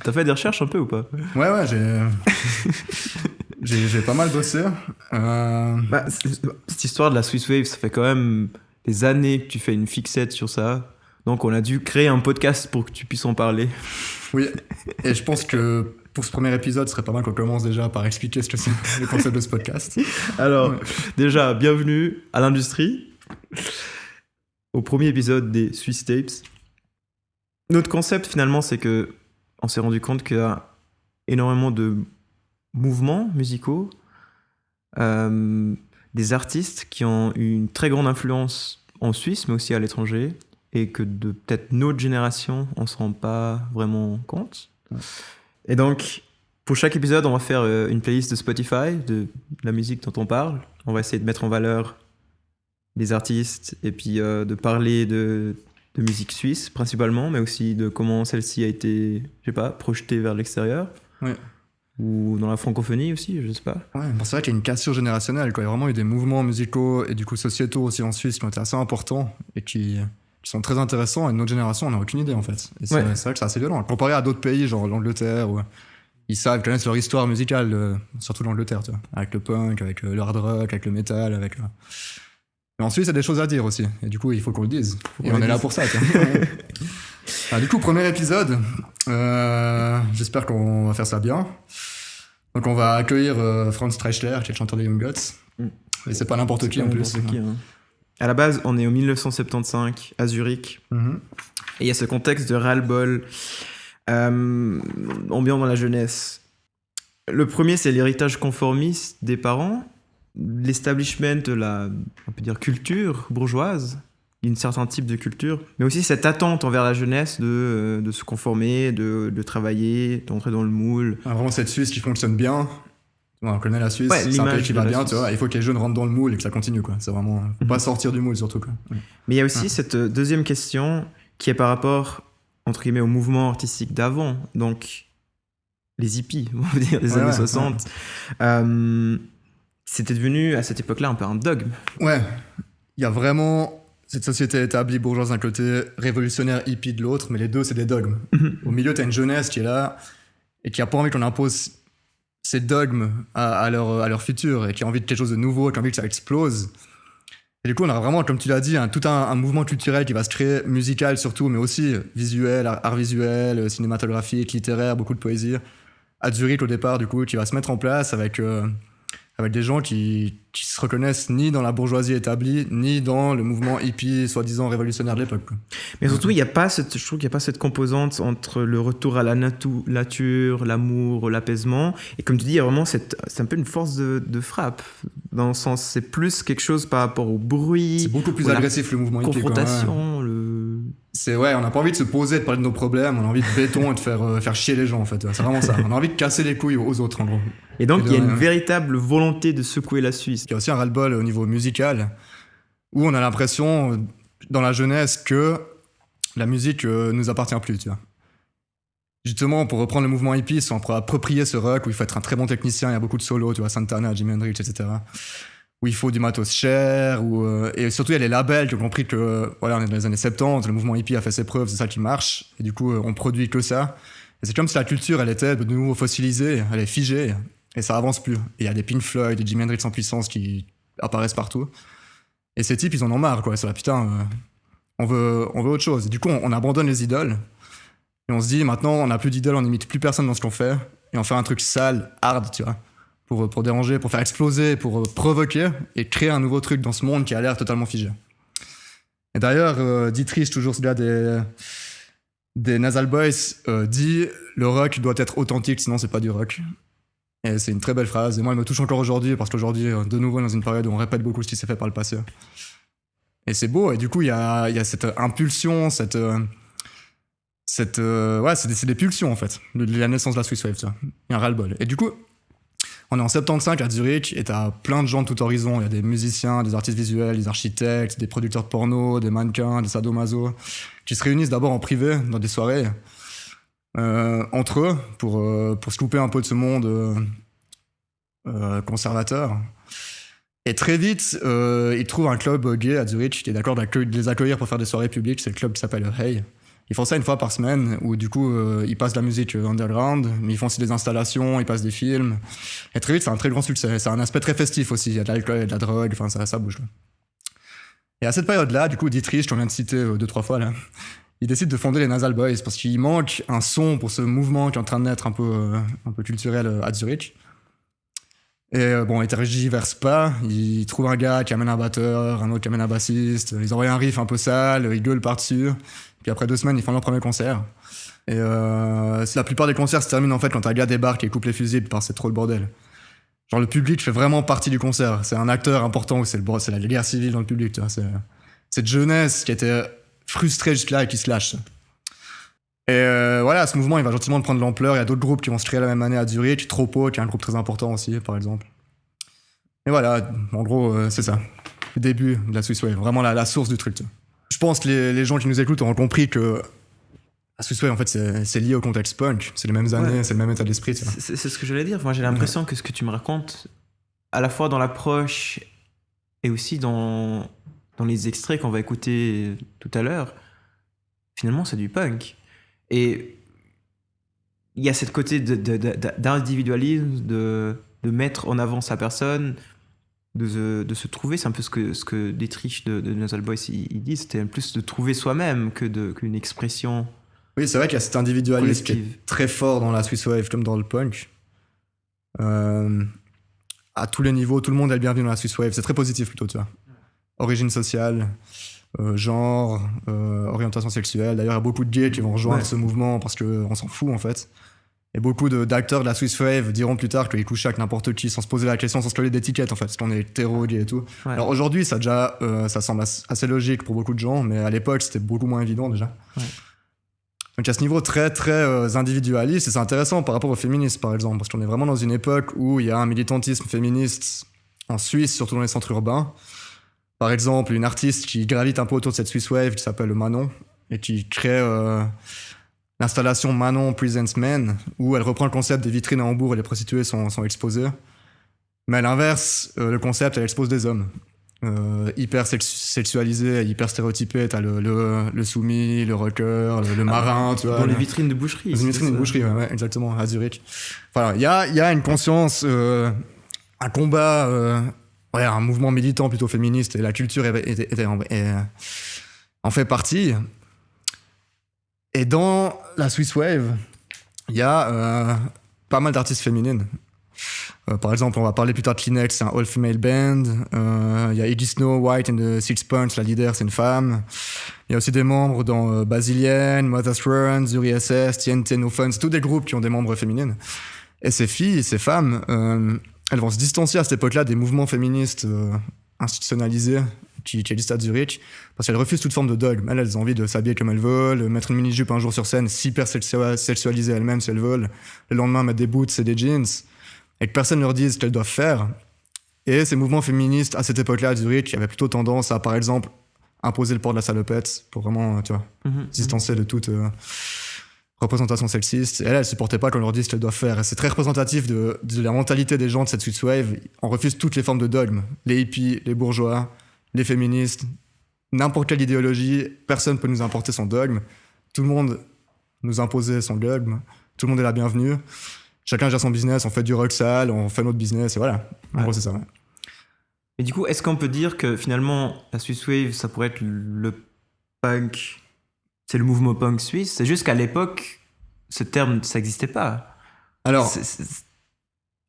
T'as fait des recherches un peu ou pas? Ouais, j'ai pas mal bossé. Bah, cette histoire de la Swiss Wave, ça fait quand même des années que tu fais une fixette sur ça. Donc on a dû créer un podcast pour que tu puisses en parler. Oui, et je pense que pour ce premier épisode, ce serait pas mal qu'on commence déjà par expliquer ce que c'est le concept de ce podcast. Alors, Ouais. déjà, bienvenue à l'industrie, au premier épisode des Swiss Tapes. Notre concept, finalement, c'est que on s'est rendu compte qu'il y a énormément de mouvements musicaux, des artistes qui ont eu une très grande influence en Suisse, mais aussi à l'étranger, et que de peut-être notre génération, on ne se rend pas vraiment compte. Ouais. Et donc, pour chaque épisode, on va faire une playlist de Spotify, de la musique dont on parle. On va essayer de mettre en valeur les artistes, et puis de parler de musique suisse, principalement, mais aussi de comment celle-ci a été, je sais pas, projetée vers l'extérieur. Ouais. Ou dans la francophonie aussi, je sais pas. Ouais, bon, c'est vrai qu'il y a une cassure générationnelle, quoi. Il y a vraiment eu des mouvements musicaux et du coup sociétaux aussi en Suisse qui ont été assez importants et qui sont très intéressants. Et notre génération, on n'a aucune idée en fait. Et c'est vrai que c'est assez violent. Comparé à d'autres pays, genre l'Angleterre, où ils connaissent leur histoire musicale, surtout l'Angleterre, tu vois, avec le punk, avec le hard rock, avec le metal, avec. Mais en Suisse, il y a des choses à dire aussi. Et du coup, il faut qu'on le dise. Et on est là pour ça, tu vois. Alors, du coup, premier épisode. J'espère qu'on va faire ça bien. Donc on va accueillir Franz Treichler, qui est le chanteur des Young Guts. Et c'est pas n'importe qui en plus. Qui, hein. À la base, on est en 1975 à Zurich. Mm-hmm. Et il y a ce contexte de ras-le-bol ambiant dans la jeunesse. Le premier, c'est l'héritage conformiste des parents, l'establishment de la, on peut dire, culture bourgeoise, d'un certain type de culture, mais aussi cette attente envers la jeunesse de se conformer, de travailler, d'entrer dans le moule. Vraiment cette Suisse qui fonctionne bien. On connaît la Suisse, Ouais, c'est un pays qui va bien, Suisse. tu vois. Il faut que les jeunes rentrent dans le moule et que ça continue, quoi. C'est vraiment, faut pas sortir du moule surtout, quoi. Mais il y a aussi cette deuxième question qui est par rapport, entre guillemets, au mouvement artistique d'avant, donc les hippies, on va dire, des années 60. C'était devenu, à cette époque-là, un peu un dogme. Ouais, il y a vraiment cette société établie bourgeoise d'un côté, révolutionnaire hippie de l'autre, mais les deux, c'est des dogmes. Au milieu, t'as une jeunesse qui est là et qui a pas envie qu'on impose ces dogmes à leur futur et qui a envie de quelque chose de nouveau, qui a envie que ça explose. Et du coup, on a vraiment, comme tu l'as dit, tout un mouvement culturel qui va se créer, musical surtout, mais aussi visuel, art visuel, cinématographique, littéraire, beaucoup de poésie. À Zurich, au départ, du coup, qui va se mettre en place avec des gens qui se reconnaissent ni dans la bourgeoisie établie, ni dans le mouvement hippie, soi-disant révolutionnaire de l'époque, quoi. Mais surtout, je trouve qu'il n'y a pas cette composante entre le retour à la nature, l'amour, l'apaisement. Et comme tu dis, il y a vraiment c'est un peu une force de frappe. Dans le sens, c'est plus quelque chose par rapport au bruit. C'est beaucoup plus agressif, le mouvement hippie, quoi. Confrontation, on n'a pas envie de se poser, de parler de nos problèmes, on a envie de béton et de faire chier les gens, en fait. C'est vraiment ça. On a envie de casser les couilles aux autres, en gros. Et donc, il y a une véritable volonté de secouer la Suisse. Il y a aussi un ras-le-bol au niveau musical, où on a l'impression, dans la jeunesse, que la musique nous appartient plus, tu vois. Justement, pour reprendre le mouvement hippie, on pourrait approprier ce rock, où il faut être un très bon technicien, il y a beaucoup de solos, tu vois, Santana, Jimi Hendrix, etc. Où il faut du matos cher, et surtout il y a les labels qui ont compris que, voilà, on est dans les années 70, le mouvement hippie a fait ses preuves, c'est ça qui marche, et du coup on produit que ça. Et c'est comme si la culture, elle était de nouveau fossilisée, elle est figée, et ça avance plus. Et il y a des Pink Floyd, des Jimi Hendrix en puissance qui apparaissent partout. Et ces types, ils en ont marre, quoi. C'est là, putain, on veut autre chose. Et du coup, on abandonne les idoles, et on se dit, maintenant, on n'a plus d'idoles, on n'imite plus personne dans ce qu'on fait, et on fait un truc sale, hard, tu vois. Pour déranger, pour faire exploser, pour provoquer et créer un nouveau truc dans ce monde qui a l'air totalement figé. Et d'ailleurs, Dietrich, toujours celui-là des Nasal Boys, dit « Le rock doit être authentique, sinon c'est pas du rock ». Et c'est une très belle phrase, et moi elle me touche encore aujourd'hui, parce qu'aujourd'hui, de nouveau, dans une période où on répète beaucoup ce qui s'est fait par le passé. Et c'est beau, et du coup, il y a cette impulsion, c'est des pulsions en fait, de la naissance de la Swiss Wave, tu vois. Il y a un ras-le-bol. Et du coup, on est en 75 à Zurich et t'as plein de gens de tout horizon. Il y a des musiciens, des artistes visuels, des architectes, des producteurs de porno, des mannequins, des sadomaso qui se réunissent d'abord en privé dans des soirées entre eux pour se couper un peu de ce monde conservateur. Et très vite, ils trouvent un club gay à Zurich qui est d'accord de les accueillir pour faire des soirées publiques. C'est le club qui s'appelle Hey. Ils font ça une fois par semaine, où du coup, ils passent de la musique underground, mais ils font aussi des installations, ils passent des films. Et très vite, c'est un très grand succès. C'est un aspect très festif aussi. Il y a de l'alcool, il y a de la drogue, enfin, ça bouge. Là. Et à cette période-là, du coup, Dietrich, qu'on vient de citer 2-3 fois, là, il décide de fonder les Nasal Boys parce qu'il manque un son pour ce mouvement qui est en train de naître un peu culturel à Zurich. Et bon, il tergiverse pas, il trouve un gars qui amène un batteur, un autre qui amène un bassiste, ils envoient un riff un peu sale, ils gueulent par-dessus, puis après 2 semaines, ils font leur premier concert. Et la plupart des concerts se terminent en fait quand un gars débarque et coupe les fusibles parce que c'est trop le bordel. Genre le public fait vraiment partie du concert, c'est un acteur important, c'est la guerre civile dans le public, tu vois, c'est cette jeunesse qui était frustrée jusque-là et qui se lâche. Et voilà, ce mouvement, il va gentiment prendre de l'ampleur. Il y a d'autres groupes qui vont se créer la même année à Zurich. Tropo, qui est un groupe très important aussi, par exemple. Et voilà, en gros, c'est ça. Le début de la Swiss Wave. Vraiment la source du truc. Je pense que les gens qui nous écoutent auront compris que la Swiss Wave, en fait, c'est lié au contexte punk. C'est les mêmes années, c'est le même état d'esprit. C'est ce que j'allais dire. Moi, j'ai l'impression que ce que tu me racontes, à la fois dans l'approche et aussi dans les extraits qu'on va écouter tout à l'heure, finalement, c'est du punk. Et il y a cette côté d'individualisme, de mettre en avant sa personne, de se trouver. C'est un peu ce que Dietrich de Nasal Boys il dit, c'était plus de trouver soi-même qu'une expression. Oui, c'est vrai qu'il y a cet individualisme qui est très fort dans la Swiss Wave comme dans le punk. À tous les niveaux, tout le monde est le bienvenu dans la Swiss Wave. C'est très positif plutôt, tu vois. Origine sociale, genre, orientation sexuelle. D'ailleurs, il y a beaucoup de gays qui vont rejoindre ce mouvement parce qu'on s'en fout en fait. Et beaucoup d'acteurs de la Swiss Wave diront plus tard qu'ils couchent avec n'importe qui sans se poser la question, sans se coller d'étiquette en fait, parce qu'on est hétéro, gay et tout. Ouais. Alors aujourd'hui, ça semble assez logique pour beaucoup de gens, mais à l'époque, c'était beaucoup moins évident déjà. Ouais. Donc à ce niveau très très individualiste, et c'est intéressant par rapport aux féministes par exemple, parce qu'on est vraiment dans une époque où il y a un militantisme féministe en Suisse, surtout dans les centres urbains. Par exemple, une artiste qui gravite un peu autour de cette Swiss Wave qui s'appelle Manon et qui crée l'installation Manon Presents Men, où elle reprend le concept des vitrines à Hambourg et les prostituées sont exposées. Mais à l'inverse, le concept, elle expose des hommes. Hyper sexualisés, hyper stéréotypés. T'as le soumis, le rocker, le marin, tu vois. Dans les vitrines de boucherie. Dans les vitrines de boucherie, ouais, exactement, à Zurich. Voilà, il y a une conscience, un combat... Ouais, un mouvement militant plutôt féministe, et la culture en fait partie. Et dans la Swiss Wave, il y a pas mal d'artistes féminines. Par exemple, on va parler plus tard de Kleenex, c'est un all-female band. Il y a Iggy Snow White and the Six Punch, la leader, c'est une femme. Il y a aussi des membres dans Basilienne, Mother's Run, Zuri SS, TNT No Fun, c'est tous des groupes qui ont des membres féminines. Et ces filles, ces femmes... elles vont se distancier à cette époque-là des mouvements féministes institutionnalisés qui existent à Zurich, parce qu'elles refusent toute forme de dogme. Elles ont envie de s'habiller comme elles veulent, mettre une mini-jupe un jour sur scène, hyper sexualiser elles-mêmes si elles veulent, le lendemain mettre des boots et des jeans, et que personne ne leur dise ce qu'elles doivent faire. Et ces mouvements féministes, à cette époque-là à Zurich, avaient plutôt tendance à, par exemple, imposer le port de la salopette, pour vraiment, tu vois, distancer de toute... représentation sexiste, et elles supportaient pas qu'on leur dise ce qu'elles doivent faire. Et c'est très représentatif de la mentalité des gens de cette Swiss Wave. On refuse toutes les formes de dogme. Les hippies, les bourgeois, les féministes, n'importe quelle idéologie, personne peut nous importer son dogme. Tout le monde nous imposait son dogme. Tout le monde est la bienvenue. Chacun gère son business, on fait du rock sale, on fait notre business, et voilà. En gros, c'est ça. Ouais. Et du coup, est-ce qu'on peut dire que finalement, la Swiss Wave, ça pourrait être le punk... C'est le mouvement punk suisse. C'est juste qu'à l'époque, ce terme, ça n'existait pas. Alors,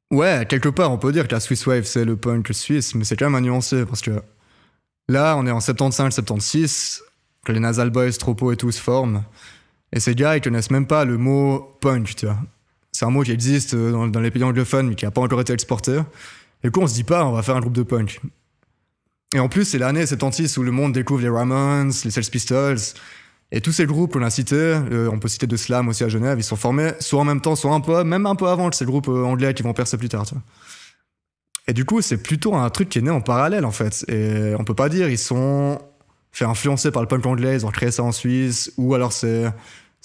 ouais, quelque part, on peut dire que la Swiss Wave, c'est le punk suisse, mais c'est quand même à nuancer, parce que là, on est en 75-76, que les Nasal Boys, Tropo et tout se forment, et ces gars, ils connaissent même pas le mot punk, tu vois. C'est un mot qui existe dans les pays anglophones, mais qui n'a pas encore été exporté. Et du coup, on se dit pas, on va faire un groupe de punk. Et en plus, c'est l'année 76 où le monde découvre les Ramones, les Sex Pistols... Et tous ces groupes qu'on a cités, on peut citer de Slam aussi à Genève, ils sont formés soit en même temps, soit même un peu avant que ces groupes anglais qui vont percer plus tard. Tu vois. Et du coup, c'est plutôt un truc qui est né en parallèle en fait. Et on peut pas dire ils sont fait influencer par le punk anglais, ils ont créé ça en Suisse, ou alors c'est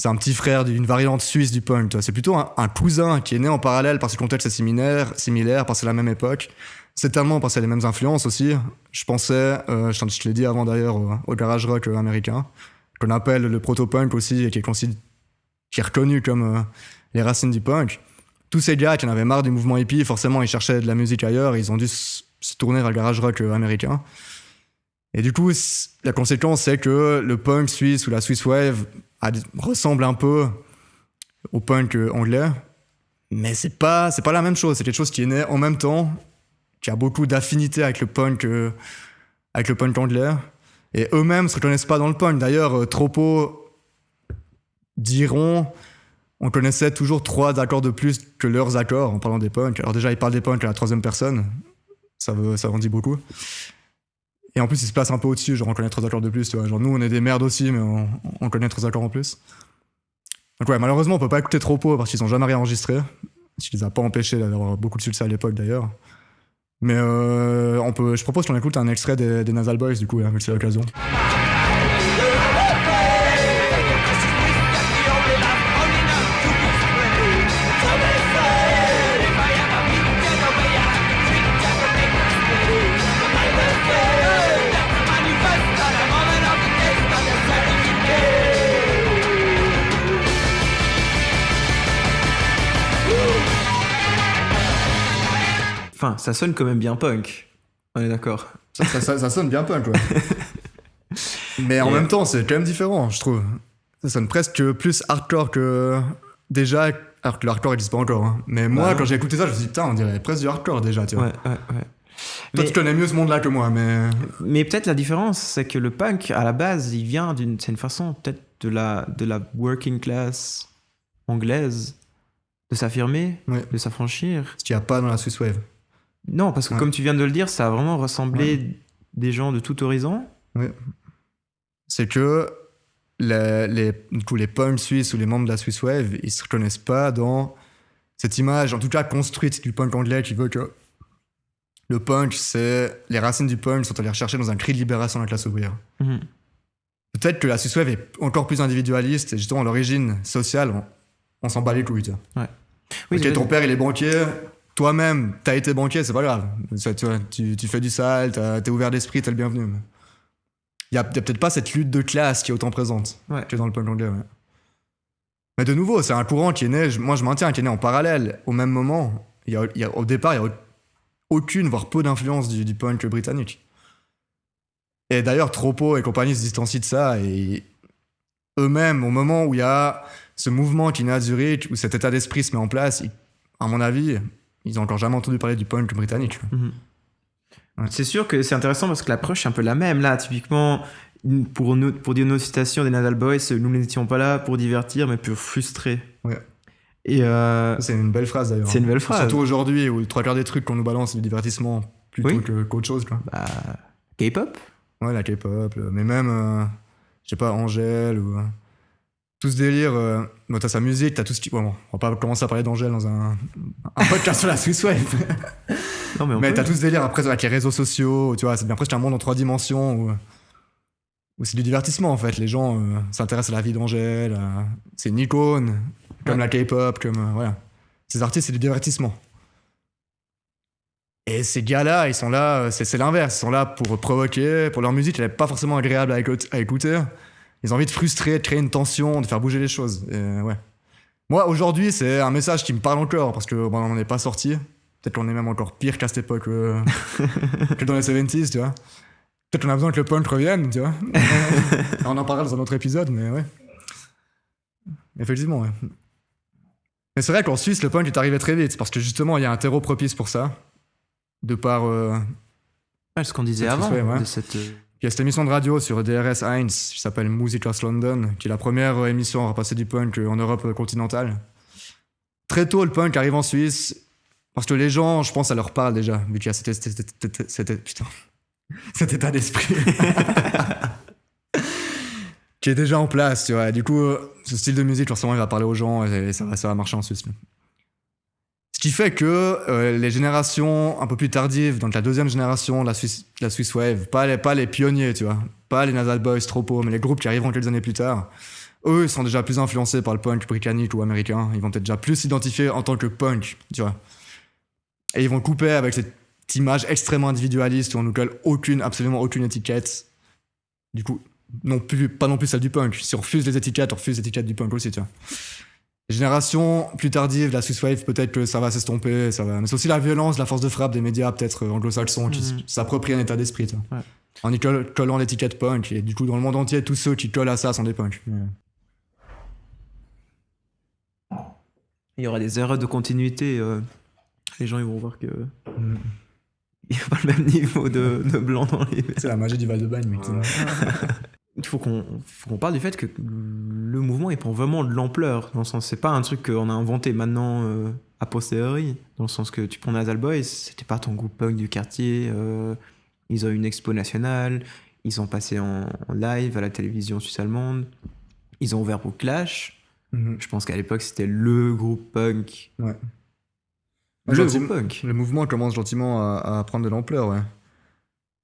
un petit frère d'une variante suisse du punk. Tu vois. C'est plutôt un cousin qui est né en parallèle parce que le contexte est similaire, parce que c'est la même époque. C'est tellement parce qu'il y a les mêmes influences aussi. Je pensais, je te l'ai dit avant d'ailleurs, au garage rock américain. qu'on appelle le proto-punk aussi, et qui est reconnu comme les racines du punk. Tous ces gars qui en avaient marre du mouvement hippie, forcément, ils cherchaient de la musique ailleurs, ils ont dû se tourner vers le garage rock américain. Et du coup, la conséquence, c'est que le punk suisse ou la Swiss Wave ressemble un peu au punk anglais, mais c'est pas la même chose. C'est quelque chose qui est né en même temps, qui a beaucoup d'affinité avec le punk anglais. Et eux-mêmes se reconnaissent pas dans le punk. D'ailleurs, Tropo diront on connaissait toujours 3 accords de plus que leurs accords en parlant des punks. Alors déjà, ils parlent des punks à la 3e personne. Ça en dit beaucoup. Et en plus, ils se placent un peu au-dessus, genre on connaît 3 accords de plus. Tu vois. Genre nous, on est des merdes aussi, mais on connaît 3 accords en plus. Donc ouais, malheureusement, on peut pas écouter Tropo parce qu'ils ont jamais rien enregistré. Ce qui les a pas empêchés d'avoir beaucoup de succès à l'époque d'ailleurs. Mais je propose qu'on écoute un extrait des Nasal Boys du coup, vu que c'est l'occasion. Enfin, ça sonne quand même bien punk. On est d'accord. Ça sonne bien punk, quoi. Mais en même temps, c'est quand même différent, je trouve. Ça sonne presque plus hardcore que déjà, alors que le hardcore n'existe pas encore. Hein. Mais moi, quand j'ai écouté ça, je me suis dit, putain, on dirait presque du hardcore déjà, tu vois. Ouais. Toi, tu connais mieux ce monde-là que moi, mais... Mais peut-être la différence, c'est que le punk, à la base, il vient c'est une façon peut-être de la working class anglaise de s'affirmer, de s'affranchir. Ce qu'il n'y a pas dans la Swiss Wave. Non, parce que comme tu viens de le dire, ça a vraiment rassemblé des gens de tout horizon. Oui. C'est que du coup, les punks suisses ou les membres de la Swiss Wave, ils se reconnaissent pas dans cette image, en tout cas construite du punk anglais qui veut que le punk, les racines du punk sont allées rechercher dans un cri de libération de la classe ouvrière. Mm-hmm. Peut-être que la Swiss Wave est encore plus individualiste et justement à l'origine sociale, on s'en bat les couilles. Tu vois. Ouais. Oui, ok, ton père il est banquier. Toi-même, t'as été banquier, c'est pas grave. Tu fais du sale, t'es ouvert d'esprit, t'es le bienvenu. Il y a peut-être pas cette lutte de classe qui est autant présente que dans le punk anglais. Ouais. Mais de nouveau, c'est un courant qui est né, moi je maintiens, qui est né en parallèle, au même moment. Au départ, il y a aucune, voire peu d'influence du punk britannique. Et d'ailleurs, Tropo et compagnie se distancient de ça, et eux-mêmes, au moment où il y a ce mouvement qui naît à Zurich, où cet état d'esprit se met en place, à mon avis... Ils n'ont encore jamais entendu parler du punk britannique. Mm-hmm. Ouais. C'est sûr que c'est intéressant parce que l'approche est un peu la même. Là, typiquement, pour dire nos citations des Nasal Boys, nous n'étions pas là pour divertir, mais pour frustrer. Ouais. Et c'est une belle phrase d'ailleurs. C'est une belle phrase. Surtout aujourd'hui où le 3/4 des trucs qu'on nous balance, c'est du divertissement plutôt qu'autre chose. Quoi. Bah, K-pop. Ouais, la K-pop. Mais même, je sais pas, Angèle ou... Tout ce délire, t'as sa musique, t'as tout ce qui... Bon, on va pas commencer à parler d'Angèle dans un podcast sur la Swiss Wave. Non, mais t'as tout ce délire après avec les réseaux sociaux, tu vois, c'est bien presque un monde en 3 dimensions où c'est du divertissement en fait. Les gens s'intéressent à la vie d'Angèle, c'est une icône, comme la K-pop, comme... voilà. Ces artistes, c'est du divertissement. Et ces gars-là, ils sont là, c'est l'inverse, ils sont là pour provoquer, pour leur musique, elle est pas forcément agréable à écouter. Ils ont envie de frustrer, de créer une tension, de faire bouger les choses. Et ouais. Moi, aujourd'hui, c'est un message qui me parle encore parce qu'on n'en est pas sorti. Peut-être qu'on est même encore pire qu'à cette époque que dans les 70s, tu vois. Peut-être qu'on a besoin que le punk revienne, tu vois. On en parlera dans un autre épisode, mais ouais. Effectivement, ouais. Mais c'est vrai qu'en Suisse, le punk est arrivé très vite parce que justement, il y a un terreau propice pour ça. De par... ce qu'on disait avant, de cette... Il y a cette émission de radio sur DRS1 qui s'appelle Music aus London, qui est la première émission à repasser du punk en Europe continentale. Très tôt, le punk arrive en Suisse, parce que les gens, je pense, ça leur parle déjà, vu qu'il y a cet état d'esprit qui est déjà en place, tu vois. Du coup, ce style de musique, forcément, il va parler aux gens et ça va marcher en Suisse. Ce qui fait que les générations un peu plus tardives, donc la 2e génération de la Swiss Wave, pas les pionniers, tu vois, pas les Nasal Boys, Tropo, mais les groupes qui arriveront quelques années plus tard, eux, ils sont déjà plus influencés par le punk britannique ou américain. Ils vont peut-être déjà plus s'identifier en tant que punk, tu vois. Et ils vont couper avec cette image extrêmement individualiste où on nous colle absolument aucune étiquette. Du coup, pas non plus celle du punk. Si on refuse les étiquettes, on refuse l'étiquette du punk aussi, tu vois. Génération plus tardive, la Swiss Wave, peut-être que ça va s'estomper, ça va. Mais c'est aussi la violence, la force de frappe des médias, peut-être anglo-saxons, qui s'approprient un état d'esprit, tu vois. Ouais. En y collant l'étiquette punk, et du coup, dans le monde entier, tous ceux qui collent à ça sont des punks. Il y aura des erreurs de continuité. Les gens ils vont voir que il n'y a pas le même niveau de blanc dans les. C'est la magie du Val-de-Bagne, mec. Il faut qu'on parle du fait que le mouvement il prend vraiment de l'ampleur. Dans le sens, c'est pas un truc qu'on a inventé maintenant a posteriori. Dans le sens que tu prends Nasal Boys, c'était pas ton groupe punk du quartier. Ils ont eu une expo nationale. Ils sont passés en live à la télévision suisse allemande. Ils ont ouvert pour Clash. Je pense qu'à l'époque c'était le groupe punk. Ouais. Le groupe punk. Le mouvement commence gentiment à prendre de l'ampleur, ouais.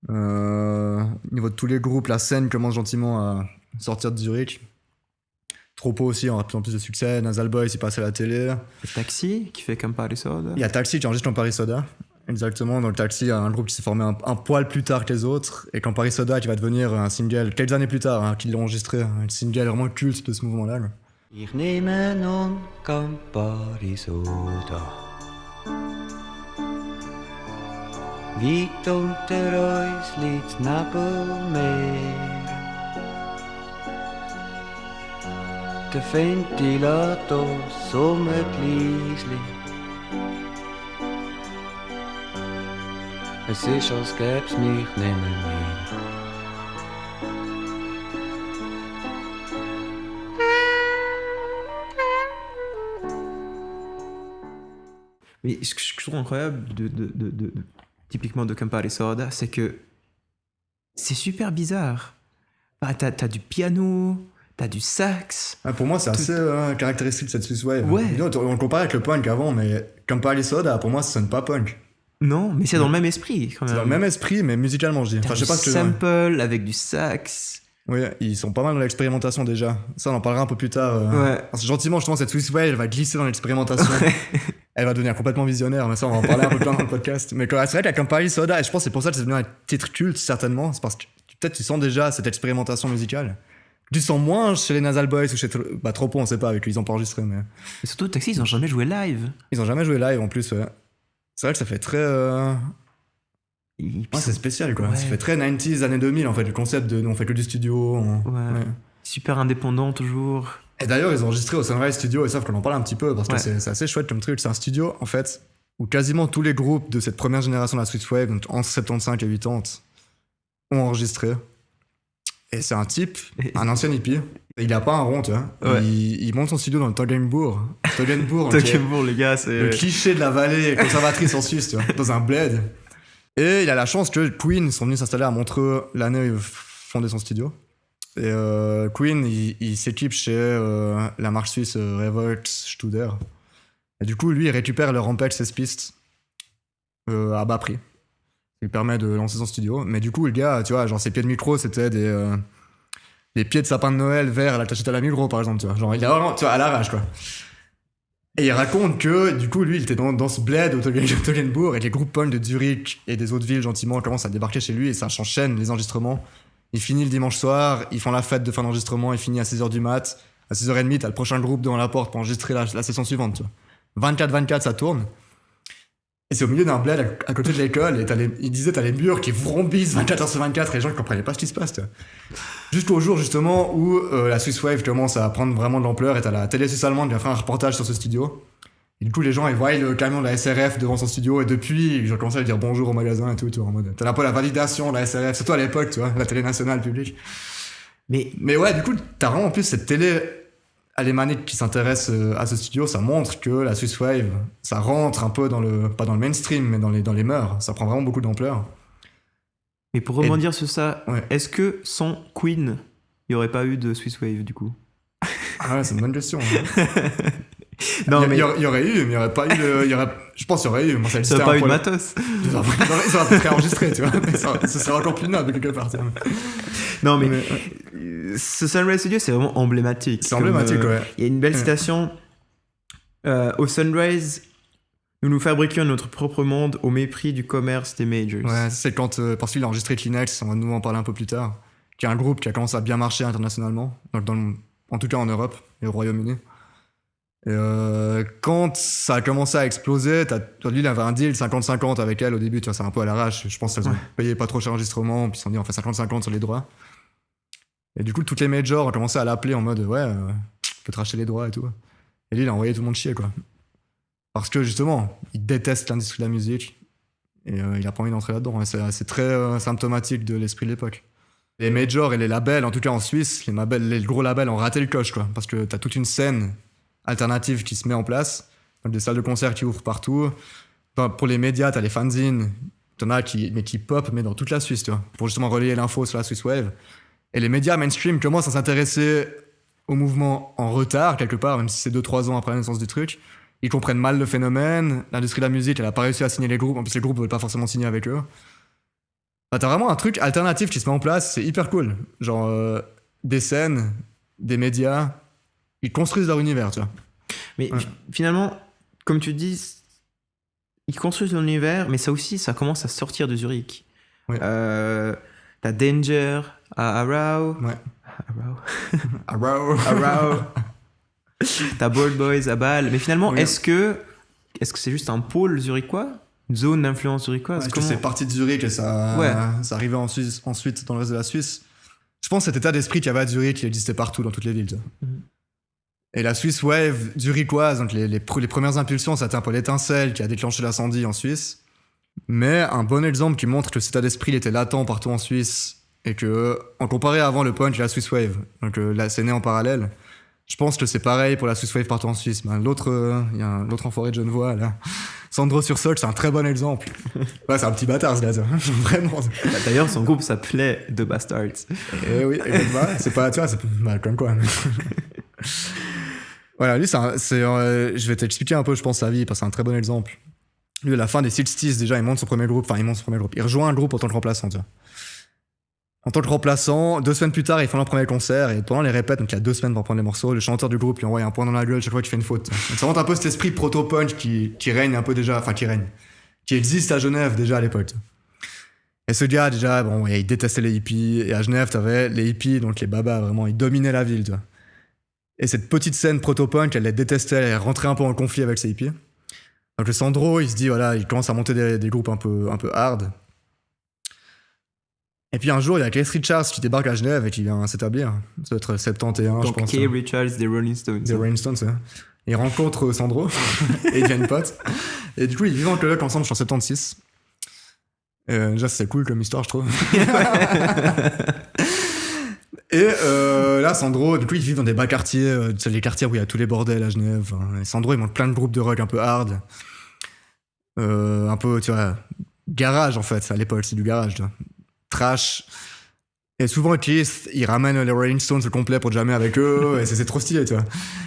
Au niveau de tous les groupes, la scène commence gentiment à sortir de Zurich. Tropo aussi, on a de plus en plus de succès. Nasal Boys, il passe à la télé. Le Taxi qui fait Campari Soda. Il y a Taxi qui enregistre Campari Soda. Exactement, dans le Taxi, il y a un groupe qui s'est formé un poil plus tard que les autres. Et Campari Soda qui va devenir un single quelques années plus tard, qu'ils l'ont enregistré. Un single vraiment culte de ce mouvement-là. Ich nehme nun Campari Soda. Wiegt unter uns liegt's Nebelmeer. Der Ventilator summt leislich. Es ist, als gäb's mich nimmer mehr. Mais ce que je trouve incroyable typiquement de Campari Soda, c'est que c'est super bizarre. Bah, t'as du piano, t'as du sax. Pour moi, c'est assez caractéristique de cette Swiss Wave. Ouais. On le compare avec le punk avant, mais Campari Soda, pour moi, ça sonne pas punk. Non, mais c'est dans le même esprit quand même. C'est dans le même esprit, mais musicalement, je dis. Enfin, je sais pas ce que sample avec du sax. Oui, ils sont pas mal dans l'expérimentation déjà. Ça, on en parlera un peu plus tard. Ouais. Parce que gentiment, justement, cette Swiss Wave, elle va glisser dans l'expérimentation. Elle va devenir complètement visionnaire, mais ça, on va en parler un peu plus dans le podcast. Mais c'est vrai qu'à Campari Soda, et je pense que c'est pour ça que c'est devenu un titre culte, certainement. C'est parce que peut-être tu sens déjà cette expérimentation musicale. Tu sens moins chez les Nasal Boys ou chez Tropo, on sait pas, avec lui, ils ont pas enregistré. Mais Et surtout, Taxi, ils ont jamais joué live. ils ont jamais joué live en plus, ouais. C'est vrai que ça fait très. C'est spécial, quoi. Ouais. Ça fait très 90s, années 2000, en fait, le concept de on fait que du studio. Ouais. Super indépendant, toujours. Et d'ailleurs, ils ont enregistré au Sunrise Studio, et ça, faut qu'on en parle un petit peu, parce que Ouais. c'est assez chouette comme truc. C'est un studio, en fait, où quasiment tous les groupes de cette première génération de la Swiss Wave, donc entre 75 et 80, ont enregistré. Et c'est un type, un ancien hippie. Il a pas un rond, tu vois. Ouais. Il monte son studio dans le Toggenburg. Toggenburg, qui est Toggenburg, les gars, c'est. le cliché de la vallée conservatrice en Suisse, tu vois, dans un bled. Et il a la chance que Queen sont venus s'installer à Montreux l'année où il fondait son studio. Et Queen, il s'équipe chez la marque suisse Revolt Studer. Et du coup, lui, il récupère le Rampage 16 pistes à bas prix. Il permet de lancer son studio. Mais du coup, le gars, tu vois, genre ses pieds de micro, c'était des pieds de sapin de Noël verts à la tachette à la Migros, par exemple, tu vois. Genre, il a vraiment, tu vois, à l'arrache, quoi. Et il raconte que, du coup, lui, il était dans ce bled au Toggenburg, et les groupes punk de Zurich et des autres villes, gentiment, commencent à débarquer chez lui, et ça s'enchaîne, les enregistrements. Il finit le dimanche soir, ils font la fête de fin d'enregistrement, il finit à 6h du mat. À 6h30, t'as le prochain groupe devant la porte pour enregistrer la session suivante, tu vois. 24-24, ça tourne. Et c'est au milieu d'un bled à côté de l'école, et il disait, t'as les murs qui vrombissent 24h/24, et les gens ne comprenaient pas ce qui se passe, tu vois. Jusqu'au jour, justement, où la Swiss Wave commence à prendre vraiment de l'ampleur, et t'as la télé suisse allemande qui a fait un reportage sur ce studio. Et du coup, les gens, ils voient le camion de la SRF devant son studio, et depuis, ils ont commencé à lui dire bonjour au magasin et tout, tu vois, en mode. T'as un peu la validation de la SRF, surtout à l'époque, tu vois, la télé nationale publique. Mais ouais, du coup, t'as vraiment en plus cette télé alémanique qui s'intéresse à ce studio, ça montre que la Swiss Wave, ça rentre un peu dans pas dans le mainstream, mais dans les mœurs. Ça prend vraiment beaucoup d'ampleur. Mais pour rebondir sur ça, ouais. Est-ce que sans Queen, il n'y aurait pas eu de Swiss Wave du coup? Ah ouais, c'est une bonne question. Hein. Non, il y aurait eu, mais il n'y aurait pas eu je pense qu'il y aurait eu. Moi, ça n'aurait pas eu de matos. Ils auraient peut-être enregistré, tu vois. Mais ça serait encore plus noble quelque part. Non, mais ce Sunrise Studio, c'est vraiment emblématique. C'est emblématique, ouais. Il y a une belle citation. Au Sunrise, nous fabriquions notre propre monde au mépris du commerce des majors. Ouais, c'est quand, parce qu'il a enregistré Kleenex, on va nous en parler un peu plus tard. qui est un groupe qui a commencé à bien marcher internationalement, donc en tout cas en Europe et au Royaume-Uni. Et quand ça a commencé à exploser, lui il avait un deal 50-50 avec elle au début, tu vois, c'est un peu à l'arrache. Je pense qu'elles ont payé pas trop cher l'enregistrement, puis ils se sont dit on fait 50-50 sur les droits. Et du coup, toutes les majors ont commencé à l'appeler en mode ouais, on peut te racheter les droits et tout. Et lui, il a envoyé tout le monde chier, quoi. Parce que justement, il déteste l'industrie de la musique et il a pas envie d'entrer là-dedans. Et c'est très symptomatique de l'esprit de l'époque. Les majors et les labels, en tout cas en Suisse, les gros labels ont raté le coche, quoi. Parce que t'as toute une scène alternative qui se met en place, donc des salles de concert qui ouvrent partout. Enfin, pour les médias, t'as les fanzines, t'en as qui pop, mais dans toute la Suisse, tu vois, pour justement relayer l'info sur la Swiss Wave. Et les médias mainstream commencent à s'intéresser au mouvement en retard, quelque part, même si c'est 2-3 ans après la naissance du truc. Ils comprennent mal le phénomène. L'industrie de la musique, elle a pas réussi à signer les groupes. En plus, les groupes veulent pas forcément signer avec eux. Bah, t'as vraiment un truc alternatif qui se met en place. C'est hyper cool. Genre, des scènes, des médias, ils construisent leur univers, tu vois. Mais finalement, comme tu dis, ils construisent leur univers, mais ça aussi, ça commence à sortir de Zurich. Ouais. T'as Danger à Arau. Ouais. Arau. T'as Bold Boys à Bâle. Mais finalement, Oui. est-ce que c'est juste un pôle zurichois? Une zone d'influence zurichoise? Est-ce que c'est parti de Zurich et ça arrivait ensuite dans le reste de la Suisse? Je pense que cet état d'esprit qu'il y avait à Zurich, il existait partout dans toutes les villes. Tu vois. Et la Swiss Wave zurichoise, donc les premières impulsions, c'était un peu l'étincelle qui a déclenché l'incendie en Suisse. Mais un bon exemple qui montre que cet état d'esprit il était latent partout en Suisse et que, en comparé avant le punk et la Swiss Wave, donc là c'est né en parallèle, je pense que c'est pareil pour la Swiss Wave partout en Suisse. Ben, il y a un autre enfoiré de Genevois là. Sandro Sursock, c'est un très bon exemple. Ouais, c'est un petit bâtard ce gars, vraiment. D'ailleurs, son groupe s'appelait The Bastards. Eh oui, c'est pas, tu vois, c'est comme quoi. Voilà, lui, je vais t'expliquer un peu, je pense, sa vie, parce que c'est un très bon exemple. Lui, à la fin des 60s, déjà, il monte son premier groupe. Il rejoint un groupe en tant que remplaçant, tu vois. En tant que remplaçant, 2 semaines plus tard, ils font leur premier concert, et pendant les répètes, donc il y a 2 semaines pour prendre les morceaux, le chanteur du groupe lui envoie un point dans la gueule chaque fois qu'il fait une faute. Donc ça montre un peu cet esprit proto-punk qui règne un peu déjà, enfin qui existe à Genève déjà à l'époque. Et ce gars, déjà, bon, il détestait les hippies, et à Genève, t'avais les hippies, donc les babas, vraiment, ils dominaient la ville, tu vois. Et cette petite scène proto-punk, elle les détestait, elle rentrait un peu en conflit avec ces hippies. Donc le Sandro, il se dit, voilà, il commence à monter des groupes un peu hard. Et puis un jour, il y a Keith Richards qui débarque à Genève et qui vient s'établir. Ça doit être 71, donc, je pense. Keith Richards des Rolling Stones. Des Rolling Stones, ouais. Il rencontre Sandro et ils deviennent potes. Et du coup, ils vivent en coloc ensemble jusqu'en 76. Déjà, c'est cool comme histoire, je trouve. Et là, Sandro, du coup, ils vivent dans des bas quartiers, c'est les quartiers où il y a tous les bordels à Genève. Et Sandro, il monte plein de groupes de rock un peu hard. Un peu, tu vois, garage en fait, à l'époque, c'est du garage, tu vois. Trash. Et souvent, Keith, il ramène les Rolling Stones au complet pour jammer avec eux, et c'est trop stylé, tu vois.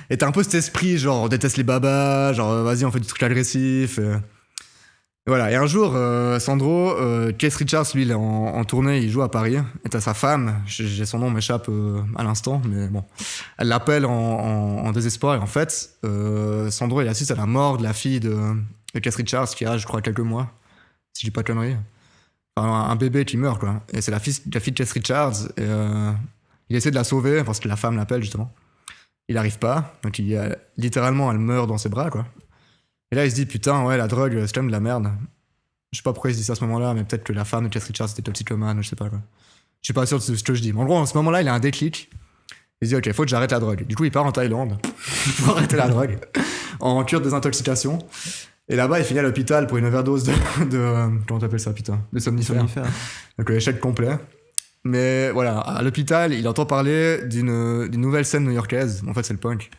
Et t'as un peu cet esprit, genre, on déteste les babas, genre, vas-y, on fait du truc agressif. Et voilà. Et un jour, Sandro, Keith Richards, lui, il est en tournée, il joue à Paris, et t'as sa femme, j'ai son nom m'échappe à l'instant, mais bon. Elle l'appelle en désespoir, et en fait, Sandro, il assiste à la mort de la fille de Keith Richards, qui a, je crois, quelques mois, si je dis pas de conneries. Un bébé qui meurt, quoi. Et c'est la fille de Keith Richards. Et, il essaie de la sauver parce que la femme l'appelle, justement. Il n'arrive pas. Donc, littéralement, elle meurt dans ses bras, quoi. Et là, il se dit, putain, ouais, la drogue, c'est quand même de la merde. Je sais pas pourquoi il se dit ça à ce moment-là, mais peut-être que la femme de Keith Richards était toxicomane, je sais pas, quoi. Je suis pas sûr de ce que je dis. Mais en gros, en ce moment-là, il a un déclic. Il se dit, ok, faut que j'arrête la drogue. Du coup, il part en Thaïlande pour arrêter la drogue, en cure de désintoxication. Et là-bas, il finit à l'hôpital pour une overdose de comment t'appelles ça, putain? De somnifères. Donc, échec complet. Mais voilà, à l'hôpital, il entend parler d'une nouvelle scène new-yorkaise. En fait, c'est le punk.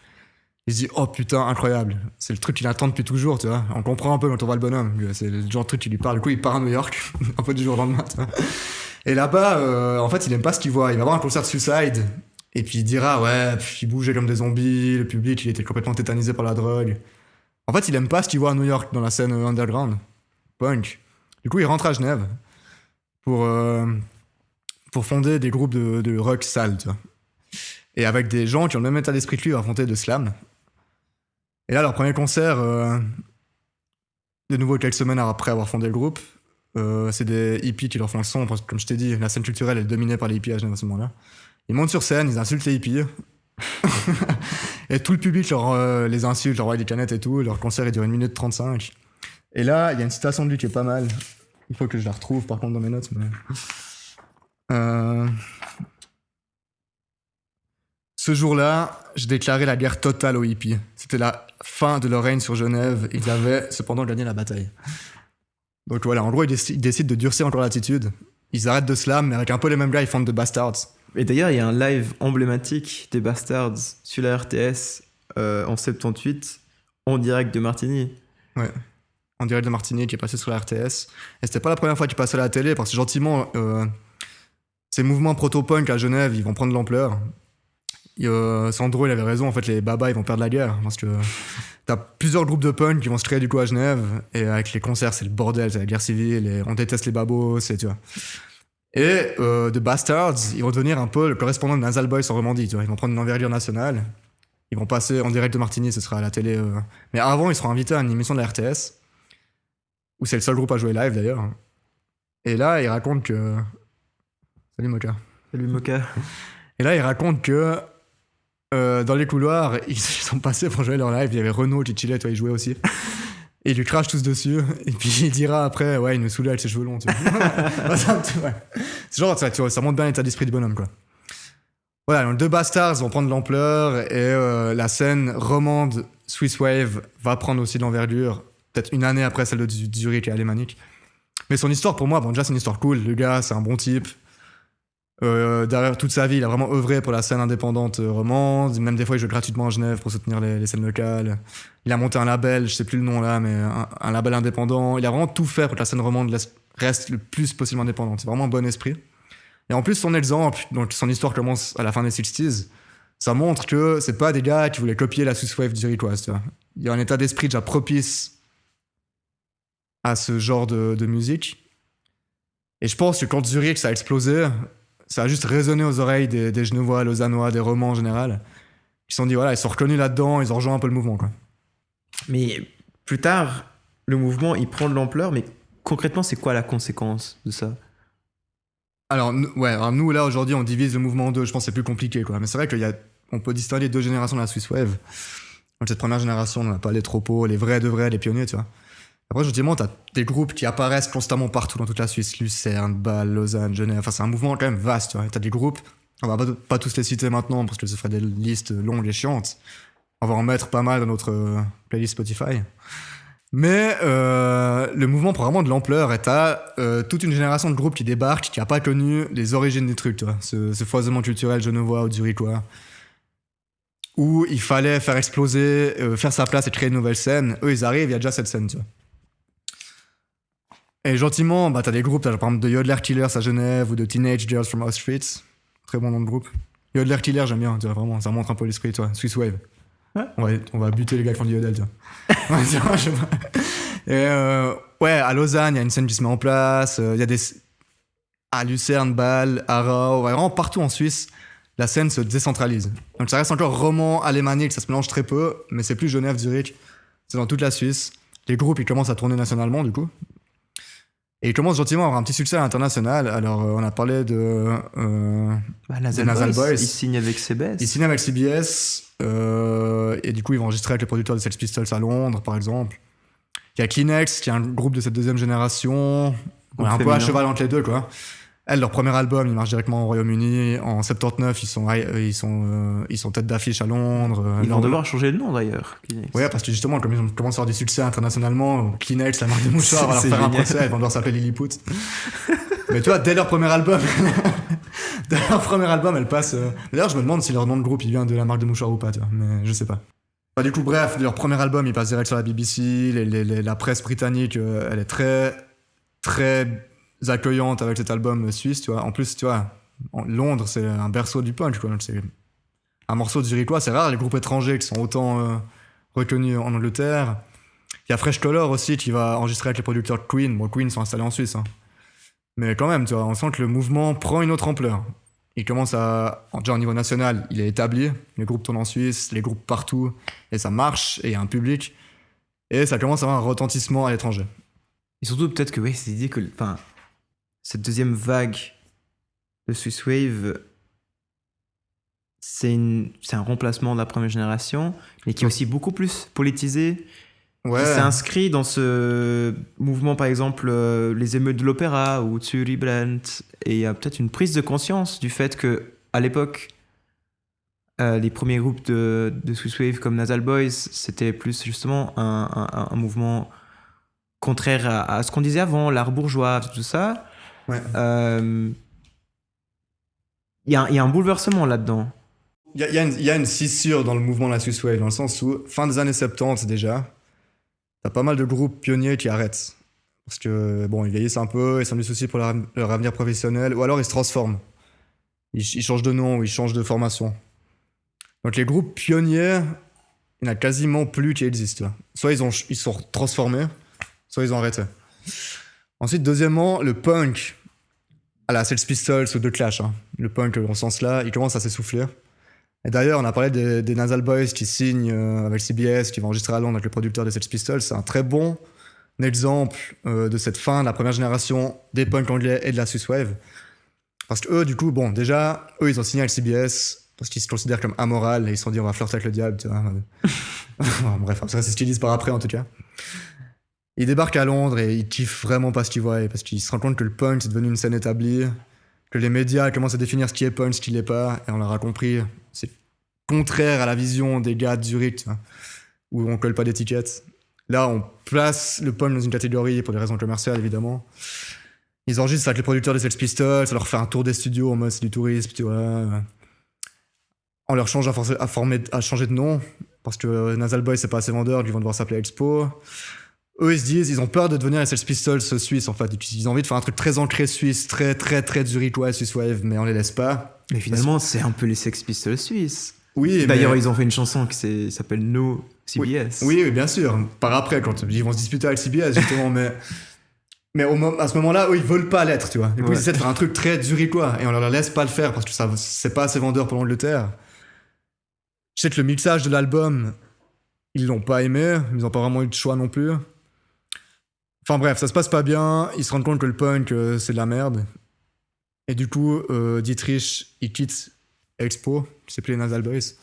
Il se dit, oh putain, incroyable. C'est le truc qu'il attend depuis toujours, tu vois. On comprend un peu quand on voit le bonhomme. C'est le genre de truc qui lui parle. Du coup, il part à New York, un peu du jour au lendemain, tu vois. Et là-bas, en fait, il aime pas ce qu'il voit. Il va voir un concert de Suicide. Et puis il dira, ouais, il bougeait comme des zombies. Le public, il était complètement tétanisé par la drogue. En fait, il aime pas ce qu'il voit à New York dans la scène underground, punk. Du coup, il rentre à Genève pour fonder des groupes de rock sale, tu vois. Et avec des gens qui ont le même état d'esprit que lui, affronter de slam. Et là, leur premier concert, de nouveau quelques semaines après avoir fondé le groupe, c'est des hippies qui leur font le son, parce que comme je t'ai dit, la scène culturelle est dominée par les hippies à Genève à ce moment-là. Ils montent sur scène, ils insultent les hippies. Et tout le public les insulte, leur envoie des canettes et tout. Leur concert il dure 1 minute 35. Et là, il y a une citation de lui qui est pas mal. Il faut que je la retrouve par contre dans mes notes. Mais... Ce jour-là, je déclarais la guerre totale aux hippies. C'était la fin de leur règne sur Genève. Ils avaient cependant gagné la bataille. Donc voilà, en gros, ils décident de durcir encore l'attitude. Ils arrêtent de slam, mais avec un peu les mêmes gars, ils font The Bastards. Et d'ailleurs, il y a un live emblématique des Bastards sur la RTS en 78, en direct de Martigny. Ouais, en direct de Martigny, qui est passé sur la RTS. Et c'était pas la première fois qu'il passait à la télé, parce que gentiment, ces mouvements proto-punk à Genève, ils vont prendre de l'ampleur. Sandro, il avait raison, en fait, les babas, ils vont perdre la guerre, parce que t'as plusieurs groupes de punk qui vont se créer du coup à Genève, et avec les concerts, c'est le bordel, c'est la guerre civile, et on déteste les babos, tu vois. Et The Bastards, ils vont devenir un peu le correspondant de Nasal Boys en Romandie, tu vois. Ils vont prendre une envergure nationale, ils vont passer en direct de Martigny, ce sera à la télé. Mais avant, ils seront invités à une émission de la RTS, où c'est le seul groupe à jouer live d'ailleurs. Et là, ils racontent que... Salut Moka. Salut Moka. Et là, ils racontent que dans les couloirs, ils sont passés pour jouer leur live. Il y avait Renaud qui chillait, toi, il jouait aussi. Et ils lui crachent tous dessus. Et puis il dira après, ouais, il me saoulait avec ses cheveux longs. Tu vois. C'est genre, tu vois, ça montre bien l'état d'esprit du bonhomme, quoi. Voilà, donc The Bastards vont prendre de l'ampleur et la scène romande Swiss Wave va prendre aussi de l'envergure, peut-être une année après celle de Zurich et Alémanique. Mais son histoire, pour moi, bon, déjà, c'est une histoire cool. Le gars, c'est un bon type. Derrière toute sa vie, il a vraiment œuvré pour la scène indépendante romande. Même des fois, il joue gratuitement à Genève pour soutenir les scènes locales. Il a monté un label, je sais plus le nom là, mais un label indépendant. Il a vraiment tout fait pour que la scène romande reste le plus possible indépendante. C'est vraiment un bon esprit. Et en plus, son exemple, donc son histoire commence à la fin des 60s, ça montre que c'est pas des gars qui voulaient copier la Swiss Wave zurichoise, tu vois. Il y a un état d'esprit déjà propice à ce genre de musique. Et je pense que quand Zurich, ça a explosé, ça a juste résonné aux oreilles des Genevois, Lausannois, des Romands en général. Ils se sont dit, voilà, ils sont reconnus là-dedans, ils ont rejoint un peu le mouvement, quoi. Mais plus tard, le mouvement, il prend de l'ampleur, mais concrètement, c'est quoi la conséquence de ça ? Alors, nous, là, aujourd'hui, on divise le mouvement en deux. Je pense que c'est plus compliqué, quoi. Mais c'est vrai qu'on peut distinguer 2 générations de la Swiss Wave. Donc, cette première génération, on n'a pas les tropos, les vrais de vrais, les pionniers, tu vois. Après, justement, t'as des groupes qui apparaissent constamment partout dans toute la Suisse. Lucerne, Bâle, Lausanne, Genève. Enfin, c'est un mouvement quand même vaste, tu vois. T'as des groupes, on va pas tous les citer maintenant parce que ce ferait des listes longues et chiantes. On va en mettre pas mal dans notre playlist Spotify. Mais le mouvement prend vraiment de l'ampleur et t'as toute une génération de groupes qui débarquent, qui n'a pas connu les origines du truc, tu vois. Ce foisonnement culturel genevois ou zurichois, où il fallait faire exploser, faire sa place et créer une nouvelle scène. Eux, ils arrivent, il y a déjà cette scène, tu vois. Et gentiment, t'as des groupes, t'as par exemple de Yodler Killers à Genève ou de Teenage Girls from Auschwitz. Très bon nom de groupe. Yodler Killers, j'aime bien, tu vois, vraiment, ça montre un peu l'esprit, tu vois. Swiss Wave. Ouais. On va buter les gars qui font du Yodel, tu vois. Et ouais, à Lausanne, il y a une scène qui se met en place. Il y a à Lucerne, Bâle, Aarau, vraiment partout en Suisse, la scène se décentralise. Donc ça reste encore roman, alémanique, ça se mélange très peu, mais c'est plus Genève, Zurich, c'est dans toute la Suisse. Les groupes, ils commencent à tourner nationalement, du coup. Et ils commencent gentiment à avoir un petit succès à l'international. Alors, on a parlé de Nasal Boys. Ils signent avec CBS. Ils signent avec CBS. Et du coup, ils vont enregistrer avec les producteurs de Sex Pistols à Londres, par exemple. Il y a Kleenex, qui est un groupe de cette 2e génération. On est un peu à cheval entre les deux, quoi. Elles, leur premier album, il marche directement au Royaume-Uni. En 79, ils sont tête d'affiche à Londres. Ils vont devoir changer de nom, d'ailleurs. Ouais, parce que justement, comme ils ont commencé à avoir du succès internationalement, Kleenex, la marque de mouchoirs, va leur faire un procès, ils vont devoir s'appeler Lilliput. Mais tu vois, dès leur premier album, elles passent... D'ailleurs, je me demande si leur nom de groupe, il vient de la marque de mouchoirs ou pas, tu vois, mais je sais pas. Du coup, bref, leur premier album, il passe direct sur la BBC. La presse britannique, elle est très, très accueillante avec cet album suisse, tu vois. En plus, tu vois, Londres, c'est un berceau du punk, quoi. C'est un morceau de zurichois, c'est rare les groupes étrangers qui sont autant reconnus en Angleterre. Il y a Fresh Color aussi qui va enregistrer avec les producteurs de Queen. Bon, Queen sont installés en Suisse, hein. Mais quand même, tu vois, on sent que le mouvement prend une autre ampleur. Il commence déjà au niveau national, il est établi. Les groupes tournent en Suisse, les groupes partout, et ça marche, et il y a un public. Et ça commence à avoir un retentissement à l'étranger. Et surtout, peut-être que, ouais, c'est l'idée que, enfin, cette deuxième vague de Swiss Wave, c'est un remplacement de la première génération, mais qui est aussi beaucoup plus politisé, Ouais. qui s'est inscrit dans ce mouvement, par exemple, les émeutes de l'opéra ou Zuri Brent, et il y a peut-être une prise de conscience du fait que, à l'époque, les premiers groupes de Swiss Wave comme Nasal Boys, c'était plus justement un mouvement contraire à ce qu'on disait avant, l'art bourgeois, tout ça. Ouais. Il y a un bouleversement là-dedans. Il y a une scissure dans le mouvement de la Swiss Wave, dans le sens où, fin des années 70 déjà, t'as pas mal de groupes pionniers qui arrêtent. Parce que, bon, ils vieillissent un peu, ils sont du souci pour leur avenir professionnel, ou alors ils se transforment. Ils changent de nom ou ils changent de formation. Donc les groupes pionniers, il n'y en a quasiment plus qui existent. Soit ils sont transformés, soit ils ont arrêté. Ensuite, deuxièmement, le punk, à la Sex Pistols ou The Clash, hein. Le punk dans ce sens-là, il commence à s'essouffler. Et d'ailleurs, on a parlé des Nasal Boys qui signent avec CBS, qui vont enregistrer à Londres avec le producteur des Sex Pistols. C'est un très bon exemple de cette fin de la première génération des punks anglais et de la Swiss Wave. Parce que eux, du coup, bon, déjà, eux, ils ont signé avec CBS parce qu'ils se considèrent comme amoral et ils se sont dit on va flirter avec le diable, tu vois. Bref, c'est ce qu'ils disent par après en tout cas. Ils débarquent à Londres et ils kiffent vraiment pas ce qu'ils voient parce qu'ils se rendent compte que le punk c'est devenu une scène établie, que les médias commencent à définir ce qui est punk, ce qui l'est pas, et on leur a compris, c'est contraire à la vision des gars de Zurich, tu vois, où on colle pas d'étiquettes. Là, on place le punk dans une catégorie pour des raisons commerciales évidemment. Ils enregistrent avec les producteurs des Sex Pistols, ça leur fait un tour des studios en mode c'est du tourisme, tu vois. On leur change à changer de nom parce que Nasal Boys c'est pas assez vendeur, ils vont devoir s'appeler Expo. Eux ils se disent, ils ont peur de devenir les Sex Pistols suisses en fait. Ils ont envie de faire un truc très ancré suisse, très très très zurichois, Swiss Wave, mais on les laisse pas. Mais finalement, c'est un peu les Sex Pistols suisses. Oui, d'ailleurs, mais... ils ont fait une chanson qui s'appelle No CBS. Oui, bien sûr. Par après, quand ils vont se disputer avec CBS justement, mais à ce moment-là, eux, ils veulent pas l'être, tu vois. Du coup, ils essaient de faire un truc très zurichois et on leur laisse pas le faire parce que ça, c'est pas assez vendeur pour l'Angleterre. Je sais que le mixage de l'album, ils l'ont pas aimé, ils ont pas vraiment eu de choix non plus. Enfin bref, ça se passe pas bien, ils se rendent compte que le punk, c'est de la merde. Et du coup, Dietrich, il quitte Expo, qui s'appelait Nasal Boys.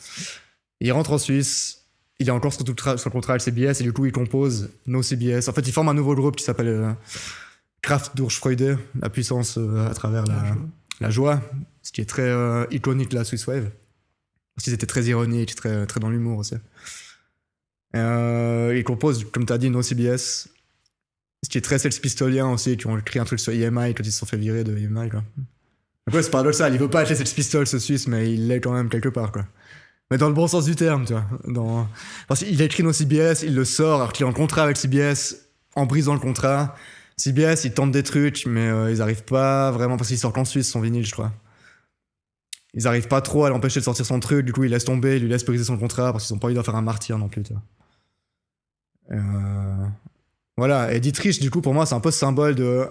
Il rentre en Suisse, il est encore sur contrat avec CBS, et du coup, il compose No CBS. En fait, il forme un nouveau groupe qui s'appelle Kraft durch Freude, la puissance à travers la joie, ce qui est très iconique de la Swiss Wave. Parce qu'ils étaient très ironiques, très, très dans l'humour aussi. Il compose, comme tu as dit, No CBS, ce qui est très Sex Pistolien aussi, qui ont écrit un truc sur EMI quand ils se sont fait virer de EMI, quoi. Donc ouais, c'est paradoxal, il veut pas être les Sex Pistols suisse, mais il l'est quand même quelque part, quoi. Mais dans le bon sens du terme, tu vois. Parce qu'il a écrit No CBS, il le sort, alors qu'il est en contrat avec CBS, en brisant le contrat. CBS, ils tentent des trucs, mais ils arrivent pas vraiment, parce qu'il sort qu'en Suisse, son vinyle, je crois. Ils arrivent pas trop à l'empêcher de sortir son truc, du coup, ils laissent tomber, ils lui laissent briser son contrat, parce qu'ils ont pas envie d'en faire un martyr non plus, tu vois. Voilà, et Dietrich, du coup, pour moi, c'est un peu ce symbole de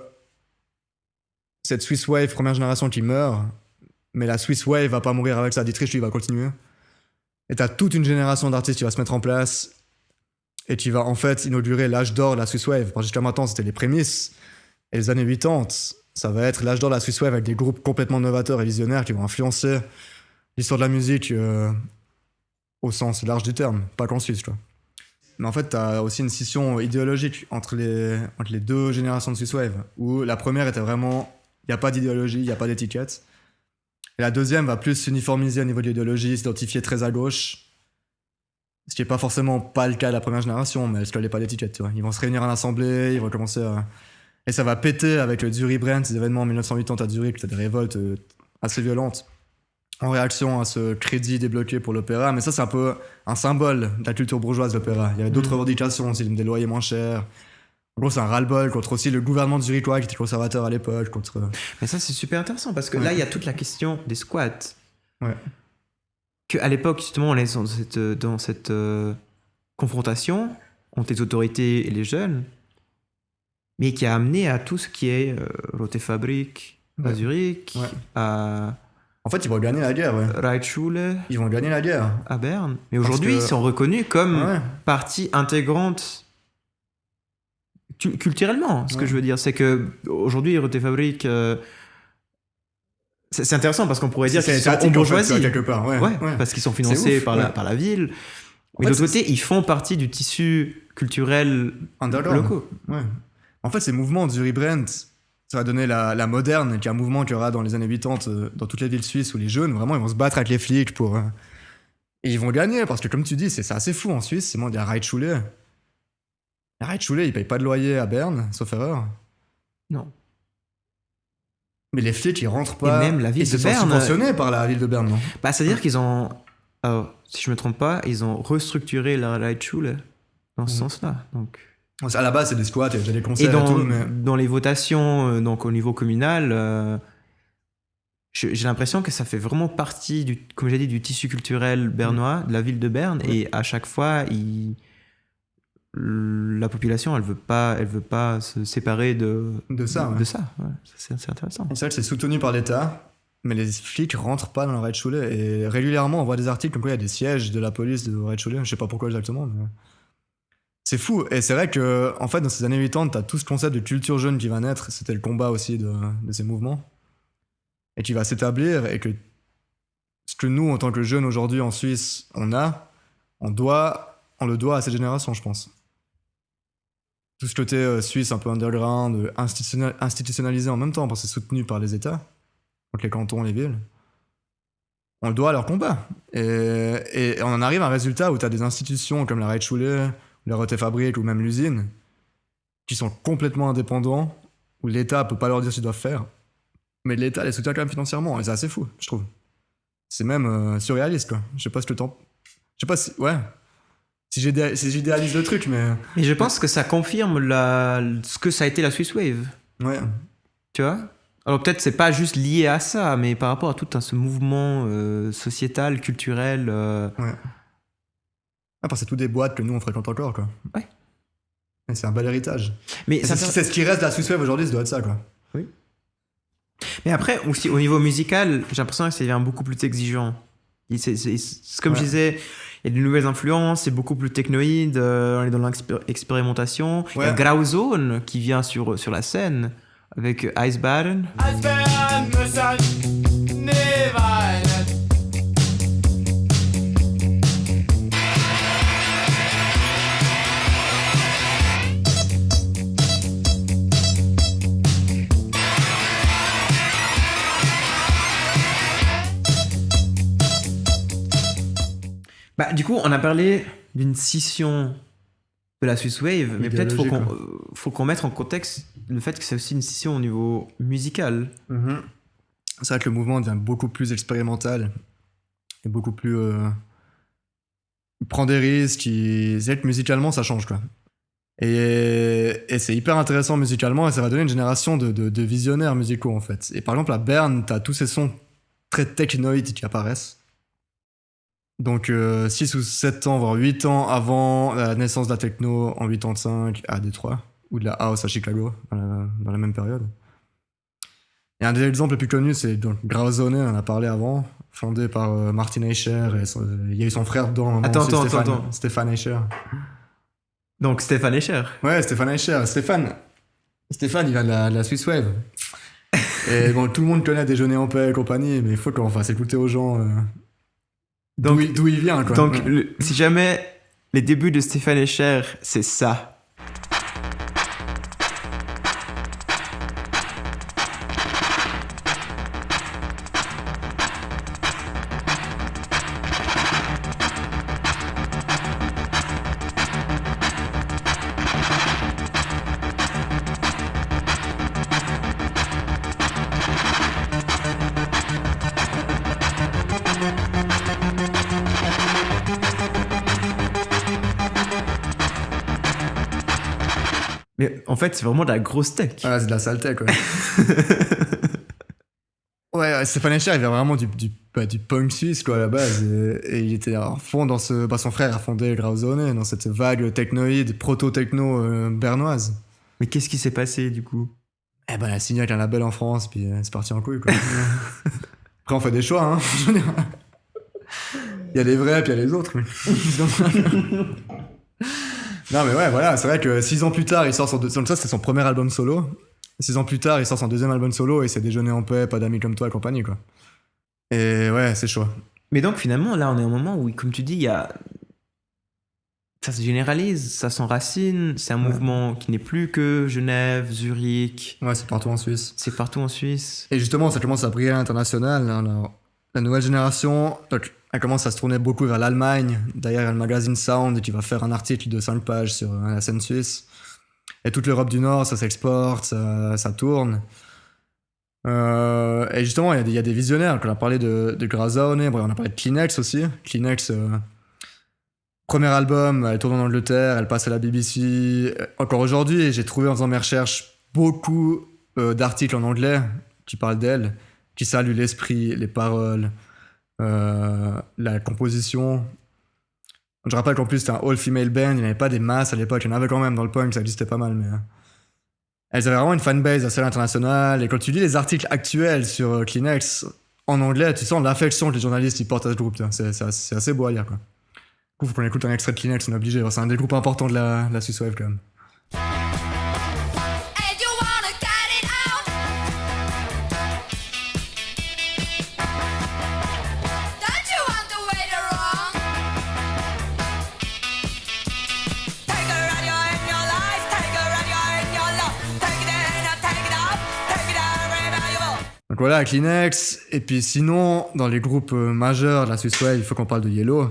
cette Swiss Wave première génération qui meurt, mais la Swiss Wave va pas mourir avec ça. Dietrich, lui, va continuer. Et t'as toute une génération d'artistes qui va se mettre en place et qui va en fait inaugurer l'âge d'or de la Swiss Wave. Parce que jusqu'à maintenant, c'était les prémices. Et les années 80, ça va être l'âge d'or de la Swiss Wave avec des groupes complètement novateurs et visionnaires qui vont influencer l'histoire de la musique au sens large du terme, pas qu'en Suisse, quoi. Mais en fait, t'as aussi une scission idéologique entre les deux générations de Swiss Wave, où la première était vraiment, il n'y a pas d'idéologie, il n'y a pas d'étiquette. Et la deuxième va plus s'uniformiser au niveau de l'idéologie, s'identifier très à gauche. Ce qui n'est pas forcément pas le cas de la première génération, mais elle ne se collait pas d'étiquette, tu vois. Ils vont se réunir en assemblée, ils vont commencer à... Et ça va péter avec le Zurich Brent, ces événements en 1980 à Zurich, c'est des révoltes assez violentes, en réaction à ce crédit débloqué pour l'opéra. Mais ça, c'est un peu un symbole de la culture bourgeoise, l'opéra. Il y avait d'autres revendications aussi, des loyers moins chers. En gros, c'est un ras-le-bol contre aussi le gouvernement de Zurichois qui était conservateur à l'époque. Mais ça, c'est super intéressant parce que là, il y a toute la question des squats. Ouais. Qu'à l'époque, justement, on est dans cette confrontation entre les autorités et les jeunes, mais qui a amené à tout ce qui est Rote Fabrik à Zurich, à... En fait, ils vont gagner la guerre, ouais. Reitschule. Ils vont gagner la guerre. À Berne. Mais aujourd'hui, ils sont reconnus comme partie intégrante culturellement, ce que Ouais. je veux dire, c'est que aujourd'hui, Rote Fabrik, c'est intéressant parce qu'on pourrait dire qu'ils sont en étatique, en fait, bourgeoisie. tu vois, quelque part. Ouais, Ouais, ouais. parce qu'ils sont C'est financés ouf, par, ouais. par la ville. En Mais fait, de l'autre côté, ils font partie du tissu culturel Underground. locaux. Ouais. En fait, ces mouvements du rebrand, ça va donner la moderne, qui est un mouvement qu'il y aura dans les années 80 dans toutes les villes suisses où les jeunes, vraiment, ils vont se battre avec les flics pour. Et ils vont gagner, parce que comme tu dis, c'est assez fou en Suisse. C'est moi, il y a Reitschule. Reitschule, ils payent pas de loyer à Berne, sauf erreur. Non. Mais les flics, ils rentrent pas. même la ville ils de se Berne, sont subventionnés par la ville de Berne, non? Bah, c'est-à-dire qu'ils ont, alors, si je me trompe pas, ils ont restructuré la Reitschule dans ce sens-là. Donc, À la base, c'est des squats, il y a déjà des et concerts et, dans, tout, mais. dans les votations, donc au niveau communal, j'ai l'impression que ça fait vraiment partie, comme j'ai dit, du tissu culturel bernois, de la ville de Berne. Ouais. Et à chaque fois, la population, elle veut pas se séparer de ça, ouais. de ça. Ouais. C'est intéressant. C'est vrai que c'est soutenu par l'État, mais les flics rentrent pas dans la Reitschule. Et régulièrement, on voit des articles comme quoi il y a des sièges de la police de Reitschule. Je sais pas pourquoi exactement, mais. C'est fou. Et c'est vrai que, en fait, dans ces années 80, t'as tout ce concept de culture jeune qui va naître. C'était le combat aussi de ces mouvements. Et qui va s'établir. Et que ce que nous, en tant que jeunes aujourd'hui en Suisse, on le doit à cette génération, je pense. Tout ce côté suisse un peu underground, institutionnalisé en même temps, parce que c'est soutenu par les États, donc les cantons, les villes. On le doit à leur combat. Et on en arrive à un résultat où tu as des institutions comme la Reitschule, la Rote Fabrik ou même l'usine, qui sont complètement indépendants, où l'État peut pas leur dire ce qu'ils doivent faire, mais l'État les soutient quand même financièrement, et c'est assez fou, je trouve. C'est même surréaliste, quoi. Je sais pas ce que t'en... Je sais pas si... Ouais. Si j'idéalise le truc, mais... Et je pense que ça confirme ce que ça a été la Swiss Wave. Ouais. Tu vois? Alors peut-être c'est pas juste lié à ça, mais par rapport à tout ce mouvement sociétal, culturel. Ouais. Ah, parce que c'est tout des boîtes que nous on fréquente encore, quoi. Ouais. Et c'est un bel héritage. Mais Et c'est ce qui reste de la Swiss Wave aujourd'hui, ça doit être ça, quoi. Oui. Mais après, aussi au niveau musical, j'ai l'impression que ça devient beaucoup plus exigeant. C'est comme je disais, il y a de nouvelles influences, c'est beaucoup plus technoïde, on est dans l'expérimentation. Il y a Grauzone qui vient sur la scène avec Eisbaden. Bah, du coup, on a parlé d'une scission de la Swiss Wave, mais peut-être faut qu'on mette en contexte le fait que c'est aussi une scission au niveau musical. Mm-hmm. C'est vrai que le mouvement devient beaucoup plus expérimental et beaucoup plus... Il prend des risques, c'est vrai que musicalement ça change, quoi. Et c'est hyper intéressant musicalement et ça va donner une génération de visionnaires musicaux, en fait. Et par exemple à Berne, t'as tous ces sons très technoïdes qui apparaissent. Donc 6 ou 7 ans, voire 8 ans avant la naissance de la techno en 85 à Détroit, ou de la house à Chicago, dans la même période. Et un des exemples les plus connus, c'est donc Grauzone, on en a parlé avant, fondé par Martin Eicher, et il y a eu son frère dedans. Attends. Stéphane Eicher. Donc Stéphane Escher. Ouais, Stéphane Eicher. Stéphane, il vient de la Swiss Wave. Et bon, tout le monde connaît Déjeuner en paix et compagnie, mais il faut qu'on fasse écouter aux gens... D'où il vient, quoi. Donc, si jamais les débuts de Stéphane Escher, c'est ça. Mais en fait, c'est vraiment de la grosse tech. Ah, c'est de la saleté, quoi. Ouais, Stéphane Escher, il vient vraiment du punk suisse, quoi, à la base. Et il était à fond dans ce... son frère a fondé Grauzone, dans cette vague technoïde, proto-techno bernoise. Mais qu'est-ce qui s'est passé, du coup? Eh ben, il a signé avec un label en France, puis c'est parti en couille, quoi. Après, on fait des choix, hein. Il y a les vrais, puis il y a les autres. Non, mais ouais, voilà, c'est vrai que 6 ans plus tard, il sort donc ça, c'est son premier album solo. 6 ans plus tard, il sort son deuxième album solo et c'est Déjeuner en paix, Pas d'amis comme toi et compagnie, quoi. Et ouais, c'est chaud. Mais donc finalement, là, on est à un moment où, comme tu dis, il y a... ça se généralise, ça s'enracine, c'est un mouvement qui n'est plus que Genève, Zurich, Ouais, c'est partout en Suisse. c'est partout en Suisse. Et justement, ça commence à briller à l'international. Hein, la nouvelle génération, donc, elle commence à se tourner beaucoup vers l'Allemagne. D'ailleurs, il y a le magazine Sound qui va faire un article de 5 pages sur la scène suisse. Et toute l'Europe du Nord, ça s'exporte, ça tourne. Et justement, il y a des visionnaires. On a parlé de Grazaone, on a parlé de Kleenex aussi. Kleenex, premier album, elle tourne en Angleterre, elle passe à la BBC. Encore aujourd'hui, j'ai trouvé en faisant mes recherches beaucoup d'articles en anglais qui parlent d'elle, qui saluent l'esprit, les paroles, la composition. Je rappelle qu'en plus c'était un all-female band, il n'y avait pas des masses à l'époque, il y en avait quand même dans le punk, ça existait pas mal, mais elles avaient vraiment une fanbase assez internationale. Et quand tu lis les articles actuels sur Kleenex en anglais, tu sens l'affection que les journalistes ils portent à ce groupe. C'est assez beau à lire, quoi. Du coup, faut qu'on écoute un extrait de Kleenex, on est obligé. C'est un des groupes importants de la Swiss Wave quand même. And you wanna get it out. Don't you want to wait around? Take a radio in your life, take a radio in your love. Take it in and take it out wherever you want. Donc voilà, Kleenex. Et puis sinon, dans les groupes majeurs de la Swiss Wave, il faut qu'on parle de Yellow.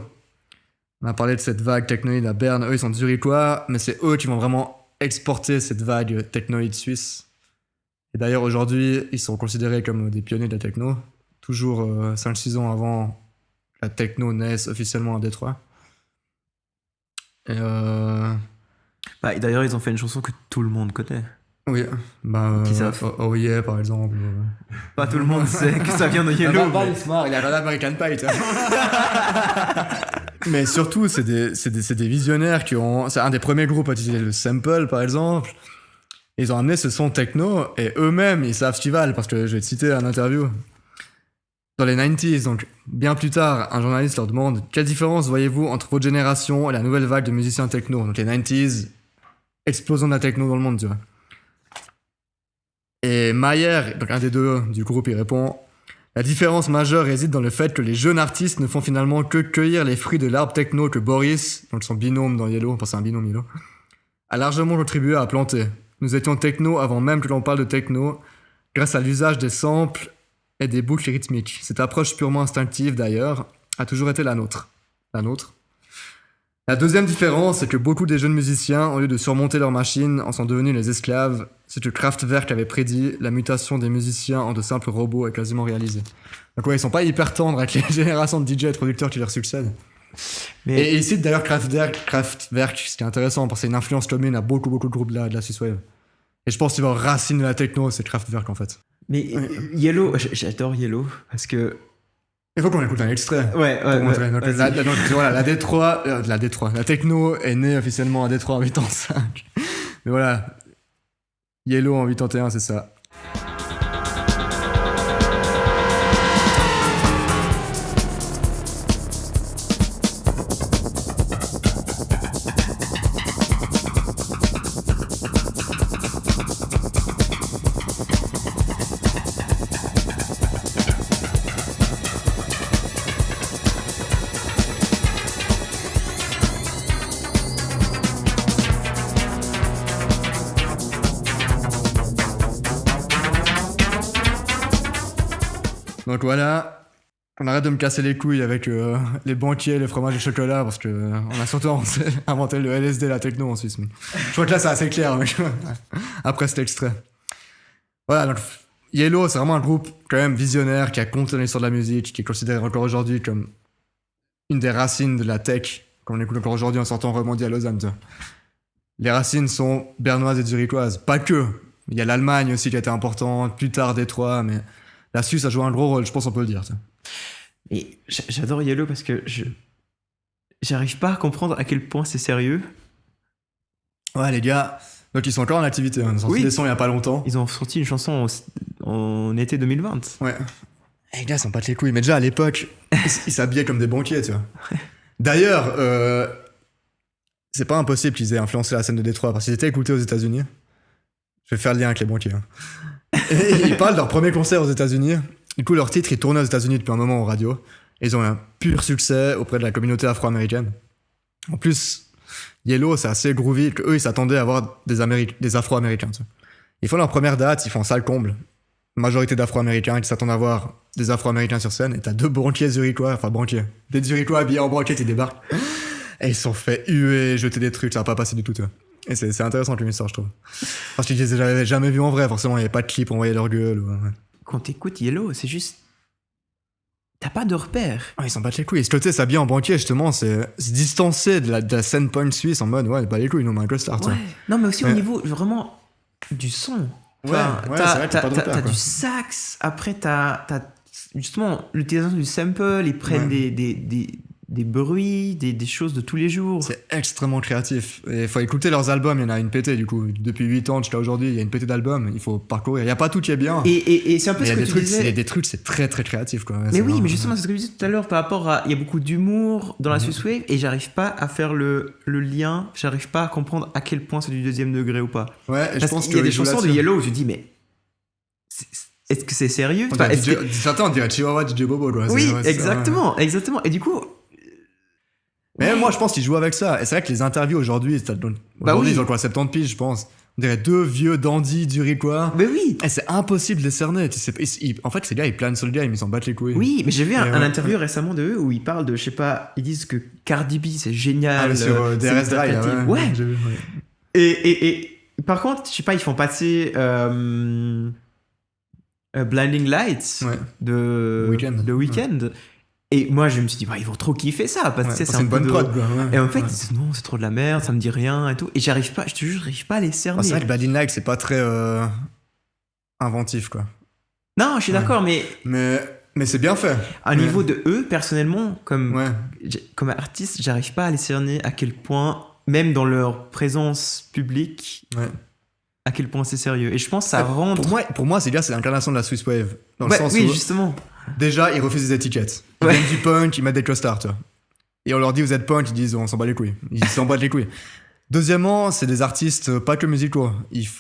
On a parlé de cette vague technoïde à Berne. Eux, ils sont zurichois, mais c'est eux qui vont vraiment exporter cette vague technoïde suisse. Et d'ailleurs, aujourd'hui, ils sont considérés comme des pionniers de la techno. Toujours 5-6 ans avant la techno naisse officiellement à Détroit. Et Bah, d'ailleurs, ils ont fait une chanson que tout le monde connaît. oui, bah, Qui savent. Oh Yeah, par exemple. Pas tout le monde sait que ça vient de Yellow. mais- il a regardé American Pie, tu vois. Mais surtout, c'est des visionnaires qui ont... C'est un des premiers groupes à utiliser le sample, par exemple. Ils ont amené ce son techno, et eux-mêmes, ils savent ce qu'ils valent, parce que je vais te citer un interview. Dans les 90s, donc bien plus tard, un journaliste leur demande « Quelle différence voyez-vous entre votre génération et la nouvelle vague de musiciens techno ?» Donc les 90s, explosion de la techno dans le monde, tu vois. Et Mayer, donc un des deux du groupe, il répond « La différence majeure réside dans le fait que les jeunes artistes ne font finalement que cueillir les fruits de l'arbre techno que Boris, donc son binôme dans Yellow, enfin c'est un binôme Yellow, a largement contribué à planter. Nous étions techno avant même que l'on parle de techno, grâce à l'usage des samples et des boucles rythmiques. Cette approche purement instinctive, d'ailleurs, a toujours été la nôtre. La nôtre. La deuxième différence, c'est que beaucoup des jeunes musiciens, au lieu de surmonter leurs machines, en sont devenus les esclaves. Ce que Kraftwerk avait prédit, la mutation des musiciens en de simples robots est quasiment réalisée. Donc ouais, ils sont pas hyper tendres avec les générations de DJ et de producteurs qui leur succèdent. Mais Et il cite d'ailleurs Kraftwerk, ce qui est intéressant, parce que c'est une influence commune à beaucoup de groupes de la Swiss Wave. Et je pense qu'il va racine de la techno, c'est Kraftwerk en fait. Mais Yellow, j'adore Yellow parce que Il faut qu'on écoute un extrait. ouais, Pour montrer. Donc, vas-y. voilà, la techno est née officiellement à Détroit en 85. Mais voilà, Yellow en 81, c'est ça. Donc voilà, on arrête de me casser les couilles avec les banquiers, les fromages et chocolat, parce que on a surtout inventé le LSD, la techno en Suisse. Mais je crois que là c'est assez clair mais après cet extrait. Voilà, donc Yellow, c'est vraiment un groupe quand même visionnaire qui a compté dans l'histoire de la musique, qui est considéré encore aujourd'hui comme une des racines de la tech, qu'on écoute encore aujourd'hui en sortant Remondie à Lausanne. Tu vois. Les racines sont bernoises et zurichoises, pas que. Il y a l'Allemagne aussi qui a été importante, plus tard Détroit, mais la Suisse a joué un gros rôle, je pense qu'on peut le dire. Tu vois. Et j'adore Yellow parce que j'arrive pas à comprendre à quel point c'est sérieux. Ouais, les gars, donc ils sont encore en activité, hein. Ils ont sorti Oui. des sons il y a pas longtemps. Ils ont sorti une chanson en été 2020. Ouais. Et les gars, ils s'en battent les couilles, mais déjà à l'époque, ils s'habillaient comme des banquiers, tu vois. D'ailleurs, c'est pas impossible qu'ils aient influencé la scène de Détroit parce qu'ils étaient écoutés aux États-Unis. Je vais faire le lien avec les banquiers. Hein. Et ils parlent de leur premier concert aux États-Unis. Du coup, leur titre, ils tournaient aux États-Unis depuis un moment en radio. Et ils ont eu un pur succès auprès de la communauté afro-américaine. En plus, Yellow, c'est assez groovy qu'eux, ils s'attendaient à avoir des afro-américains. Tu sais. Ils font leur première date, ils font salle comble. Majorité d'afro-américains qui s'attendent à voir des afro-américains sur scène. Et t'as deux banquiers zurichois, des zurichois habillés en banquier qui débarquent. Et ils se sont fait huer, jeter des trucs, ça va pas passer du tout. Tu vois. Et c'est intéressant comme histoire, je trouve. Parce qu'ils les avaient jamais vus en vrai, forcément, il n'y avait pas de clip, on voyait leur gueule. Ouais. Quand t'écoutes Yellow, c'est juste. T'as pas de repères. Ah, ils s'en battent les couilles. Et ce côté s'habiller en banquier, justement, c'est se distancer de la scène punk suisse en mode, ouais, pas les couilles, nous, on met un costard. Ouais. Non, mais aussi au niveau vraiment du son. Enfin, c'est vrai que t'as pas de repères, t'as quoi. du sax, après t'as justement l'utilisation du sample, ils prennent des bruits, des choses de tous les jours. C'est extrêmement créatif. Et il faut écouter leurs albums, il y en a une pétée, du coup. Depuis 8 ans jusqu'à aujourd'hui, il y a une pétée d'albums, il faut parcourir. Il n'y a pas tout qui est bien. Et c'est un peu Mais ce il y que a tu des trucs, disais. des trucs, c'est très très créatif, quoi. Mais C'est oui, vraiment- mais justement, c'est ce que je disais tout à l'heure par rapport à. Il y a beaucoup d'humour dans la Swiss Wave et j'arrive pas à faire le lien, j'arrive pas à comprendre à quel point c'est du deuxième degré ou pas. Ouais, et je Parce pense qu'il y a des qu'ils jouent chansons de là-dessus. Yellow où je dis, mais. Est-ce que c'est sérieux? On Enfin, dirait est-ce que- Certains, on dirait Chihuahua, DJ Bobo, quoi. Oui, C'est- ouais, c'est- exactement, exactement. Et du coup. Mais même moi, je pense qu'ils jouent avec ça. Et c'est vrai que les interviews aujourd'hui, oui. ils ont quoi, 70 piges, je pense. On dirait deux vieux dandys zurichois. Mais oui! Et c'est impossible de les cerner. Tu sais, en fait, ces gars, ils planent sur le game, ils s'en battent les couilles. Oui, mais j'ai vu Et un ouais. interview récemment de eux où ils parlent de, je sais pas, ils disent que Cardi B c'est génial. Ah, mais sur c'est DRS hyper Drive, créatif. ouais. Ouais. J'ai vu, ouais. Et par contre, je sais pas, ils font passer Blinding Lights Ouais. de Weeknd. Weeknd. Et moi, je me suis dit, bah, ils vont trop kiffer ça parce que Ouais, tu sais, c'est un une peu bonne de- prod, quoi. Ouais. Et en fait, Ouais. ils disent, non, c'est trop de la merde, ça me dit rien et tout. Et j'arrive pas, je te jure, j'arrive pas à les cerner. Ah, c'est vrai que Bad in Like, c'est pas très inventif, quoi. Non, je suis Ouais. d'accord, mais Mais c'est bien fait. à Ouais. niveau de eux, personnellement, comme Ouais. comme artiste, j'arrive pas à les cerner à quel point, même dans leur présence publique, Ouais. à quel point c'est sérieux. Et je pense que ça rentre. Pour moi, ces gars, c'est l'incarnation de la Swiss Wave. Dans le Ouais, sens oui, où, justement. déjà, ils refusent des étiquettes. Ils Ouais. viennent du punk, ils mettent des costards, tu vois. Et on leur dit, vous êtes punk, ils disent, on s'en bat les couilles. Ils s'en battent les couilles. Deuxièmement, c'est des artistes pas que musicaux.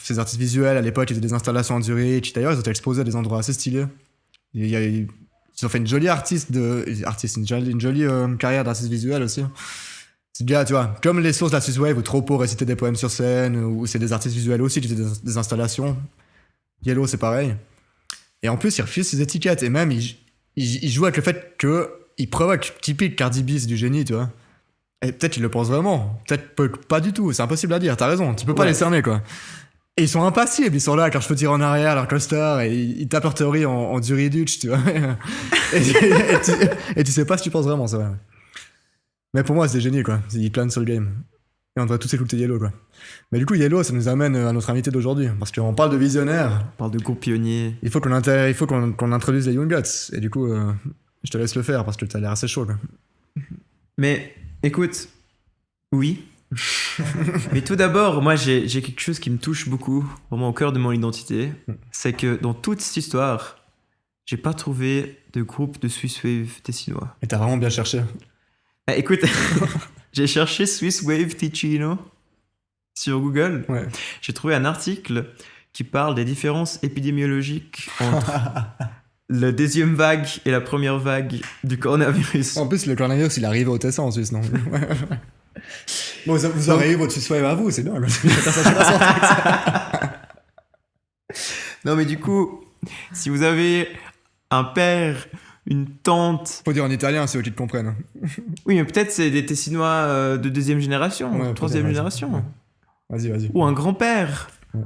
Ces artistes visuels, à l'époque, ils faisaient des installations en Zurich. D'ailleurs, ils ont été exposés à des endroits assez stylés. Ils ont fait une jolie une jolie carrière d'artiste visuel aussi. C'est bien, tu vois, comme les sources de la Swiss Wave où Tropo récitait des poèmes sur scène, où c'est des artistes visuels aussi qui faisaient des installations. Yellow, c'est pareil. Et en plus, ils refusent ces étiquettes. Et même, ils jouent avec le fait qu'ils provoquent. Typique Cardi B, c'est du génie, tu vois. Et peut-être qu'ils le pensent vraiment. Peut-être pas du tout. C'est impossible à dire. T'as raison. Tu peux pas Ouais. les cerner, quoi. Et ils sont impassibles. Ils sont là, quand je peux tirer en arrière, leur costard, et ils tapent leur théorie en Duridutch, tu vois. et tu sais pas si tu penses vraiment, c'est vrai. Mais pour moi, c'est des génies, quoi. Ils planent sur le game. Et on devrait tous écouter Yellow, quoi. Mais du coup, Yellow, ça nous amène à notre invité d'aujourd'hui. Parce qu'on parle de visionnaire. On parle de groupe pionnier. Il faut qu'on introduise les Young Guts. Et du coup, je te laisse le faire parce que t'as l'air assez chaud, quoi. Mais écoute, oui. Mais tout d'abord, moi j'ai quelque chose qui me touche beaucoup, vraiment au cœur de mon identité. C'est que dans toute cette histoire, j'ai pas trouvé de groupe de Swiss Wave tessinois. Et t'as vraiment bien cherché. Ah, écoute, j'ai cherché Swiss Wave Ticino sur Google. Ouais. J'ai trouvé un article qui parle des différences épidémiologiques entre la deuxième vague et la première vague du coronavirus. En plus, le coronavirus, il arrive au Tessin en Suisse, non? Bon, vous aurez eu votre Swiss Wave à vous, c'est bien. Non, mais du coup, si vous avez un père, une tante, Faut dire en italien, c'est eux qui te comprennent. oui, mais peut-être c'est des Tessinois de deuxième génération, Ouais, troisième peut-être, génération, ouais. Vas-y. ou un grand-père Ouais.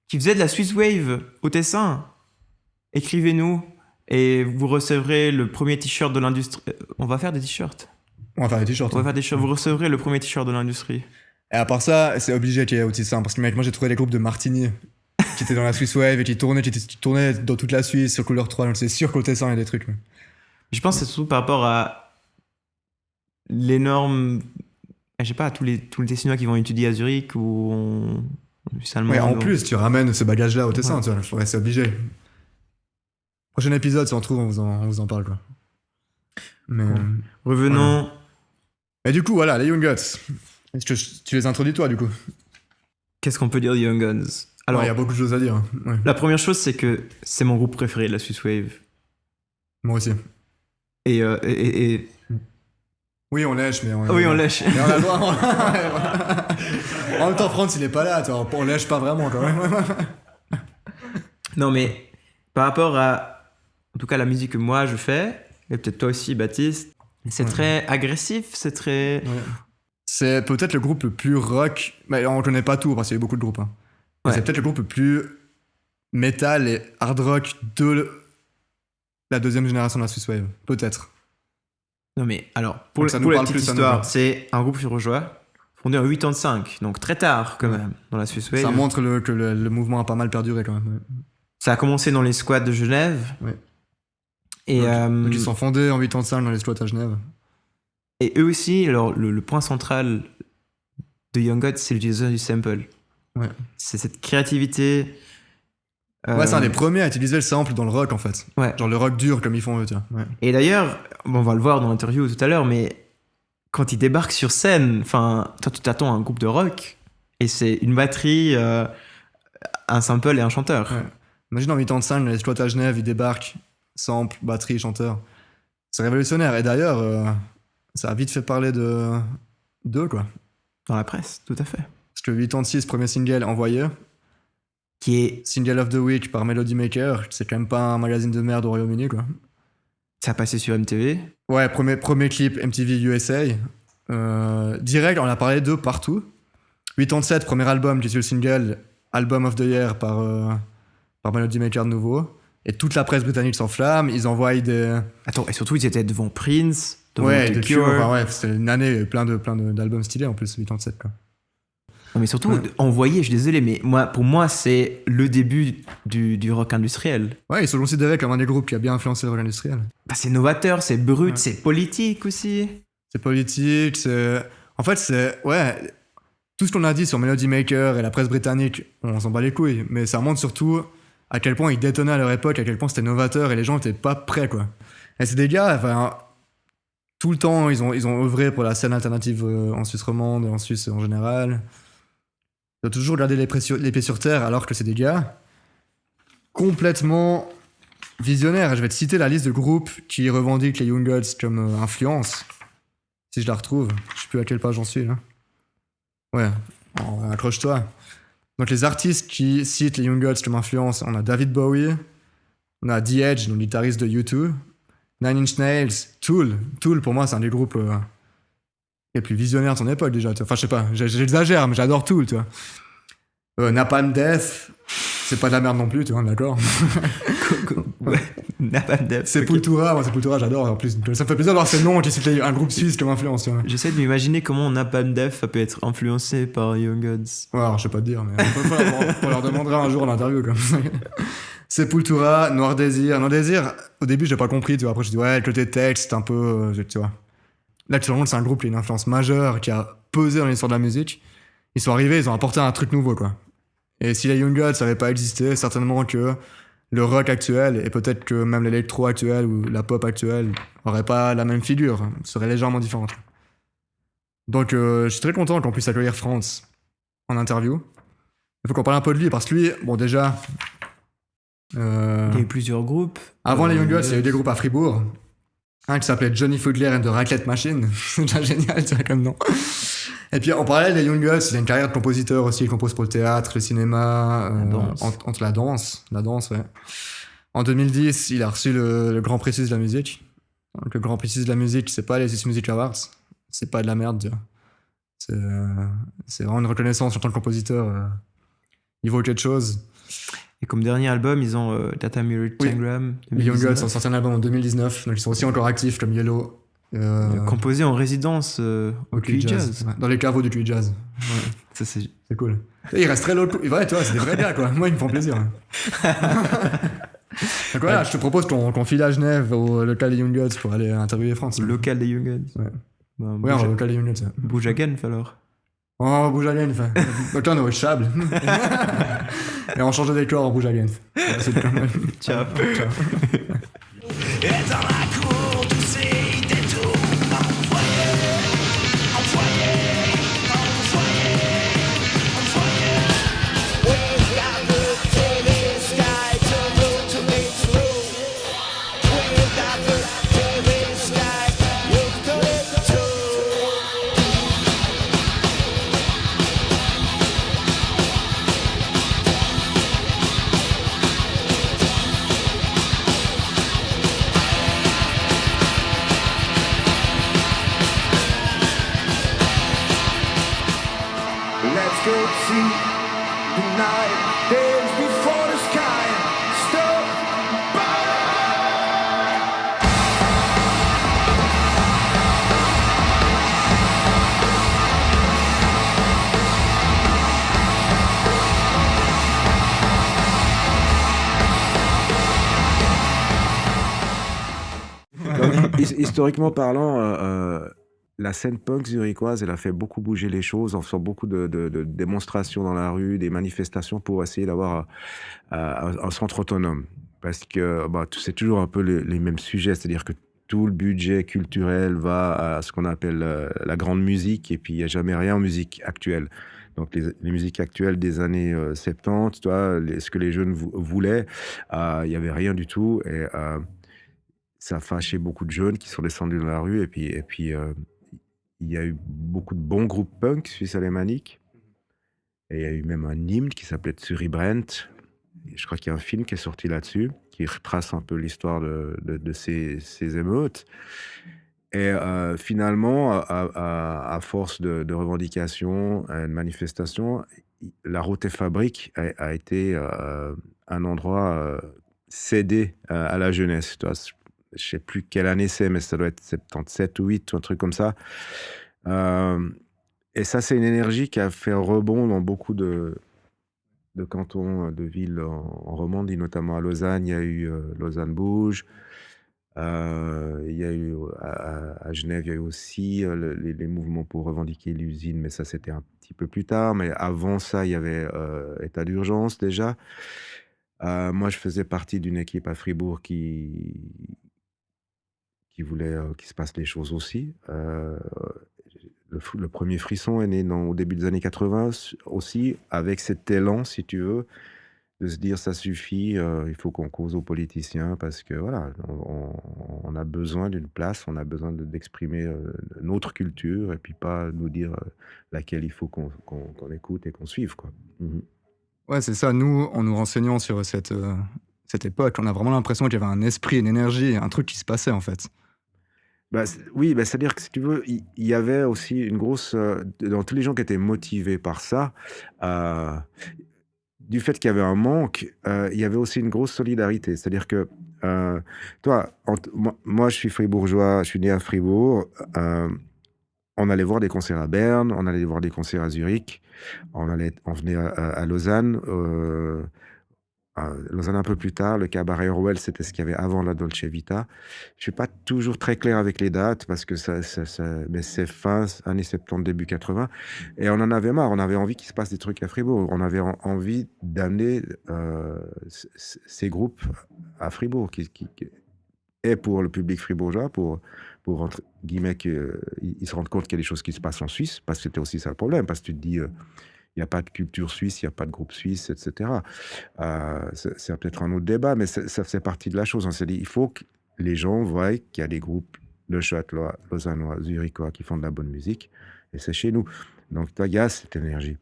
qui faisait de la Swiss Wave au Tessin. Écrivez-nous et vous recevrez le premier t-shirt de l'industrie. On va faire des t-shirts. On va faire des t-shirts. On va faire des t-shirts. Vous recevrez le premier t-shirt de l'industrie. Et à part ça, c'est obligé qu'il y ait aussi ça. Parce que mec, moi j'ai trouvé des groupes de Martini qui étaient dans la Swiss Wave et qui tournaient dans toute la Suisse sur Couleur 3. Donc c'est sûr qu'au Tessin, il y a des trucs. Je pense que c'est surtout par rapport à l'énorme. Je sais pas, tous les Tessinois qui vont étudier à Zurich ou Ouais, en plus, tu ramènes ce bagage-là au Tessin, tu vois. Ouais, c'est obligé. Prochain épisode, si on trouve, on vous en parle, quoi. Mais, Revenons. et du coup, voilà, les Young Guts. Est-ce que tu les introduis toi, du coup? Qu'est-ce qu'on peut dire de Young Guns? Alors, Il y a beaucoup de choses à dire. Ouais. la première chose, c'est que c'est mon groupe préféré de la Swiss Wave. Moi aussi. Et Oui, on lèche, mais oui, on lâche. Mais on a le droit. En même temps, Franz, il est pas là, toi. On lèche pas vraiment, quand même. Non, mais par rapport à, en tout cas, la musique que moi je fais, et peut-être toi aussi, Baptiste, c'est très agressif, c'est très... Ouais. C'est peut-être le groupe le plus rock. Mais on connaît pas tout, parce qu'il y a beaucoup de groupes. Hein. Mais Ouais. c'est peut-être le groupe le plus metal et hard rock de la deuxième génération de la Swiss Wave. Peut-être. Non, mais alors, pour, Donc ça nous pour la parle petite plus, ça nous histoire, parle. c'est un groupe fribourgeois, fondé en 85, donc très tard quand même, dans la Swiss Wave. Ça montre que le mouvement a pas mal perduré, quand même. Ouais. Ça a commencé dans les squats de Genève. Ouais. Et, Donc ils sont fondés en 85 dans les squats à Genève. et eux aussi, alors, le point central de Young Gods, c'est l'utilisation du sample. Ouais. C'est cette créativité. Ouais, c'est un des premiers à utiliser le sample dans le rock, en fait. Ouais. Genre le rock dur, comme ils font eux, tiens. Ouais. Et d'ailleurs, bon, on va le voir dans l'interview tout à l'heure, mais quand ils débarquent sur scène, enfin, toi tu t'attends à un groupe de rock et c'est une batterie, un sample et un chanteur. Ouais. Imagine en 85, les squats à Genève, ils débarquent, sample, batterie, chanteur. C'est révolutionnaire. Et d'ailleurs, ça a vite fait parler d'eux, quoi. Dans la presse, tout à fait. Parce que 86, premier single envoyé. Qui est, Single of the Week par Melody Maker. C'est quand même pas un magazine de merde au Royaume-Uni, quoi. ça a passé sur MTV. Ouais, premier clip MTV USA. Direct, on a parlé d'eux partout. 87, premier album qui est sur le single Album of the Year par Melody Maker de nouveau. Et toute la presse britannique s'enflamme. Ils envoient des... Attends, et surtout ils étaient devant Prince, devant Ouais, The The Cure. Cure. Enfin, ouais, c'était une année, plein d'albums stylés en plus, 87, quoi. Non, mais surtout, Ouais. envoyer, je suis désolé, mais pour moi c'est le début du rock industriel. Ouais, ils sont considérés comme un des groupes qui a bien influencé le rock industriel. Bah, c'est novateur, c'est brut, Ouais. c'est politique aussi. C'est politique, c'est... En fait, c'est... Ouais, tout ce qu'on a dit sur Melody Maker et la presse britannique, on s'en bat les couilles, mais ça montre surtout à quel point ils détonnaient à leur époque, à quel point c'était novateur et les gens étaient pas prêts, quoi. Et c'est des gars, enfin... Tout le temps, ils ont œuvré pour la scène alternative en Suisse romande et en Suisse en général. Ils ont toujours gardé les pieds sur terre, alors que c'est des gars complètement visionnaires. Je vais te citer la liste de groupes qui revendiquent les Young Gods comme influence. Si je la retrouve, je sais plus à quelle page j'en suis là. Ouais, accroche-toi. Donc les artistes qui citent les Young Gods comme influence, on a David Bowie, on a The Edge, le guitariste de U2, Nine Inch Nails, Tool. Tool pour moi c'est un des groupes les plus visionnaires de son époque déjà. Enfin je sais pas, j'exagère mais j'adore Tool, tu vois. Napalm Death, c'est pas de la merde non plus, tu vois, d'accord. Ouais, Napalm Death. Sepultura, moi Sepultura j'adore en plus. Ça me fait plaisir d'avoir ces noms qui citent un groupe suisse comme influence, tu vois. J'essaie de m'imaginer comment Napalm Death ça peut être influencé par Young Gods. Ouais, alors, je sais pas te dire, mais on leur demandera un jour en interview. Comme ça. Sepultura, Noir Désir. Noir Désir, au début, j'ai pas compris, tu vois. Après, je dis, ouais, le côté texte, c'est un peu. Tu vois. Là, tu te rends compte, c'est un groupe qui a une influence majeure, qui a pesé dans l'histoire de la musique. Ils sont arrivés, ils ont apporté un truc nouveau, quoi. Et si les Young Gods n'avaient pas existé, certainement que le rock actuel, et peut-être que même l'électro actuel ou la pop actuelle, n'aurait pas la même figure, serait légèrement différente. Donc, je suis très content qu'on puisse accueillir Franz en interview. Il faut qu'on parle un peu de lui, parce que lui, bon, déjà. Il y a eu plusieurs groupes. Avant les Young Gods, il y a eu des groupes à Fribourg. Un qui s'appelait Johnny Fugler and the Raclette Machine. C'est déjà génial, tu vois, comme nom. Et puis en parallèle, les Young Gods, il a une carrière de compositeur aussi. Il compose pour le théâtre, le cinéma, La danse. entre la danse, ouais. En 2010, il a reçu le Grand Prix Suisse de la musique. Donc, le Grand Prix Suisse de la musique, c'est pas les Swiss Music Awards. C'est pas de la merde, tu vois. C'est vraiment une reconnaissance en tant que compositeur. Il vaut quelque chose. Et comme dernier album, ils ont Data Mirror Tangram. Les Young Gods ont sorti un album en 2019, donc ils sont aussi encore actifs comme Yellow. Composé en résidence au QI Jazz. Ouais, dans les caveaux du QI Jazz. Ouais, Ça, c'est... c'est cool. Et ils restent très locaux. Ouais, tu vois, c'est des vrais gars, quoi. Moi, ils me font plaisir. Donc voilà, je te propose qu'on file à Genève au local des Young Gods pour aller interviewer France. Local des Young Gods. Ouais. Bah, Ouais, au local des Young Gods. Ouais. Bouge à Genf alors. Oh, bouge à Genf. Donc là, on est au Chable. Et on change de décor, on bouge à Genf. Ouais, c'est le même. Ciao. Ciao. Et dans la cour, tous ces détours envoyés, envoyés, night, days before the sky stopped Donc, historiquement parlant, la scène punk zurichoise, elle a fait beaucoup bouger les choses en faisant beaucoup de démonstrations dans la rue, des manifestations pour essayer d'avoir un centre autonome. Parce que bah, c'est toujours un peu les mêmes sujets, c'est-à-dire que tout le budget culturel va à ce qu'on appelle la grande musique, et puis il n'y a jamais rien en musique actuelle. Donc les musiques actuelles des années 70, tu vois, ce que les jeunes voulaient, il n'y avait rien du tout. Et ça a fâché beaucoup de jeunes qui sont descendus dans la rue. Et puis il y a eu beaucoup de bons groupes punk suisse alémanique. Et il y a eu même un hymne qui s'appelait Zuri Brent. Et je crois qu'il y a un film qui est sorti là-dessus, qui retrace un peu l'histoire de ces émeutes. Et finalement, à force de revendications, de manifestations, la Rote Fabrik a été un endroit cédé à la jeunesse. Tu vois, je sais plus quelle année c'est, mais ça doit être 77 ou 8 ou un truc comme ça. Et ça, c'est une énergie qui a fait un rebond dans beaucoup de cantons, de villes en Romandie, notamment à Lausanne. Il y a eu Lausanne Bouge. Il y a eu à Genève, il y a eu aussi les mouvements pour revendiquer l'usine, mais ça, c'était un petit peu plus tard. Mais avant ça, il y avait état d'urgence déjà. Moi, je faisais partie d'une équipe à Fribourg qui voulait qu'il se passe les choses aussi. Le premier frisson est né au début des années 80 aussi, avec cet élan, si tu veux, de se dire ça suffit, il faut qu'on cause aux politiciens parce que voilà, on a besoin d'une place, on a besoin d'exprimer notre culture et puis pas nous dire laquelle il faut qu'on écoute et qu'on suive, quoi. Mhm. Ouais, c'est ça. Nous, en nous renseignant sur cette époque, on a vraiment l'impression qu'il y avait un esprit, une énergie, un truc qui se passait en fait. Oui, c'est-à-dire que si tu veux, il y avait aussi une grosse, dans tous les gens qui étaient motivés par ça, euh, du fait qu'il y avait un manque, il y avait aussi une grosse solidarité. C'est-à-dire que, toi, moi, je suis fribourgeois, je suis né à Fribourg. On allait voir des concerts à Berne, on allait voir des concerts à Zurich, on venait à Lausanne. Lausanne un peu plus tard, le cabaret Orwell, c'était ce qu'il y avait avant la Dolce Vita. Je suis pas toujours très clair avec les dates parce que mais c'est fin années 70, début 80. Et on en avait marre, on avait envie qu'il se passe des trucs à Fribourg. On avait envie d'amener ces groupes à Fribourg, et pour le public fribourgeois, pour entre guillemets qu'ils se rendent compte qu'il y a des choses qui se passent en Suisse, parce que c'était aussi ça le problème, parce que tu te dis, il n'y a pas de culture suisse, il n'y a pas de groupe suisse, etc. C'est peut-être un autre débat, mais ça fait partie de la chose. On s'est dit, il faut que les gens voient qu'il y a des groupes neuchâtelois, lausannois, zurichois qui font de la bonne musique, et c'est chez nous. Donc, il y a cette énergie.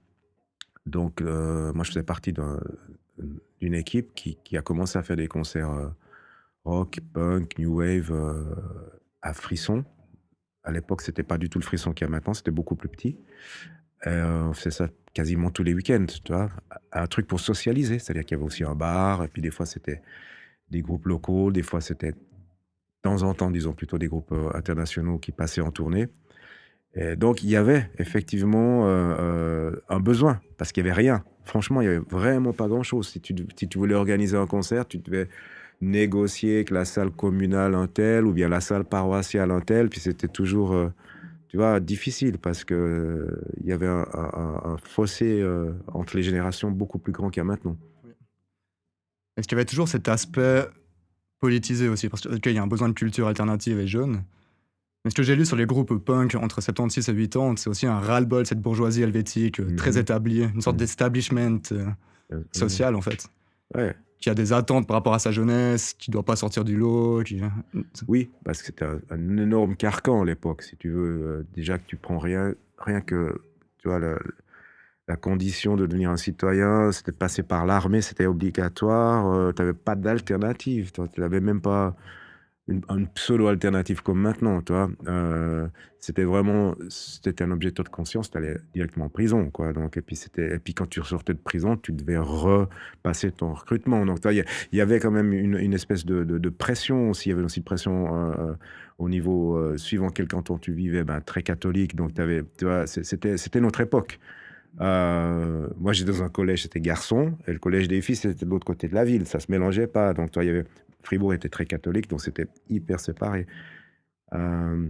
Donc, moi, je faisais partie d'une équipe qui a commencé à faire des concerts rock, punk, new wave à Frisson. À l'époque, c'était pas du tout le Frisson qu'il y a maintenant, c'était beaucoup plus petit. On faisait ça quasiment tous les week-ends, tu vois, un truc pour socialiser, c'est-à-dire qu'il y avait aussi un bar, et puis des fois c'était des groupes locaux, des fois c'était de temps en temps, disons plutôt des groupes internationaux qui passaient en tournée. Et donc il y avait effectivement un besoin, parce qu'il n'y avait rien. Franchement, il n'y avait vraiment pas grand-chose. Si tu voulais organiser un concert, tu devais négocier avec la salle communale un tel, ou bien la salle paroissiale un tel, puis c'était toujours... tu vois, difficile parce que il y avait un fossé entre les générations beaucoup plus grand qu'il y a maintenant. Est-ce qu'il y avait toujours cet aspect politisé aussi? Parce qu'il y a un besoin de culture alternative et jeune. Mais ce que j'ai lu sur les groupes punk entre 76 et 80, c'est aussi un ras-le-bol, cette bourgeoisie helvétique très établie, une sorte d'establishment social en fait, Ouais. qui a des attentes par rapport à sa jeunesse, qui doit pas sortir du lot. Oui, parce que c'était un énorme carcan à l'époque, si tu veux. Déjà que tu prends rien que, tu vois, la condition de devenir un citoyen, c'était de passer par l'armée, c'était obligatoire. Tu n'avais pas d'alternative. Tu n'avais même pas une pseudo-alternative comme maintenant, tu vois. C'était un objecteur de conscience, tu allais directement en prison, quoi. Donc, et puis quand tu ressortais de prison, tu devais repasser ton recrutement. Donc, tu vois, il y avait quand même une espèce de pression aussi. Il y avait aussi de pression au niveau, suivant quel canton tu vivais, ben, très catholique. Donc, tu vois, c'était notre époque. Moi, j'étais dans un collège, c'était garçon, et le collège des filles, c'était de l'autre côté de la ville. Ça se mélangeait pas. Donc, toi, Fribourg était très catholique, donc c'était hyper séparé. Euh,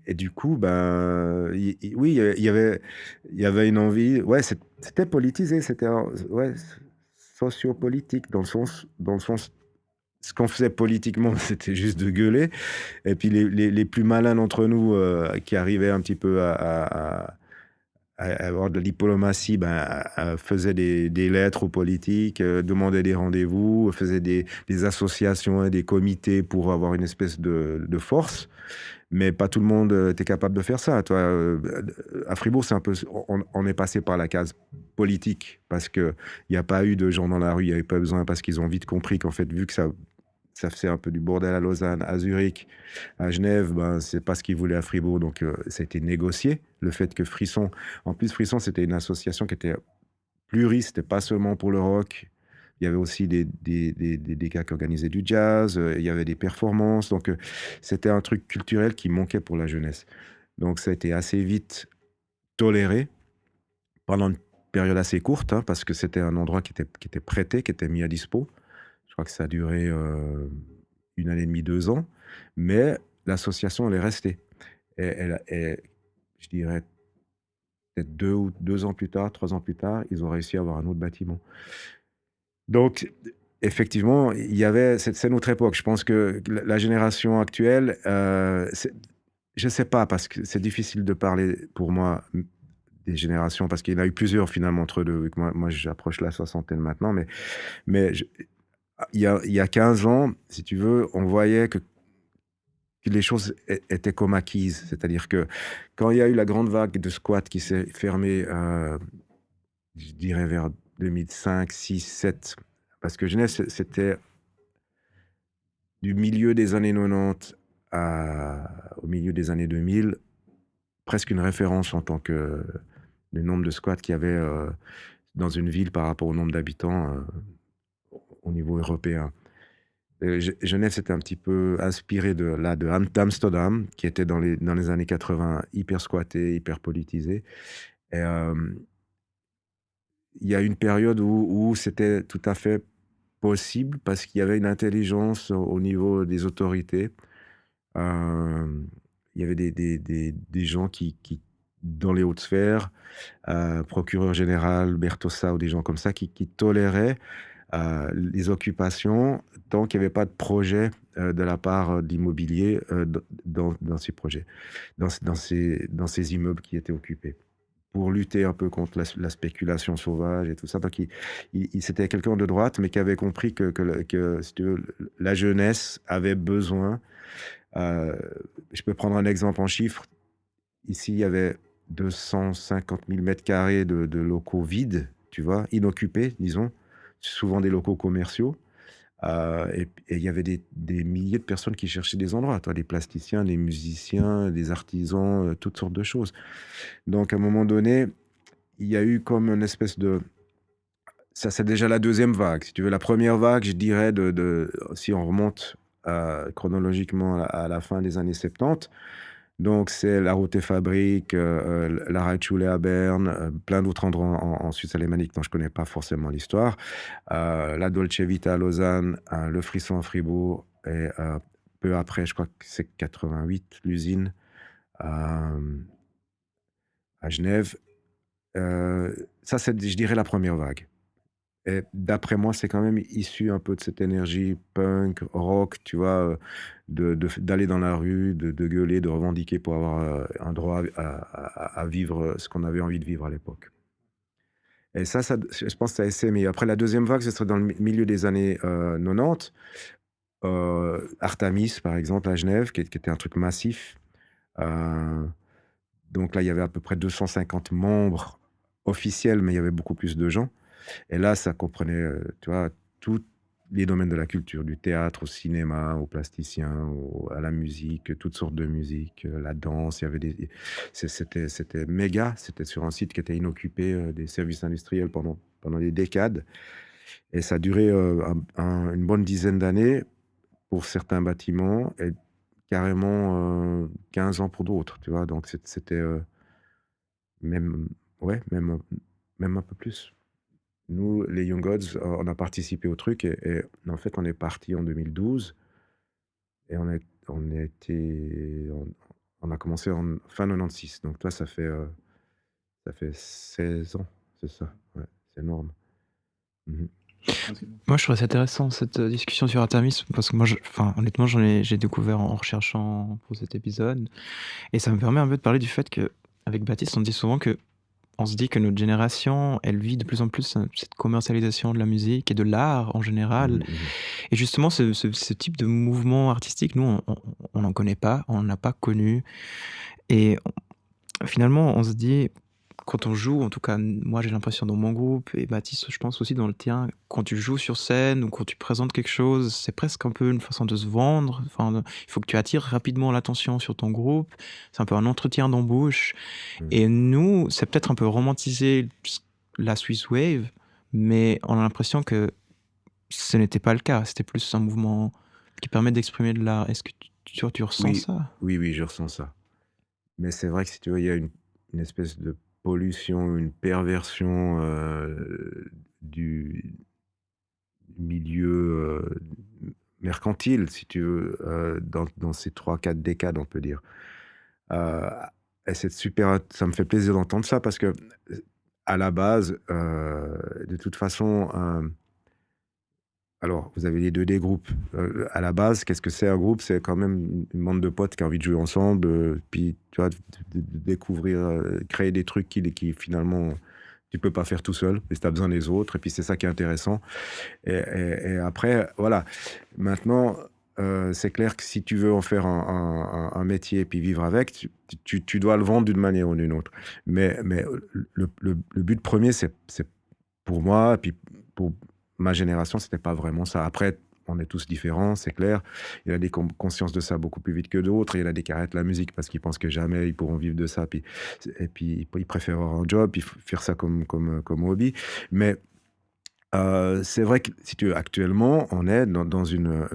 et du coup, ben, oui, il y avait une envie. Ouais, c'était politisé, ouais, sociopolitique dans le sens, ce qu'on faisait politiquement, c'était juste de gueuler. Et puis les plus malins d'entre nous qui arrivaient un petit peu à avoir de la diplomatie, ben, faisait des lettres aux politiques, demandait des rendez-vous, faisait des associations et des comités pour avoir une espèce de force. Mais pas tout le monde était capable de faire ça. Toi, à Fribourg, c'est un peu, on est passé par la case politique parce qu'il n'y a pas eu de gens dans la rue, il n'y avait pas besoin parce qu'ils ont vite compris qu'en fait, vu que ça faisait un peu du bordel à Lausanne, à Zurich, à Genève, ben, c'est pas ce qu'ils voulaient à Fribourg, donc ça a été négocié. Le fait que Frisson, en plus Frisson, c'était une association qui était pluri, c'était pas seulement pour le rock. Il y avait aussi des gars qui organisaient du jazz, il y avait des performances, donc c'était un truc culturel qui manquait pour la jeunesse. Donc ça a été assez vite toléré pendant une période assez courte, hein, parce que c'était un endroit qui était prêté, qui était mis à dispo. Je crois que ça a duré 1 année et demie, 2 ans, mais l'association, elle est restée. Et je dirais, peut-être 2 ans plus tard, 3 ans plus tard, ils ont réussi à avoir un autre bâtiment. Donc, effectivement, c'est notre époque. Je pense que la génération actuelle, je ne sais pas, parce que c'est difficile de parler pour moi des générations, parce qu'il y en a eu plusieurs finalement entre deux, vu que moi j'approche la soixantaine maintenant, mais il y a 15 ans, si tu veux, on voyait que les choses étaient comme acquises. C'est-à-dire que quand il y a eu la grande vague de squat qui s'est fermée, je dirais vers 2005, 6, 7, parce que Genève, c'était du milieu des années 90 au milieu des années 2000, presque une référence en tant que le nombre de squats qu'il y avait dans une ville par rapport au nombre d'habitants au niveau européen. Genève, c'était un petit peu inspiré d'Amsterdam, qui était dans les années 80 hyper squatté, hyper politisé. Et il y a une période où c'était tout à fait possible parce qu'il y avait une intelligence au niveau des autorités. Il y avait des gens qui, dans les hautes sphères, procureur général, Bertossa ou des gens comme ça, qui toléraient les occupations tant qu'il n'y avait pas de projet de la part de l'immobilier dans ces projets, dans ces immeubles qui étaient occupés, pour lutter un peu contre la spéculation sauvage et tout ça. Donc, c'était quelqu'un de droite, mais qui avait compris que si tu veux, la jeunesse avait besoin. Je peux prendre un exemple en chiffres. Ici, il y avait 250 000 mètres carrés de locaux vides, tu vois, inoccupés, disons, souvent des locaux commerciaux. Et il y avait des milliers de personnes qui cherchaient des endroits, toi, des plasticiens, des musiciens, des artisans, toutes sortes de choses. Donc, à un moment donné, il y a eu comme une espèce de... Ça, c'est déjà la deuxième vague. Si tu veux, la première vague, je dirais, si on remonte chronologiquement à la fin des années 70, donc c'est la Rote Fabrik, la Reitschule à Berne, plein d'autres endroits en Suisse alémanique dont je ne connais pas forcément l'histoire, la Dolce Vita à Lausanne, le Frisson à Fribourg, et peu après, je crois que c'est 88, l'usine à Genève. Ça, c'est, je dirais, la première vague. Et d'après moi, c'est quand même issu un peu de cette énergie punk, rock, tu vois, d'aller dans la rue, de gueuler, de revendiquer pour avoir un droit à vivre ce qu'on avait envie de vivre à l'époque. Et ça, je pense que ça a essaimé. Après, la deuxième vague, ce serait dans le milieu des années 90. Artamis, par exemple, à Genève, qui était un truc massif. Donc là, il y avait à peu près 250 membres officiels, mais il y avait beaucoup plus de gens. Et là, ça comprenait, tu vois, les domaines de la culture, du théâtre au cinéma, aux plasticiens, à la musique, toutes sortes de musique, la danse. Il y avait c'était méga. C'était sur un site qui était inoccupé, des services industriels pendant des décades. Et ça a duré une bonne dizaine d'années pour certains bâtiments et carrément 15 ans pour d'autres, tu vois. Donc c'était même, ouais, même un peu plus. Nous, les Young Gods, on a participé au truc et en fait, on est parti en 2012 et on a commencé en fin 96. Donc toi, ça fait 16 ans, c'est ça. Ouais, c'est énorme. Mhm. Moi, je trouve ça intéressant cette discussion sur Artemis parce que moi, honnêtement, j'ai découvert en recherchant pour cet épisode et ça me permet un peu de parler du fait que avec Baptiste, on dit souvent que on se dit que notre génération, elle vit de plus en plus cette commercialisation de la musique et de l'art en général. Mhm. Et justement, ce type de mouvement artistique, nous, on n'en connaît pas, on n'a pas connu. Et finalement, on se dit, quand on joue, en tout cas, moi j'ai l'impression dans mon groupe, et Baptiste, je pense aussi dans le tien, quand tu joues sur scène ou quand tu présentes quelque chose, c'est presque un peu une façon de se vendre. Enfin, il faut que tu attires rapidement l'attention sur ton groupe. C'est un peu un entretien d'embauche. Et nous, c'est peut-être un peu romantiser la Swiss Wave, mais on a l'impression que ce n'était pas le cas. C'était plus un mouvement qui permet d'exprimer de l'art. Est-ce que tu ressens ça? Oui, je ressens ça. Mais c'est vrai que si tu veux, il y a une espèce de pollution, une perversion du milieu mercantile, si tu veux, dans ces 3-4 décades, on peut dire. Et c'est super, ça me fait plaisir d'entendre ça parce que, à la base, de toute façon, alors, vous avez les deux des groupes. À la base, qu'est-ce que c'est un groupe? C'est quand même une bande de potes qui a envie de jouer ensemble, puis tu vois, de découvrir, créer des trucs qui finalement tu peux pas faire tout seul, mais tu as besoin des autres, et puis c'est ça qui est intéressant. Et après, voilà. Maintenant, c'est clair que si tu veux en faire un métier et puis vivre avec, tu dois le vendre d'une manière ou d'une autre. Mais le but premier, c'est pour moi, et puis pour ma génération, c'était pas vraiment ça. Après, on est tous différents, c'est clair. Il y en a des qui ont conscience de ça beaucoup plus vite que d'autres. Il y en a des qui arrêtent la musique parce qu'ils pensent que jamais ils pourront vivre de ça. Et puis ils préfèrent avoir un job, puis faire ça comme hobby. Mais c'est vrai que si tu veux, actuellement, on est dans une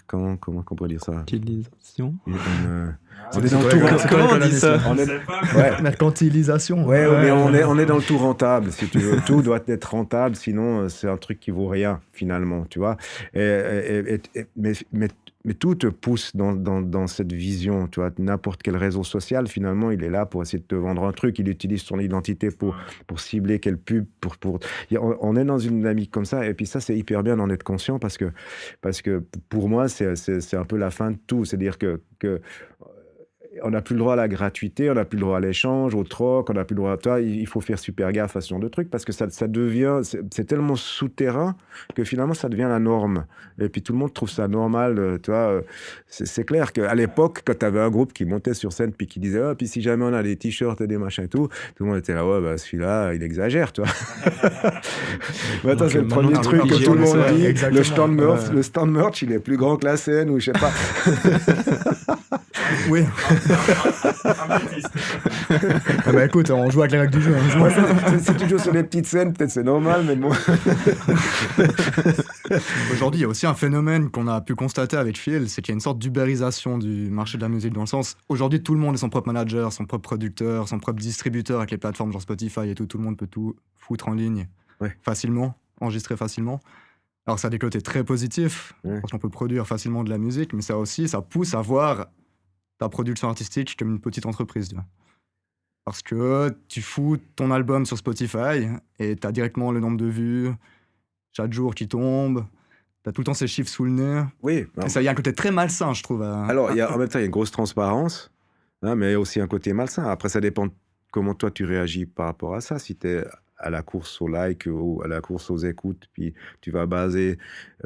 comment on pourrait dire ça? Utilisation. On est dans le tout. Comment on dit ça? Ouais. Mercantilisation. Ouais, mais on est dans le tout rentable, si tu veux. Tout doit être rentable, sinon c'est un truc qui vaut rien, finalement, tu vois. Mais tout te pousse dans cette vision, tu vois. N'importe quel réseau social, finalement, il est là pour essayer de te vendre un truc. Il utilise son identité pour cibler quelle pub. On est dans une dynamique comme ça, et puis ça, c'est hyper bien d'en être conscient parce que pour moi, c'est un peu la fin de tout. C'est-à-dire que on n'a plus le droit à la gratuité, on n'a plus le droit à l'échange, au troc, on n'a plus le droit à toi. Il faut faire super gaffe à ce genre de trucs parce que ça devient, c'est tellement souterrain que finalement ça devient la norme. Et puis tout le monde trouve ça normal, tu vois. C'est clair qu'à l'époque, quand tu avais un groupe qui montait sur scène puis qui disait, puis si jamais on a des t-shirts et des machins et tout le monde était là, ouais, bah celui-là, il exagère, tu vois. Mais attends, c'est le premier truc que tout le monde dit. Exactement. Le stand merch, il est plus grand que la scène ou je sais pas. Oui. Ah bah écoute, on joue avec les règles du jeu. Si tu joues sur des petites scènes, peut-être c'est normal, mais bon. Aujourd'hui, il y a aussi un phénomène qu'on a pu constater avec Phil, c'est qu'il y a une sorte d'ubérisation du marché de la musique, dans le sens, aujourd'hui, tout le monde est son propre manager, son propre producteur, son propre distributeur avec les plateformes genre Spotify et tout. Tout le monde peut tout foutre en ligne facilement, enregistrer facilement. Alors ça a des côtés très positifs, parce qu'on peut produire facilement de la musique, mais ça aussi, ça pousse à voir ta production artistique comme une petite entreprise, tu vois. Parce que tu fous ton album sur Spotify et t'as directement le nombre de vues chaque jour qui tombe, t'as tout le temps ces chiffres sous le nez. Oui. Et ça, il y a un côté très malsain, je trouve. Alors, en même temps, il y a une grosse transparence, hein, mais aussi un côté malsain. Après, ça dépend de comment toi tu réagis par rapport à ça. Si t'es à la course au like ou à la course aux écoutes, puis tu vas baser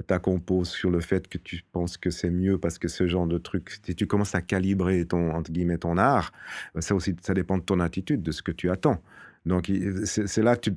ta compo sur le fait que tu penses que c'est mieux parce que ce genre de truc, si tu commences à calibrer entre guillemets, ton art, ça aussi, ça dépend de ton attitude, de ce que tu attends. Donc, c'est là que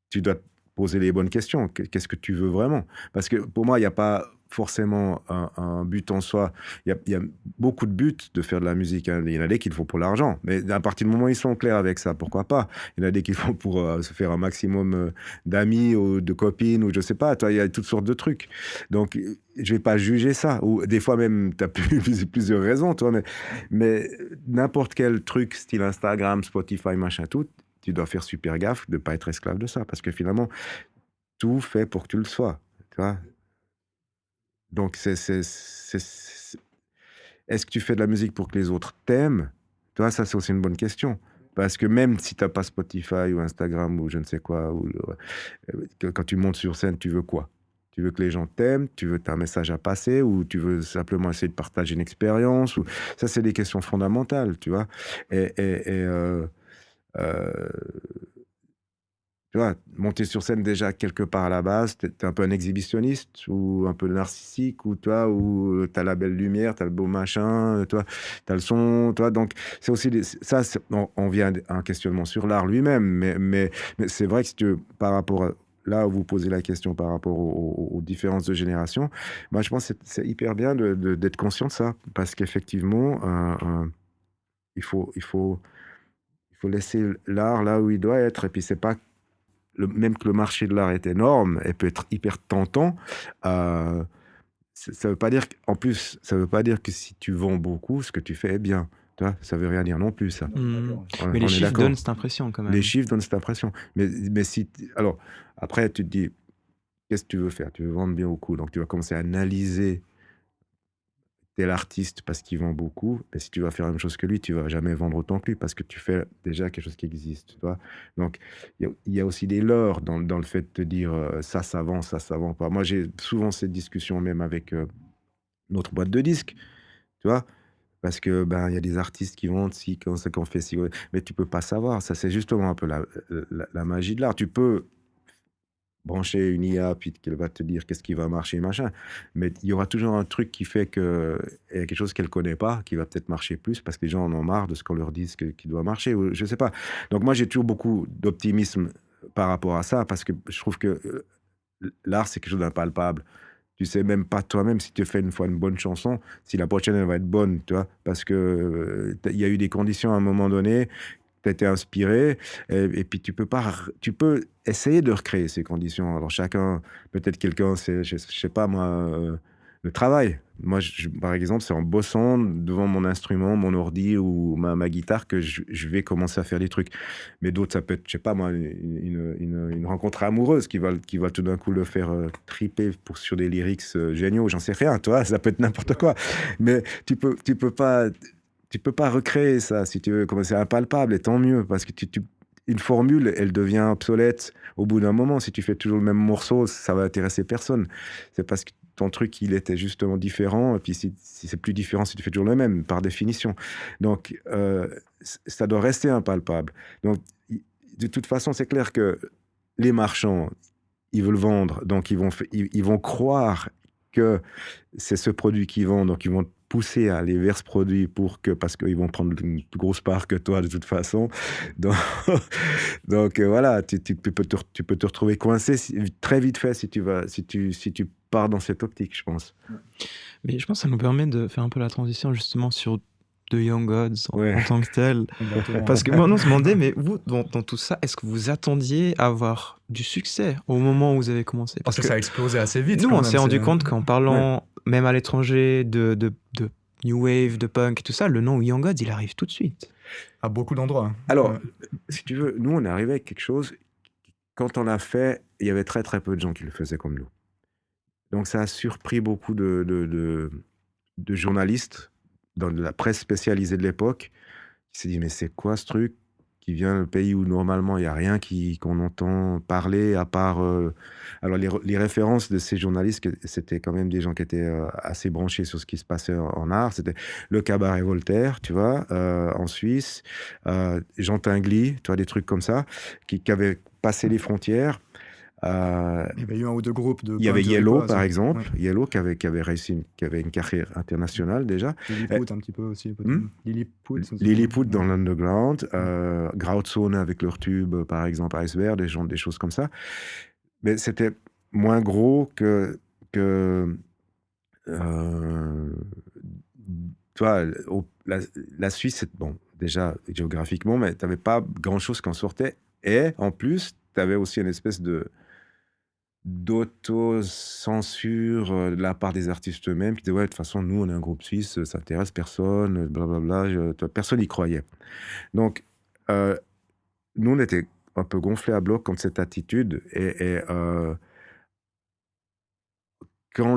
tu dois poser les bonnes questions. Qu'est-ce que tu veux vraiment? Parce que pour moi, il n'y a pas forcément un but en soi. Il y a beaucoup de buts de faire de la musique, hein. Il y en a des qu'il faut pour l'argent. Mais à partir du moment où ils sont clairs avec ça, pourquoi pas? Il y en a des qu'il faut pour se faire un maximum d'amis ou de copines ou je sais pas. Toi, il y a toutes sortes de trucs. Donc, je vais pas juger ça. Ou des fois même, tu as plusieurs raisons, toi. Mais n'importe quel truc, style Instagram, Spotify, machin, tout, tu dois faire super gaffe de ne pas être esclave de ça. Parce que finalement, tout fait pour que tu le sois. Tu vois? Donc, est-ce que tu fais de la musique pour que les autres t'aiment? Tu vois, ça, c'est aussi une bonne question. Parce que même si tu n'as pas Spotify ou Instagram ou je ne sais quoi, quand tu montes sur scène, tu veux quoi? Tu veux que les gens t'aiment? Tu veux que tu aies un message à passer? Ou tu veux simplement essayer de partager une expérience? Ça, c'est des questions fondamentales, tu vois. Et euh, tu vois, monter sur scène déjà quelque part à la base, t'es un peu un exhibitionniste ou un peu narcissique ou toi, ou t'as la belle lumière, t'as le beau machin, toi, t'as le son, toi. Donc c'est aussi on vient à un questionnement sur l'art lui-même, mais c'est vrai que si par rapport là où vous posez la question par rapport aux différences de génération, moi je pense que c'est hyper bien d'être conscient de ça parce qu'effectivement il faut laisser l'art là où il doit être et puis c'est pas même que le marché de l'art est énorme et peut être hyper tentant, ça veut pas dire en plus, ça veut pas dire que si tu vends beaucoup, ce que tu fais est bien. Tu vois, ça veut rien dire non plus, ça. Mais les On est chiffres d'accord. donnent cette impression quand même. Les chiffres donnent cette impression. Mais si, alors, après, tu te dis, qu'est-ce que tu veux faire? Tu veux vendre bien beaucoup. Donc, tu vas commencer à analyser tel artiste parce qu'il vend beaucoup. Et si tu vas faire la même chose que lui, tu vas jamais vendre autant que lui parce que tu fais déjà quelque chose qui existe. Tu vois. Donc, il y a aussi des leurres dans le fait de te dire ça vend pas. Moi, j'ai souvent cette discussion même avec notre boîte de disques. Tu vois. Parce que ben il y a des artistes qui vendent si qu'on fait si, mais tu peux pas savoir. Ça, c'est justement un peu la magie de l'art. Tu peux brancher une IA, puis qu'elle va te dire qu'est-ce qui va marcher, machin. Mais il y aura toujours un truc qui fait qu'il y a quelque chose qu'elle connaît pas, qui va peut-être marcher plus, parce que les gens en ont marre de ce qu'on leur dise qui doit marcher, ou je sais pas. Donc moi, j'ai toujours beaucoup d'optimisme par rapport à ça, parce que je trouve que l'art, c'est quelque chose d'impalpable. Tu sais même pas toi-même si tu fais une fois une bonne chanson, si la prochaine, elle va être bonne, tu vois, parce que il y a eu des conditions à un moment donné, tu as été inspiré, et puis tu peux essayer de recréer ces conditions. Alors chacun, peut-être quelqu'un, c'est, je sais pas moi, le travail. Moi, par exemple, c'est en bossant devant mon instrument, mon ordi ou ma guitare que je vais commencer à faire des trucs. Mais d'autres, ça peut être, je sais pas moi, une rencontre amoureuse qui va tout d'un coup le faire triper sur des lyrics géniaux, j'en sais rien, toi, ça peut être n'importe quoi. Mais tu peux pas recréer ça, si tu veux, comme c'est impalpable, et tant mieux, parce que une formule, elle devient obsolète au bout d'un moment. Si tu fais toujours le même morceau, ça va intéresser personne. C'est parce que ton truc, il était justement différent, et puis si c'est plus différent, si tu fais toujours le même, par définition. Donc, ça doit rester impalpable. Donc, de toute façon, c'est clair que les marchands, ils veulent vendre, donc ils vont croire que c'est ce produit qu'ils vendent, donc ils vont pousser à aller vers ce produit parce qu'ils vont prendre une plus grosse part que toi de toute façon. Donc voilà, tu peux te retrouver coincé très vite fait si tu pars dans cette optique, je pense. Mais je pense que ça nous permet de faire un peu la transition justement sur The Young Gods Ouais. en tant que tel. Parce que moi, on se demandait, mais vous, dans tout ça, est-ce que vous attendiez à avoir du succès au moment où vous avez commencé? Parce que ça a explosé assez vite. Nous, quand on même, s'est rendu c'est- compte qu'en parlant, même à l'étranger, de New Wave, de punk et tout ça, le nom Young Gods, il arrive tout de suite. À beaucoup d'endroits. Alors, Ouais. si tu veux, nous, on est arrivé avec quelque chose, quand on l'a fait, il y avait très très peu de gens qui le faisaient comme nous. Donc ça a surpris beaucoup de journalistes dans la presse spécialisée de l'époque, qui s'est dit, mais c'est quoi ce truc qui vient d'un pays où normalement il n'y a rien qu'on entend parler à part... Alors les références de ces journalistes, c'était quand même des gens qui étaient assez branchés sur ce qui se passait en art. C'était le Cabaret Voltaire, tu vois, en Suisse, Jean Tinguely, tu vois, des trucs comme ça, qui avaient passé les frontières. Il y avait eu un ou deux groupes de. Il y avait punk Yellow, québécois, par ça. exemple, Ouais. Yellow qui avait réussi, qui avait une carrière internationale déjà. Lilliput un petit peu aussi. peut-être. Lilliput. ça, c'est- Lilliput dans l'underground, Grauzone avec leur tube, par exemple, Iceberg, des choses comme ça. Mais c'était moins gros que euh, tu vois, la Suisse, bon, déjà géographiquement, mais tu n'avais pas grand-chose qui en sortait. Et en plus, tu avais aussi une espèce d'auto-censure de la part des artistes eux-mêmes qui disaient, ouais, de toute façon, nous, on est un groupe suisse, ça intéresse personne, blablabla, personne n'y croyait. Donc, euh, nous, on était un peu gonflés à bloc contre cette attitude. Et quand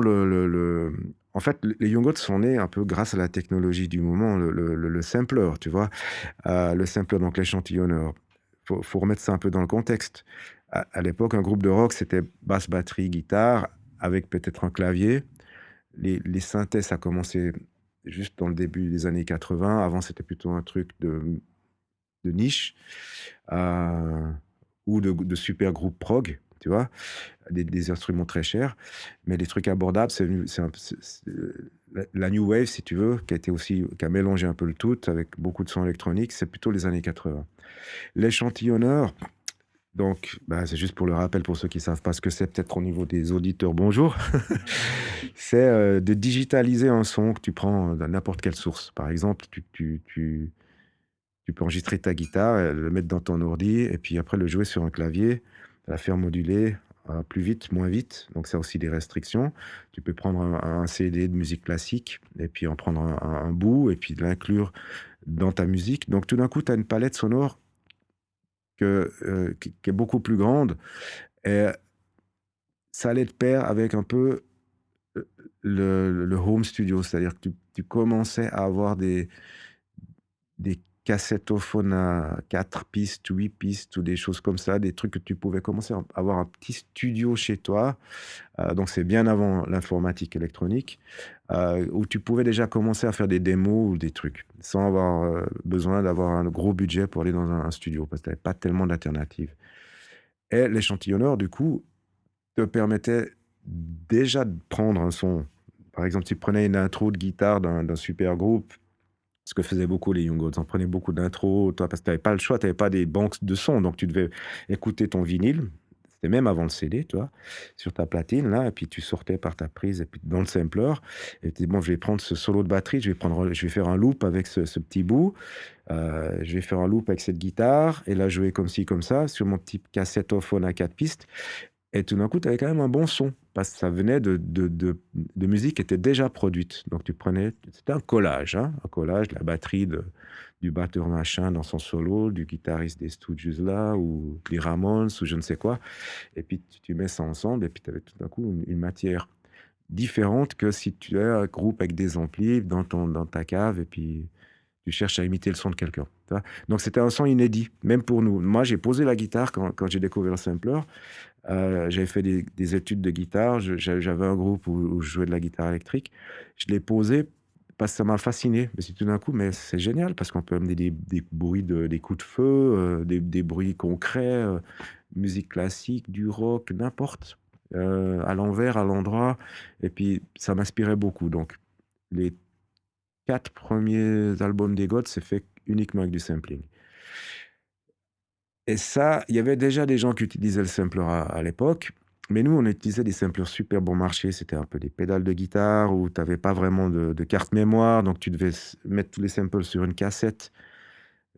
en fait, les Young Gods sont nés un peu grâce à la technologie du moment, le sampler, tu vois. Le sampler, donc l'échantillonneur. Faut remettre ça un peu dans le contexte. À l'époque, un groupe de rock, c'était basse, batterie, guitare, avec peut-être un clavier. Les synthés, ça a commencé juste dans le début des années 80. Avant, c'était plutôt un truc de niche euh, ou de super groupe prog, tu vois, des instruments très chers, mais des trucs abordables. La New Wave, si tu veux, qui a mélangé un peu le tout avec beaucoup de sons électroniques, c'est plutôt les années 80. L'échantillonneur, donc, bah, c'est juste pour le rappel pour ceux qui ne savent pas ce que c'est, peut-être au niveau des auditeurs, bonjour. C'est de digitaliser un son que tu prends de n'importe quelle source. Par exemple, tu peux enregistrer ta guitare, le mettre dans ton ordi, et puis après le jouer sur un clavier, la faire moduler plus vite, moins vite. Donc ça a aussi des restrictions. Tu peux prendre un CD de musique classique, et puis en prendre un bout, et puis l'inclure dans ta musique. Donc tout d'un coup, tu as une palette sonore qui est beaucoup plus grande, et ça allait de pair avec un peu le home studio, c'est-à-dire que tu commençais à avoir des cassettophones à 4 pistes, 8 pistes ou des choses comme ça, des trucs que tu pouvais commencer à avoir un petit studio chez toi. Donc c'est bien avant l'informatique électronique, où tu pouvais déjà commencer à faire des démos ou des trucs, sans avoir besoin d'avoir un gros budget pour aller dans un studio, parce que tu n'avais pas tellement d'alternatives. Et l'échantillonneur, du coup, te permettait déjà de prendre un son. Par exemple, tu prenais une intro de guitare d'un super groupe, ce que faisaient beaucoup les Young Gods. On prenait beaucoup d'intros, toi, parce que tu n'avais pas le choix, tu n'avais pas des banques de sons, donc tu devais écouter ton vinyle. C'était même avant le CD, toi, sur ta platine, là, et puis tu sortais par ta prise, et puis dans le sampler, et tu dis, bon, je vais prendre ce solo de batterie, je vais faire un loop avec ce petit bout, je vais faire un loop avec cette guitare, et là, jouer comme ci, comme ça, sur mon petit cassettophone à 4 pistes, et tout d'un coup, tu avais quand même un bon son, parce que ça venait de musique qui était déjà produite. Donc tu prenais, c'était un collage, hein, un collage, la batterie du batteur machin dans son solo, du guitariste des Stooges là, ou les Ramones, ou je ne sais quoi. Et puis tu mets ça ensemble, et puis tu avais tout d'un coup une matière différente que si tu as un groupe avec des amplis dans ta cave, et puis tu cherches à imiter le son de quelqu'un. Tu vois. Donc c'était un son inédit, même pour nous. Moi, j'ai posé la guitare quand j'ai découvert le sampler. J'avais fait des études de guitare. J'avais un groupe où je jouais de la guitare électrique. Je l'ai posé parce que ça m'a fasciné. Mais c'est tout d'un coup, mais c'est génial parce qu'on peut amener des bruits, des coups de feu, des bruits concrets, musique classique, du rock, n'importe, à l'envers, à l'endroit. Et puis, ça m'inspirait beaucoup. Donc, les 4 premiers albums des Gods, c'est fait uniquement avec du sampling. Et ça, il y avait déjà des gens qui utilisaient le sampler à l'époque, mais nous, on utilisait des samplers super bon marché. C'était un peu des pédales de guitare où tu n'avais pas vraiment de carte mémoire, donc tu devais mettre tous les samples sur une cassette.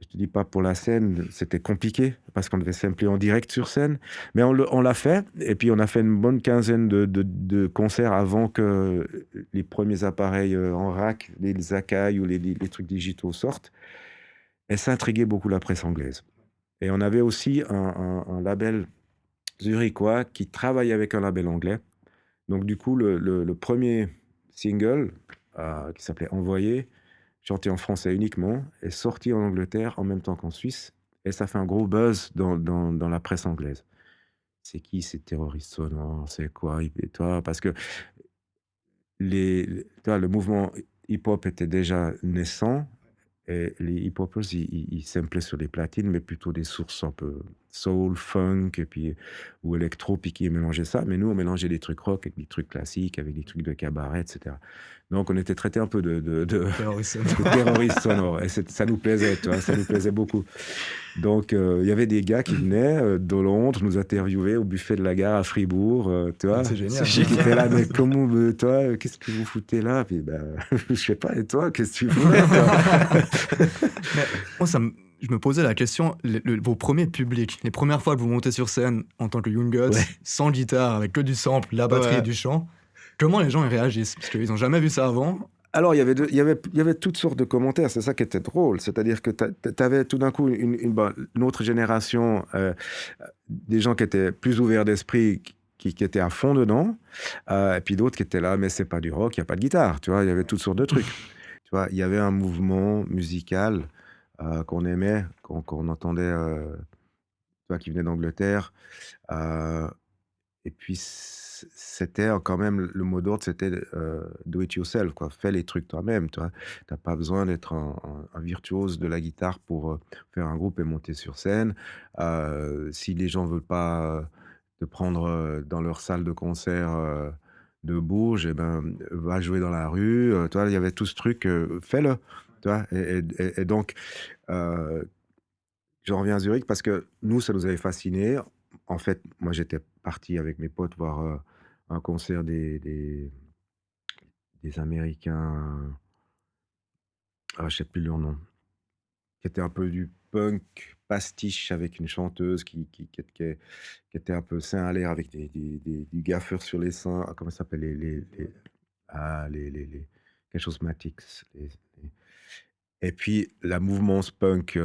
Je te dis pas pour la scène, c'était compliqué parce qu'on devait sampler en direct sur scène, mais on l'a fait. Et puis on a fait une bonne quinzaine de concerts avant que les premiers appareils en rack, les Akai ou les trucs digitaux sortent. Et ça intriguait beaucoup la presse anglaise. Et on avait aussi un label zurichois qui travaillait avec un label anglais. Donc du coup, le premier single, qui s'appelait Envoyé, chanté en français uniquement, est sorti en Angleterre en même temps qu'en Suisse. Et ça fait un gros buzz dans la presse anglaise. C'est qui ces terroristes sonores? C'est quoi? Et toi, parce que toi, le mouvement hip-hop était déjà naissant. Et les hip-hopers, ils samplaient sur des platines, mais plutôt des sources un peu soul, funk, et puis, ou électro, puis qui mélangeait ça. Mais nous, on mélangeait des trucs rock avec des trucs classiques, avec des trucs de cabaret, etc. Donc, on était traité un peu de Terroriste. terroristes sonores. Et ça nous plaisait, tu vois, ça nous plaisait beaucoup. Donc, il y avait des gars qui venaient de Londres nous interviewer au buffet de la gare à Fribourg, tu vois. C'est génial. Qui étaient là, mais comment, toi, qu'est-ce que vous foutez là? Puis, je sais pas, et toi, qu'est-ce que tu fais, toi? Mais moi, je me posais la question, vos premiers publics, les premières fois que vous montez sur scène en tant que Young Guts, Ouais. sans guitare, avec que du sample, la batterie Ouais. et du chant, comment les gens y réagissent? Parce qu'ils n'ont jamais vu ça avant. Alors, il y avait toutes sortes de commentaires, c'est ça qui était drôle. C'est-à-dire que tu avais tout d'un coup une autre génération, des gens qui étaient plus ouverts d'esprit, qui étaient à fond dedans, et puis d'autres qui étaient là, mais c'est pas du rock, il n'y a pas de guitare, tu vois, il y avait toutes sortes de trucs. Tu vois, il y avait un mouvement musical qu'on aimait, qu'on entendait, tu vois, qui venait d'Angleterre. Et puis, c'était quand même, le mot d'ordre, c'était do it yourself, quoi. Fais les trucs toi-même, tu vois. T'as pas besoin d'être un virtuose de la guitare pour faire un groupe et monter sur scène. Si les gens veulent pas te prendre dans leur salle de concert de Bourges, eh ben, va jouer dans la rue. Tu vois, il y avait tout ce truc, fais-le, tu vois. Et donc, euh, j'en reviens à Zurich parce que nous, ça nous avait fascinés. En fait, moi, j'étais parti avec mes potes voir un concert des Américains, je sais plus leur nom, qui était un peu du punk pastiche avec une chanteuse qui était un peu sein à l'air avec du gaffeur sur les seins. Comment ça s'appelle quelque chose Matix. Et puis, la mouvance punk,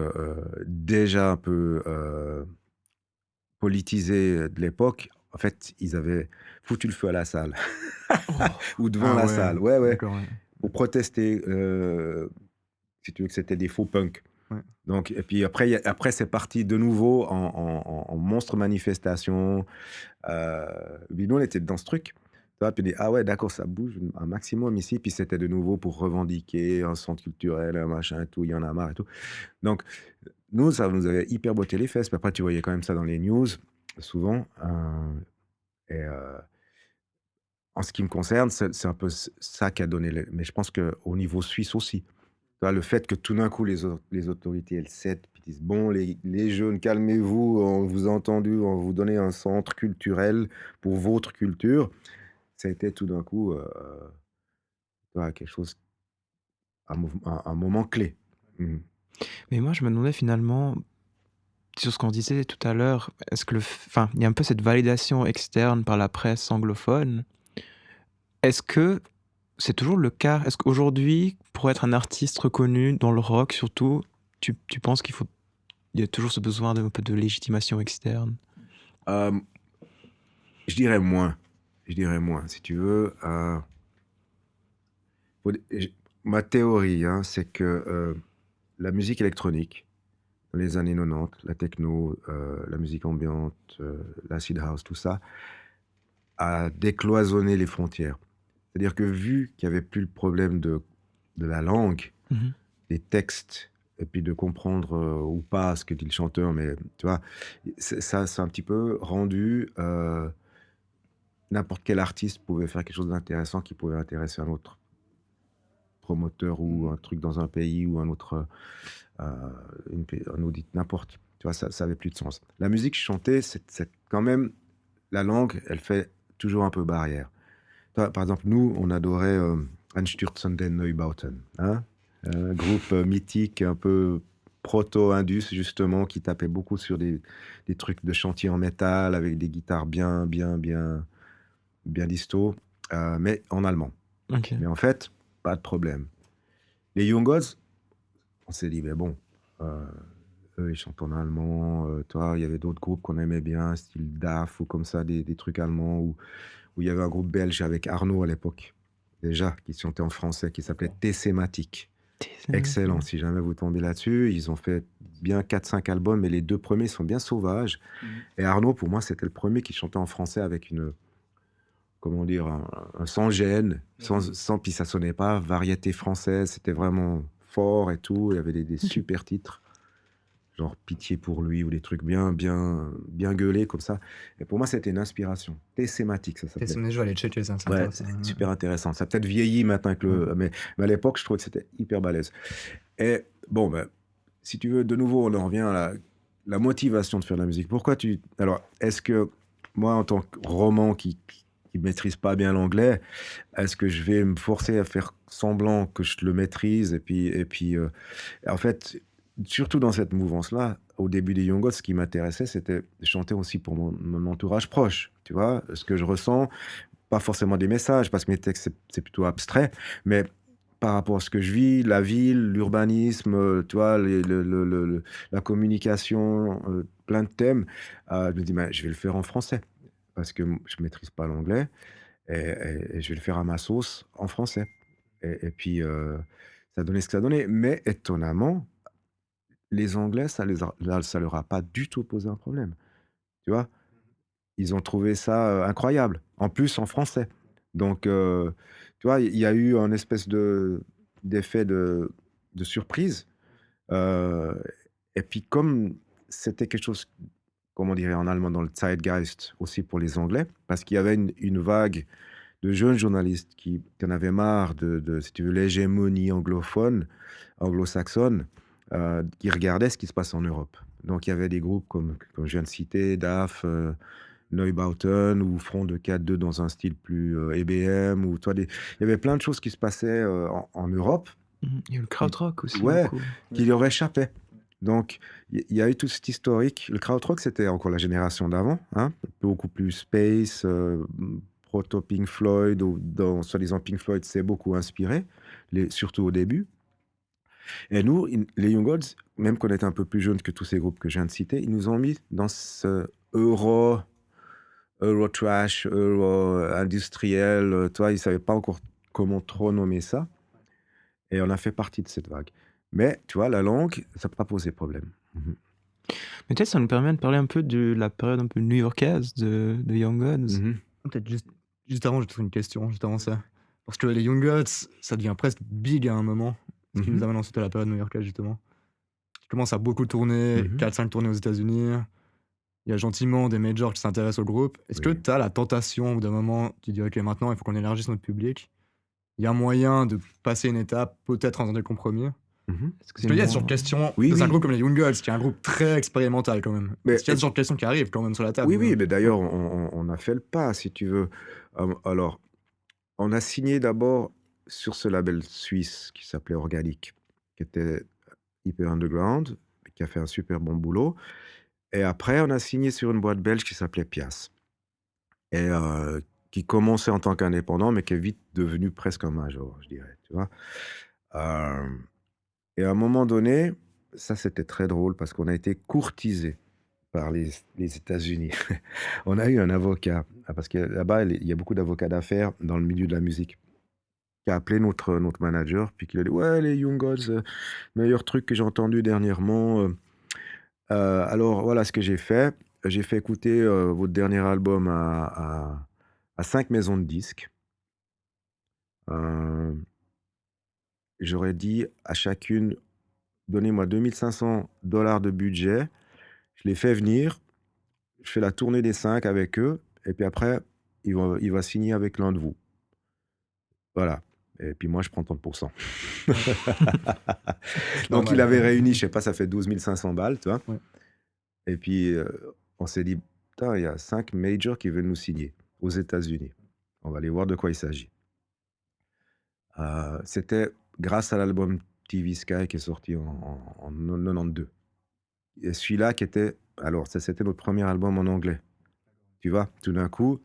déjà un peu politisée de l'époque, en fait, ils avaient foutu le feu à la salle. Ou devant la ouais, salle, ouais, ouais, d'accord, ouais. pour protester, si tu veux, que c'était des faux punks. Ouais. Donc, et puis après, c'est parti de nouveau en monstre manifestation. Puis nous, on était dans ce truc. Tu vois, puis on dit, ah ouais, d'accord, ça bouge un maximum ici. Puis c'était de nouveau pour revendiquer un centre culturel, un machin, et tout, il y en a marre et tout. Donc, nous, ça nous avait hyper botté les fesses. Puis après, tu voyais quand même ça dans les news, souvent. Et en ce qui me concerne, c'est un peu ça qui a donné. Mais je pense qu'au niveau suisse aussi, tu vois, le fait que tout d'un coup, les autorités, elles cèdent, puis disent, bon, les jeunes, calmez-vous, on vous a entendu, on va vous donner un centre culturel pour votre culture. Ça a été tout d'un coup tu vois, quelque chose, un moment clé. Mhm. Mais moi, je me demandais finalement, sur ce qu'on disait tout à l'heure, est-ce que enfin, il y a un peu cette validation externe par la presse anglophone. Est-ce que c'est toujours le cas? Est-ce qu'aujourd'hui, pour être un artiste reconnu dans le rock surtout, tu penses il y a toujours ce besoin d'un peu de légitimation externe? Euh, je dirais moins. Si tu veux. Ma théorie, hein, c'est que la musique électronique, dans les années 90, la techno, la musique ambiante, l'acid house, tout ça, a décloisonné les frontières. C'est-à-dire que vu qu'il n'y avait plus le problème de la langue, Mhm. des textes, et puis de comprendre ou pas ce que dit le chanteur, mais tu vois, ça c'est un petit peu rendu n'importe quel artiste pouvait faire quelque chose d'intéressant qui pouvait intéresser un autre promoteur ou un truc dans un pays ou un autre, un audit, n'importe. Tu vois, ça avait plus de sens. La musique chantée, c'est quand même, la langue, elle fait toujours un peu barrière. Toi, par exemple, nous, on adorait Einstürzenden Neubauten, hein, un groupe mythique, un peu proto-indus, justement, qui tapait beaucoup sur des trucs de chantier en métal, avec des guitares bien disto, mais en allemand. Ok. Mais en fait, pas de problème. Les Young Gods, on s'est dit, mais bon, eux, ils chantent en allemand. Toi, il y avait d'autres groupes qu'on aimait bien, style DAF ou comme ça, des trucs allemands, où il y avait un groupe belge avec Arnaud à l'époque, déjà, qui chantait en français, qui s'appelait Thématique. Excellent, si jamais vous tombez là-dessus. Ils ont fait bien 4-5 albums, mais les 2 premiers sont bien sauvages. Et Arnaud, pour moi, c'était le premier qui chantait en français avec comment dire, un sans gêne, puis ça sonnait pas variété française, c'était vraiment fort et tout, il y avait des super titres. genre Pitié pour lui ou des trucs bien gueulés comme ça. Et pour moi, c'était une inspiration. Thématique, ça s'appelait. Mais je vais aller checker ça, c'est Ouais, intéressant. c'est super intéressant. Ça a peut-être vieilli maintenant avec mais à l'époque, je trouvais que c'était hyper balèze. Et bon, ben, si tu veux, de nouveau, on en revient à la motivation de faire de la musique. Alors, est-ce que moi, en tant que roman qui maîtrise pas bien l'anglais, est-ce que je vais me forcer à faire semblant que je le maîtrise et puis, en fait, surtout dans cette mouvance-là, au début des Young Gods, ce qui m'intéressait, c'était de chanter aussi pour mon entourage proche, tu vois, ce que je ressens, pas forcément des messages, parce que mes textes, c'est plutôt abstrait, mais par rapport à ce que je vis, la ville, l'urbanisme, tu vois, la communication, plein de thèmes, je me dis, ben, je vais le faire en français, parce que je maîtrise pas l'anglais, et je vais le faire à ma sauce en français. Et puis, ça a donné ce que ça a donné. Mais étonnamment, les Anglais, ça leur a pas du tout posé un problème. Tu vois? Ils ont trouvé ça incroyable. En plus, en français. Donc, tu vois, il y a eu un espèce d'effet de surprise. Euh, et puis, comme c'était quelque chose, comment on dirait en allemand, dans le Zeitgeist aussi pour les Anglais, parce qu'il y avait une vague de jeunes journalistes qui en avaient marre si tu veux, l'hégémonie anglophone, anglo-saxonne, qui regardaient ce qui se passe en Europe. Donc il y avait des groupes comme je viens de citer, DAF, Neubauten ou Front de 4-2 dans un style plus EBM, ou toi, il y avait plein de choses qui se passaient en Europe. Il y a le krautrock aussi, Ouais, beaucoup. qui leur échappait. Donc, il y a eu tout cet historique. Le krautrock, c'était encore la génération d'avant, hein, beaucoup plus space, proto Pink Floyd, ou soi-disant Pink Floyd s'est beaucoup inspiré, surtout au début. Et nous, les Young Gods, même qu'on était un peu plus jeunes que tous ces groupes que je viens de citer, ils nous ont mis dans ce euro trash, euro industriel, toi, ils ne savaient pas encore comment trop nommer ça. Et on a fait partie de cette vague. Mais, tu vois, la langue, ça n'a pas posé problème. Mhm. Mais peut-être ça nous permet de parler un peu de la période un peu new-yorkaise de Young Guns. Mhm. Peut-être juste avant, j'ai trouvé une question, juste avant ça. Parce que les Young Gods, ça devient presque big à un moment. Ce qui Mhm. nous amène ensuite à la période new-yorkaise, justement. Qui commence à beaucoup tourner, Mhm. 4-5 tournées aux États-Unis. Il y a gentiment des majors qui s'intéressent au groupe. Est-ce que Oui. tu as la tentation, au bout d'un moment, tu dis, OK, maintenant, il faut qu'on élargisse notre public. Il y a moyen de passer une étape, peut-être en faisant des compromis. Mhm. Est-ce que Parce qu'il y a ce genre de questions. Oui, C'est un oui. groupe comme les Young Gods, qui est un groupe très expérimental quand même. Mais- Est-ce qu'il y a ce genre de questions qui arrivent quand même sur la table? Oui, oui, mais d'ailleurs, on a fait le pas, si tu veux. Alors, on a signé d'abord sur ce label suisse qui s'appelait Organic, qui était hyper underground, qui a fait un super bon boulot. Et après, on a signé sur une boîte belge qui s'appelait Pias, et qui commençait en tant qu'indépendant, mais qui est vite devenu presque un major, je dirais, tu vois. Euh, et à un moment donné, ça c'était très drôle parce qu'on a été courtisé par les États-Unis. On a eu un avocat, parce que là-bas, il y a beaucoup d'avocats d'affaires dans le milieu de la musique, qui a appelé notre manager, puis qui a dit, ouais, les Young Gods, meilleur truc que j'ai entendu dernièrement. Alors voilà ce que j'ai fait. J'ai fait écouter votre dernier album à 5 maisons de disques. Euh, J'aurais dit à chacune, donnez-moi $2500 de budget. Je les fais venir, je fais la tournée des 5 avec eux, et puis après, il va signer avec l'un de vous. Voilà. Et puis moi, je prends 30%. Donc il normal. avait réuni, je sais pas, ça fait 12 500 balles, tu vois. Ouais. Et puis on s'est dit, putain, il y a 5 majors qui veulent nous signer aux États-Unis. On va aller voir de quoi il s'agit. C'était grâce à l'album TV Sky qui est sorti en 92. Et celui-là qui était... Alors, ça, c'était notre premier album en anglais. Tu vois, tout d'un coup,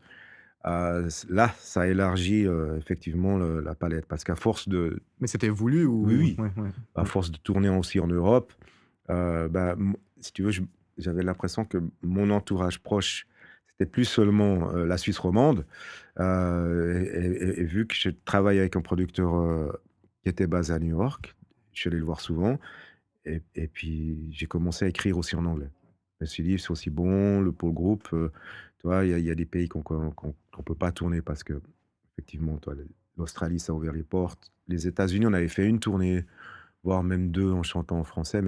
là, ça élargit effectivement la palette. Parce qu'à force de, Mais c'était voulu ou... Oui, oui. Ouais. à force de tourner aussi en Europe, si tu veux, j'avais l'impression que mon entourage proche, c'était plus seulement la Suisse romande. Et vu que je travaille avec un producteur qui était basé à New York, je suis allé le voir souvent. Et puis, j'ai commencé à écrire aussi en anglais. Je me suis dit, c'est aussi bon pour le groupe. Tu vois, il y a des pays qu'on peut pas tourner parce que, effectivement, toi, l'Australie, ça a ouvert les portes. Les États-Unis, on avait fait une tournée voire même 2 en chantant en français,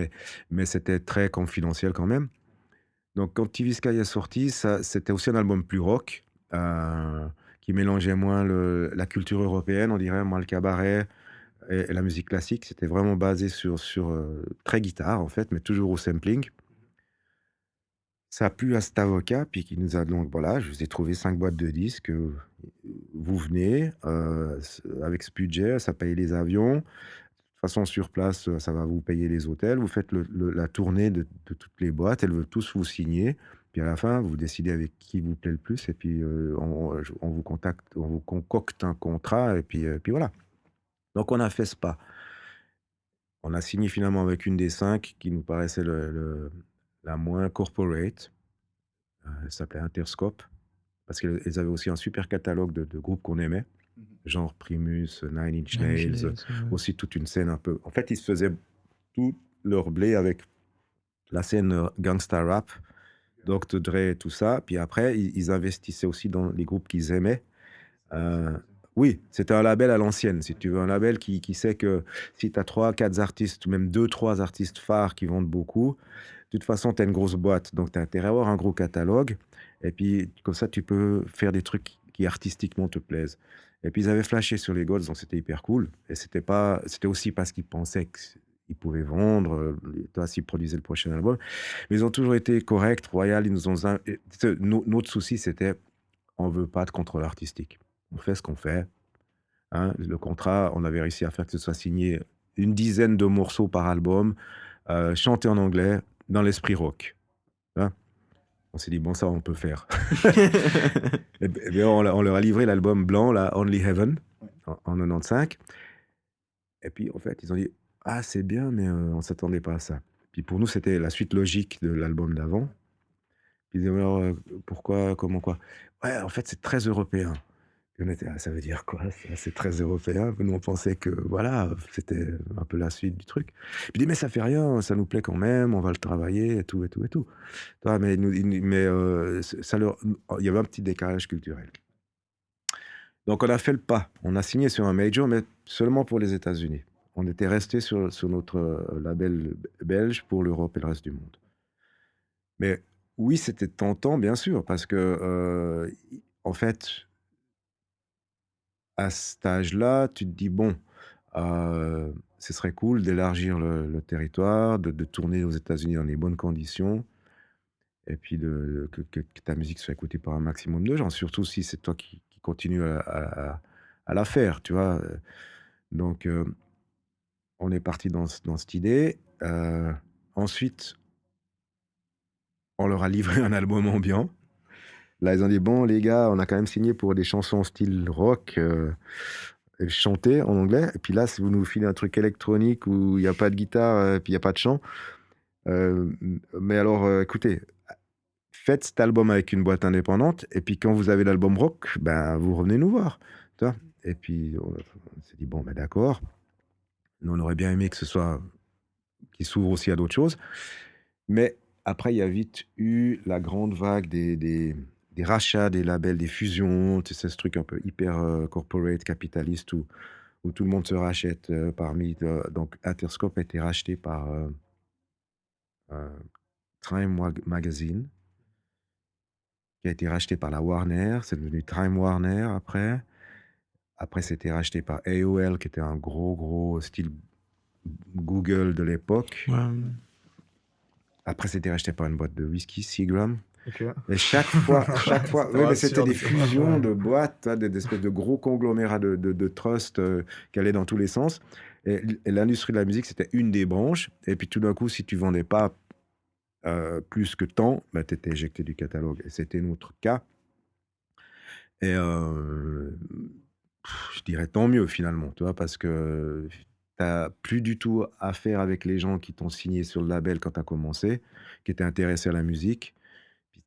mais c'était très confidentiel quand même. Donc quand TV Sky est sorti, ça c'était aussi un album plus rock, qui mélangeait moins la culture européenne, on dirait, moins le cabaret et la musique classique. C'était vraiment basé sur très guitare en fait, mais toujours au sampling. Ça a plu à cet avocat, puis qui nous a donc voilà, je vous ai trouvé 5 boîtes de disques, vous venez, avec ce budget, ça paye les avions. De toute façon sur place, ça va vous payer les hôtels. Vous faites la tournée de toutes les boîtes, elles veulent tous vous signer. Puis à la fin, vous décidez avec qui vous plaît le plus et puis, on vous contacte, on vous concocte un contrat et puis voilà. Donc on a fait ce pas. On a signé finalement avec une des 5 qui nous paraissait la moins corporate, elle s'appelait Interscope. Parce qu'elles avaient aussi un super catalogue de groupes qu'on aimait, genre Primus, Nine Inch Nails, aussi toute une scène un peu. En fait, ils se faisaient tout leur blé avec la scène gangsta rap, Dr. Dre et tout ça. Puis après, ils investissaient aussi dans les groupes qu'ils aimaient. Oui, c'était un label à l'ancienne, si tu veux, un label qui sait que si tu as 3, 4 artistes, ou même 2, 3 artistes phares qui vendent beaucoup, de toute façon, tu as une grosse boîte, donc tu as intérêt à avoir un gros catalogue. Et puis, comme ça, tu peux faire des trucs qui artistiquement te plaisent. Et puis, ils avaient flashé sur les Gods, donc c'était hyper cool. Et c'était aussi parce qu'ils pensaient qu'ils pouvaient vendre, toi, s'ils produisaient le prochain album. Mais ils ont toujours été corrects, royal. Ils nous ont. Notre souci, c'était on veut pas de contrôle artistique. On fait ce qu'on fait. Hein. Le contrat, on avait réussi à faire que ce soit signé une dizaine de morceaux par album, chantés en anglais, dans l'esprit rock. Hein. On s'est dit, bon, ça, on peut faire. Et bien, on leur a livré l'album blanc, là, Only Heaven, en 95. Et puis, en fait, ils ont dit, ah, c'est bien, mais on ne s'attendait pas à ça. Puis pour nous, c'était la suite logique de l'album d'avant. Puis ils disaient, alors, pourquoi, comment, quoi? Ouais, en fait, c'est très européen. Puis on était, ah, ça veut dire quoi? C'est très européen. Nous, on pensait que, voilà, c'était un peu la suite du truc. Puis il dit, mais ça fait rien, ça nous plaît quand même, on va le travailler, et tout, et tout, et tout. Ah, mais il y avait un petit décalage culturel. Donc on a fait le pas. On a signé sur un major, mais seulement pour les États-Unis. On était resté sur notre label belge pour l'Europe et le reste du monde. Mais oui, c'était tentant, bien sûr, parce que, en fait, à cet âge-là, tu te dis, bon, ce serait cool d'élargir le territoire, de tourner aux États-Unis dans les bonnes conditions, et puis que ta musique soit écoutée par un maximum de gens, surtout si c'est toi qui continue à la faire, tu vois. Donc, on est parti dans cette idée. Ensuite, on leur a livré un album ambiant. Là, ils ont dit, bon, les gars, on a quand même signé pour des chansons style rock, chantées en anglais. Et puis là, si vous nous filez un truc électronique où il n'y a pas de guitare, et puis il n'y a pas de chant. Mais alors, écoutez, faites cet album avec une boîte indépendante. Et puis quand vous avez l'album rock, ben, vous revenez nous voir. Tu vois. Et puis, on s'est dit, bon, ben d'accord. Nous, on aurait bien aimé que ce soit qui s'ouvre aussi à d'autres choses. Mais après, il y a vite eu la grande vague des rachats, des labels, des fusions, tu sais, ce truc un peu hyper corporate, capitaliste, où tout le monde se rachète donc, Interscope a été racheté par Time Magazine, qui a été racheté par la Warner. C'est devenu Time Warner après. Après, c'était racheté par AOL, qui était un gros style Google de l'époque. Ouais. Après, c'était racheté par une boîte de whisky, Seagram. Ok. Et chaque fois, oui, mais c'était des rassure, fusions ouais. de boîtes, hein, des espèces de gros conglomérats de trusts qui allaient dans tous les sens. Et l'industrie de la musique, c'était une des branches. Et puis tout d'un coup, si tu vendais pas plus que tant, bah, tu étais éjecté du catalogue. Et c'était notre cas. Et je dirais tant mieux finalement, tu vois, parce que t'as plus du tout affaire avec les gens qui t'ont signé sur le label quand tu as commencé, qui étaient intéressés à la musique. Puis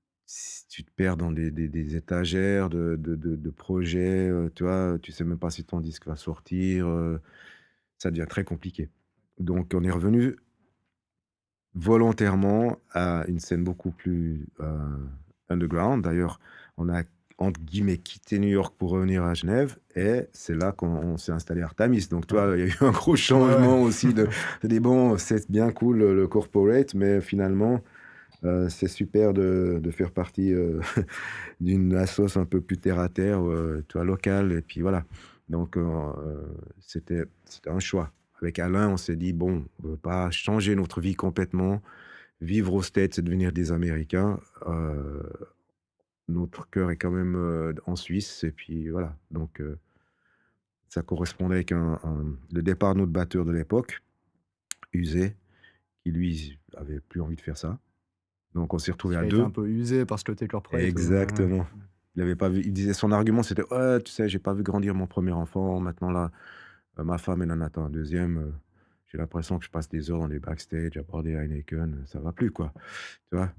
tu te perds dans des étagères de projets, tu vois, tu sais même pas si ton disque va sortir, ça devient très compliqué. Donc on est revenu volontairement à une scène beaucoup plus underground. D'ailleurs, on a entre guillemets, quitté New York pour revenir à Genève. Et c'est là qu'on s'est installé à Artemis. Donc, toi, il y a eu un gros changement aussi. C'est des bon, c'est bien cool le corporate, mais finalement, c'est super de faire partie d'une assoce un peu plus terre à terre, tu vois, locale. Et puis voilà. Donc, c'était un choix. Avec Alain, on s'est dit, bon, on ne veut pas changer notre vie complètement. Vivre aux States, c'est devenir des Américains. Notre cœur est quand même en Suisse. Et puis voilà. Donc, ça correspondait avec le départ de notre batteur de l'époque, Usé, qui lui avait plus envie de faire ça. Donc, on s'est retrouvés Il à a été deux. un peu usé par ce côté corporate. Exactement. Il avait pas vu. Il disait son argument, c'était ouais, tu sais, j'ai pas vu grandir mon premier enfant. Maintenant là, ma femme elle en attend un deuxième. J'ai l'impression que je passe des heures dans les backstage à boire des Heineken. Ça va plus quoi. Tu vois.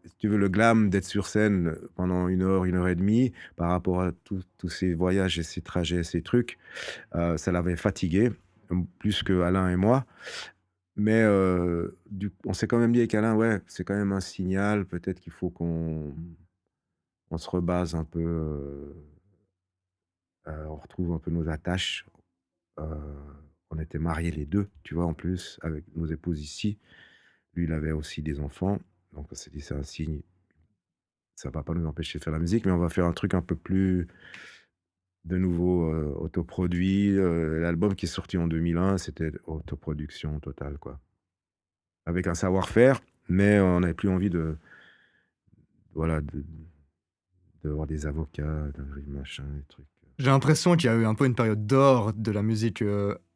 Si tu veux le glam d'être sur scène pendant 1 heure et demie, par rapport à tous ces voyages et ces trajets, ces trucs, ça l'avait fatigué plus que Alain et moi. Mais on s'est quand même dit avec Alain, ouais, c'est quand même un signal. Peut-être qu'il faut qu'on se rebase un peu, on retrouve un peu nos attaches. Euh, on était mariés les deux, tu vois, en plus, avec nos épouses ici. Lui, il avait aussi des enfants. Donc on s'est dit, c'est un signe. Ça va pas nous empêcher de faire la musique, mais on va faire un truc un peu plus, de nouveau, autoproduit. L'album qui est sorti en 2001, c'était autoproduction totale, quoi. Avec un savoir-faire, mais on n'avait plus envie voilà, d'avoir des avocats, machin, des trucs. J'ai l'impression qu'il y a eu un peu une période d'or de la musique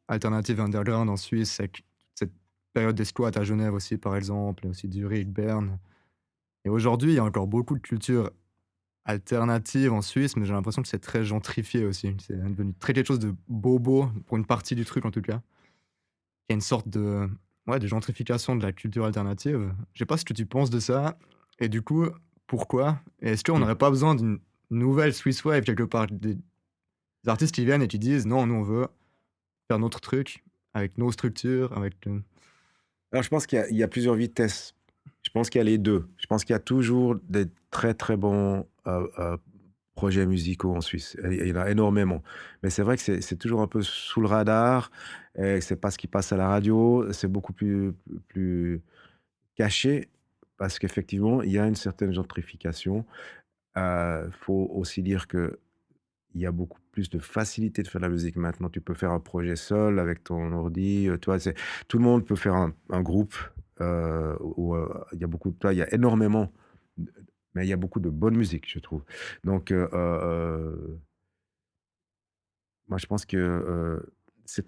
alternative underground en Suisse, avec cette période des squats à Genève aussi, par exemple, et aussi Zurich, Berne. Et aujourd'hui, il y a encore beaucoup de culture alternative en Suisse, mais j'ai l'impression que c'est très gentrifié aussi. C'est devenu très quelque chose de bobo, pour une partie du truc en tout cas. Il y a une sorte de gentrification de la culture alternative. Je sais pas ce que tu penses de ça, et du coup, pourquoi? Et est-ce qu'on Mm. n'aurait pas besoin d'une nouvelle Swiss Wave quelque part? Des artistes qui viennent et qui disent non, nous on veut faire notre truc avec nos structures, avec. Alors, je pense qu'il y a plusieurs vitesses. Je pense qu'il y a les deux. Je pense qu'il y a toujours des très, très bons projets musicaux en Suisse. Il y en a énormément. Mais c'est vrai que c'est toujours un peu sous le radar. Et c'est pas ce qui passe à la radio. C'est beaucoup plus caché parce qu'effectivement, il y a une certaine gentrification. Faut aussi dire que il y a beaucoup plus de facilité de faire de la musique maintenant. Tu peux faire un projet seul avec ton ordi. Toi, tout le monde peut faire un groupe. Il y a il y a énormément, mais il y a beaucoup de bonne musique, je trouve. Donc, moi, je pense que c'est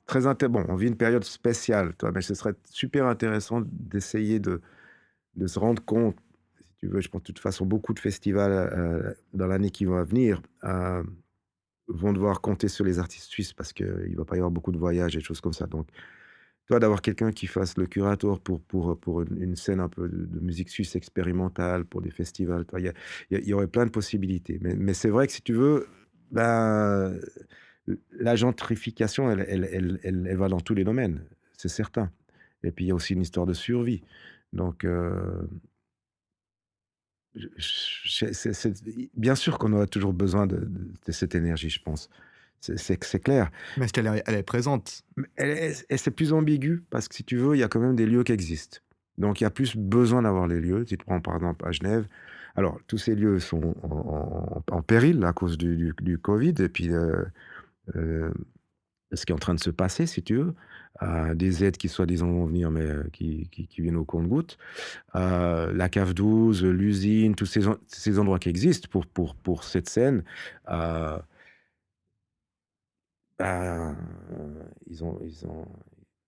très intéressant. Bon, on vit une période spéciale, toi, mais ce serait super intéressant d'essayer de se rendre compte, si tu veux. Je pense de toute façon, beaucoup de festivals dans l'année qui va venir. Vont devoir compter sur les artistes suisses parce qu'il ne va pas y avoir beaucoup de voyages et des choses comme ça. Donc, toi, d'avoir quelqu'un qui fasse le curateur pour une scène un peu de musique suisse expérimentale, pour des festivals, toi, il y aurait plein de possibilités. Mais c'est vrai que si tu veux, ben, la gentrification, elle va dans tous les domaines, c'est certain. Et puis, il y a aussi une histoire de survie. Donc, bien sûr qu'on aura toujours besoin de cette énergie, je pense. C'est clair. Mais est-ce qu'elle est présente? Mais c'est plus ambigu parce que si tu veux, il y a quand même des lieux qui existent. Donc il y a plus besoin d'avoir les lieux. Si tu prends par exemple à Genève, alors tous ces lieux sont en péril à cause du Covid et puis ce qui est en train de se passer, si tu veux. Des aides qui soi-disant vont venir, mais qui viennent au compte-gouttes. La cave 12, l'usine, tous ces endroits qui existent pour cette scène. Ben, il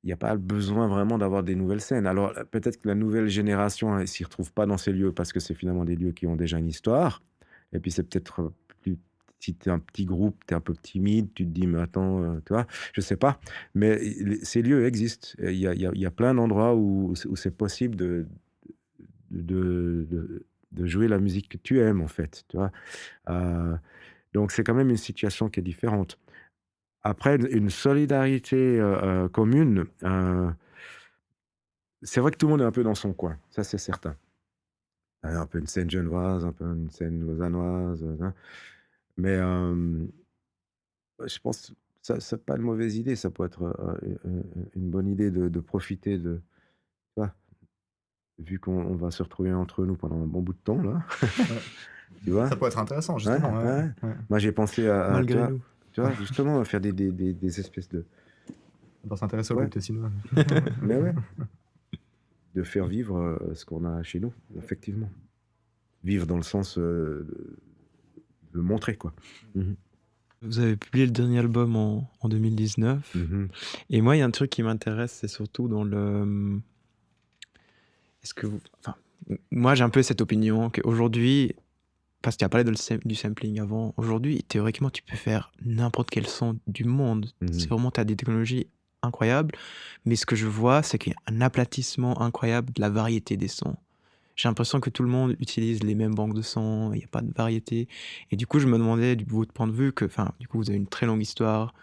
n'y a pas plus vraiment d'avoir des nouvelles scènes. Alors, peut-être que la nouvelle génération, elle s'y retrouve pas dans ces lieux parce que c'est finalement des lieux qui ont déjà une histoire. Et puis, c'est peut-être plus. Si tu es un petit groupe, tu es un peu timide, tu te dis, mais attends, tu vois, je sais pas. Mais ces lieux existent. Il y a plein d'endroits où c'est possible de jouer la musique que tu aimes, en fait. Tu vois. Donc, c'est quand même une situation qui est différente. Après, une solidarité commune, c'est vrai que tout le monde est un peu dans son coin, ça c'est certain. un peu une scène genevoise, un peu une scène lausannoise, hein. Mais je pense ça c'est pas une mauvaise idée, ça peut être, une bonne idée de profiter de tu vois? Vu qu'on va se retrouver entre nous pendant un bon bout de temps là, Ouais. tu vois? Ça peut être intéressant, Ouais, justement. Ouais. ouais. Ouais. Moi j'ai pensé à Malgré nous. tu vois justement à faire des espèces de On va s'intéresser au ouais, groupe tessinois. mais ouais, de faire vivre, ce qu'on a chez nous, effectivement. Vivre dans le sens, de le montrer quoi. Mmh Vous avez publié le dernier album en 2019. mh. Et moi, il y a un truc qui m'intéresse, c'est surtout dans le. Est-ce que vous. Enfin, moi, j'ai un peu cette opinion qu'aujourd'hui, parce qu'il y a parlé du sampling avant, aujourd'hui, théoriquement, tu peux faire n'importe quel son du monde. Mmh C'est mh. vraiment, tu as des technologies incroyables. Mais ce que je vois, c'est qu'il y a un aplatissement incroyable de la variété des sons. J'ai l'impression que tout le monde utilise les mêmes banques de sons, il n'y a pas de variété. Et du coup, je me demandais, de votre point de vue, enfin, du coup, vous avez une très longue histoire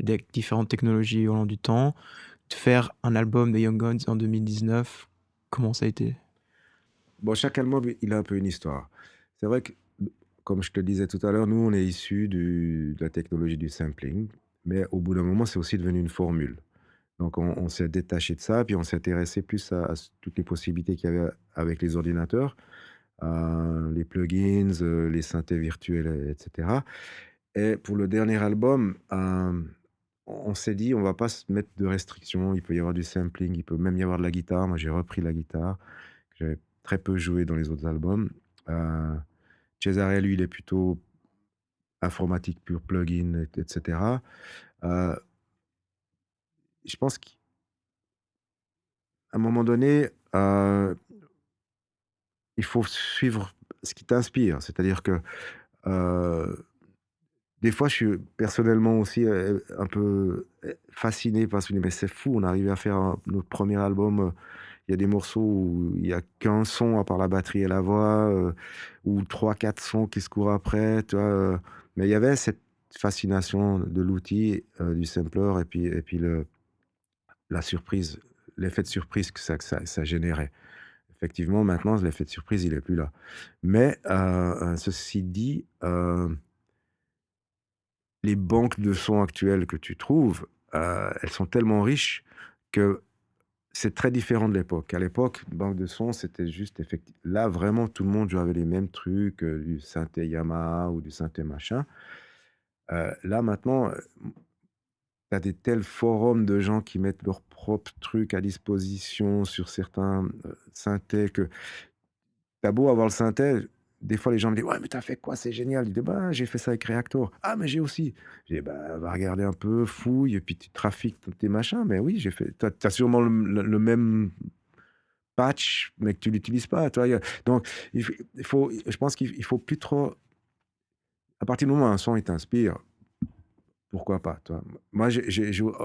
avec différentes technologies au long du temps. De faire un album de Young Guns en 2019, comment ça a été? Bon, chaque album, il a un peu une histoire. C'est vrai que, comme je te le disais tout à l'heure, nous, on est issus de la technologie du sampling, mais au bout d'un moment, c'est aussi devenu une formule. Donc, on s'est détaché de ça, puis on s'est intéressé plus à toutes les possibilités qu'il y avait avec les ordinateurs, les plugins, les synthés virtuels, etc. Et pour le dernier album, on s'est dit, on va pas se mettre de restrictions. Il peut y avoir du sampling, il peut même y avoir de la guitare. Moi, j'ai repris la guitare, que j'avais très peu joué dans les autres albums. Euh, Cesare, lui, il est plutôt informatique pur, plugin, etc. Euh, je pense qu'à un moment donné, il faut suivre ce qui t'inspire. C'est-à-dire que euh, des fois, je suis personnellement aussi un peu fasciné parce que je me dis, mais c'est fou, on arrivait à faire notre premier album. Il y a des morceaux où il y a qu'un son à part la batterie et la voix, ou trois, quatre sons qui se courent après, tu vois. Mais il y avait cette fascination de l'outil, du sampler, et puis la surprise, l'effet de surprise que ça générait. Effectivement, maintenant, l'effet de surprise, il est plus là. Mais ceci dit, les banques de sons actuelles que tu trouves, elles sont tellement riches que c'est très différent de l'époque. À l'époque, une banque de sons, c'était juste là, vraiment, tout le monde jouait les mêmes trucs, du synthé Yamaha ou du synthé machin. Là, maintenant, tu as des tels forums de gens qui mettent leurs propres trucs à disposition sur certains, synthés, que tu as beau avoir le synthé, des fois les gens me disent: «Ouais, mais tu as fait quoi? C'est génial!» Je dis: «Bah, j'ai fait ça avec Reaktor». «Ah, mais j'ai aussi». Je dis: «Bah, va regarder un peu, fouille et puis tu trafiques tes machins». Mais oui, j'ai fait. Tu as sûrement le même patch, mais que tu l'utilises pas, tu vois? Donc je pense qu'il faut plus trop, à partir du moment où un son il t'inspire, pourquoi pas, tu vois? Moi,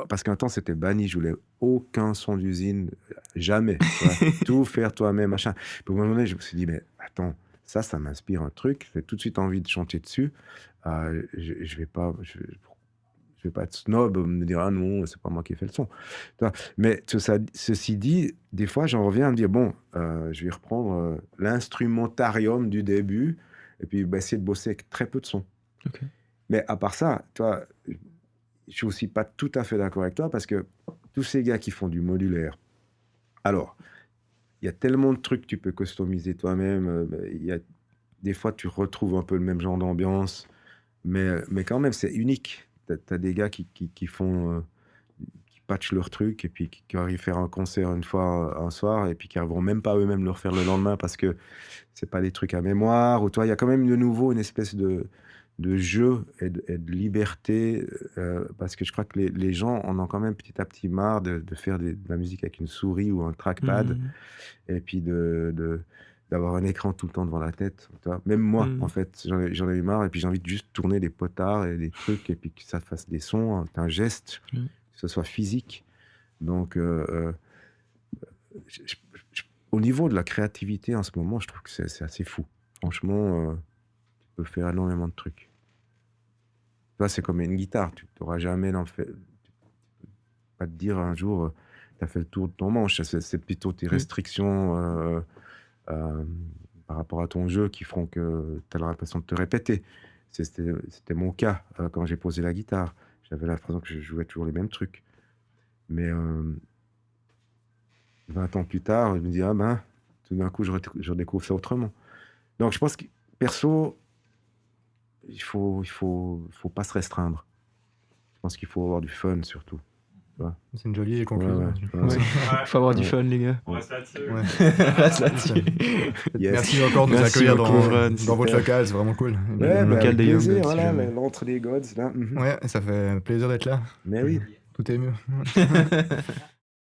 parce qu'un temps c'était banni, je voulais aucun son d'usine, jamais, tu vois? Tout faire toi-même, machin. Puis à un moment donné, je me suis dit: «Mais attends, ça m'inspire un truc, j'ai tout de suite envie de chanter dessus, je vais pas être snob, me dire: «Ah non, c'est pas moi qui ai fait le son». Tu vois? Mais ceci dit, des fois, j'en reviens à me dire: «Bon, je vais reprendre, l'instrumentarium du début et puis, bah, essayer de bosser avec très peu de sons». Ok. Mais à part ça, tu vois, je suis aussi pas tout à fait d'accord avec toi parce que tous ces gars qui font du modulaire, alors, il y a tellement de trucs que tu peux customiser toi-même, il y a des fois, tu retrouves un peu le même genre d'ambiance, mais quand même, c'est unique. Tu as des gars qui font, qui patchent leur truc et puis qui arrivent à faire un concert une fois, un soir, et puis qui arriveront même pas eux-mêmes le refaire le lendemain parce que c'est pas des trucs à mémoire, ou toi, il y a quand même de nouveau une espèce de jeu et de liberté, parce que je crois que les gens en ont quand même petit à petit marre de faire de la musique avec une souris ou un trackpad, Mhm. et puis d'avoir un écran tout le temps devant la tête, tu vois? Même moi, en Mhm. fait, j'en ai eu marre, et puis j'ai envie de juste tourner des potards et des trucs et puis que ça fasse des sons, un geste, Mhm. que ce soit physique. Donc je au niveau de la créativité en ce moment, je trouve que c'est assez fou. Franchement, tu peux faire énormément de trucs. Tu vois, c'est comme une guitare, tu auras jamais pas te dire un jour, tu as fait le tour de ton manche. C'est plutôt tes Oui. restrictions, hem par rapport à ton jeu qui feront que tu as l'impression de te répéter. C'était mon cas quand j'ai posé la guitare. J'avais l'impression que je jouais toujours les mêmes trucs. Mais 20 ans plus tard, je me dis, ah ben, tout d'un coup, je redécouvre ça autrement. Donc, je pense que, perso, il faut pas se restreindre. Je pense qu'il faut avoir du fun, surtout. C'est une jolie conclusion. Ouais. Faut avoir du fun, les gars. On reste là-dessus. Ouais. Reste là-dessus. Yes. Merci encore de nous Merci accueillir beaucoup, Vran, dans votre local, c'est vraiment cool. Ouais, Le local avec des Young plaisir, Gods, voilà, si jamais. l'entre des gods, là. Ouais, ça fait plaisir d'être là. Mais oui. Tout est mieux.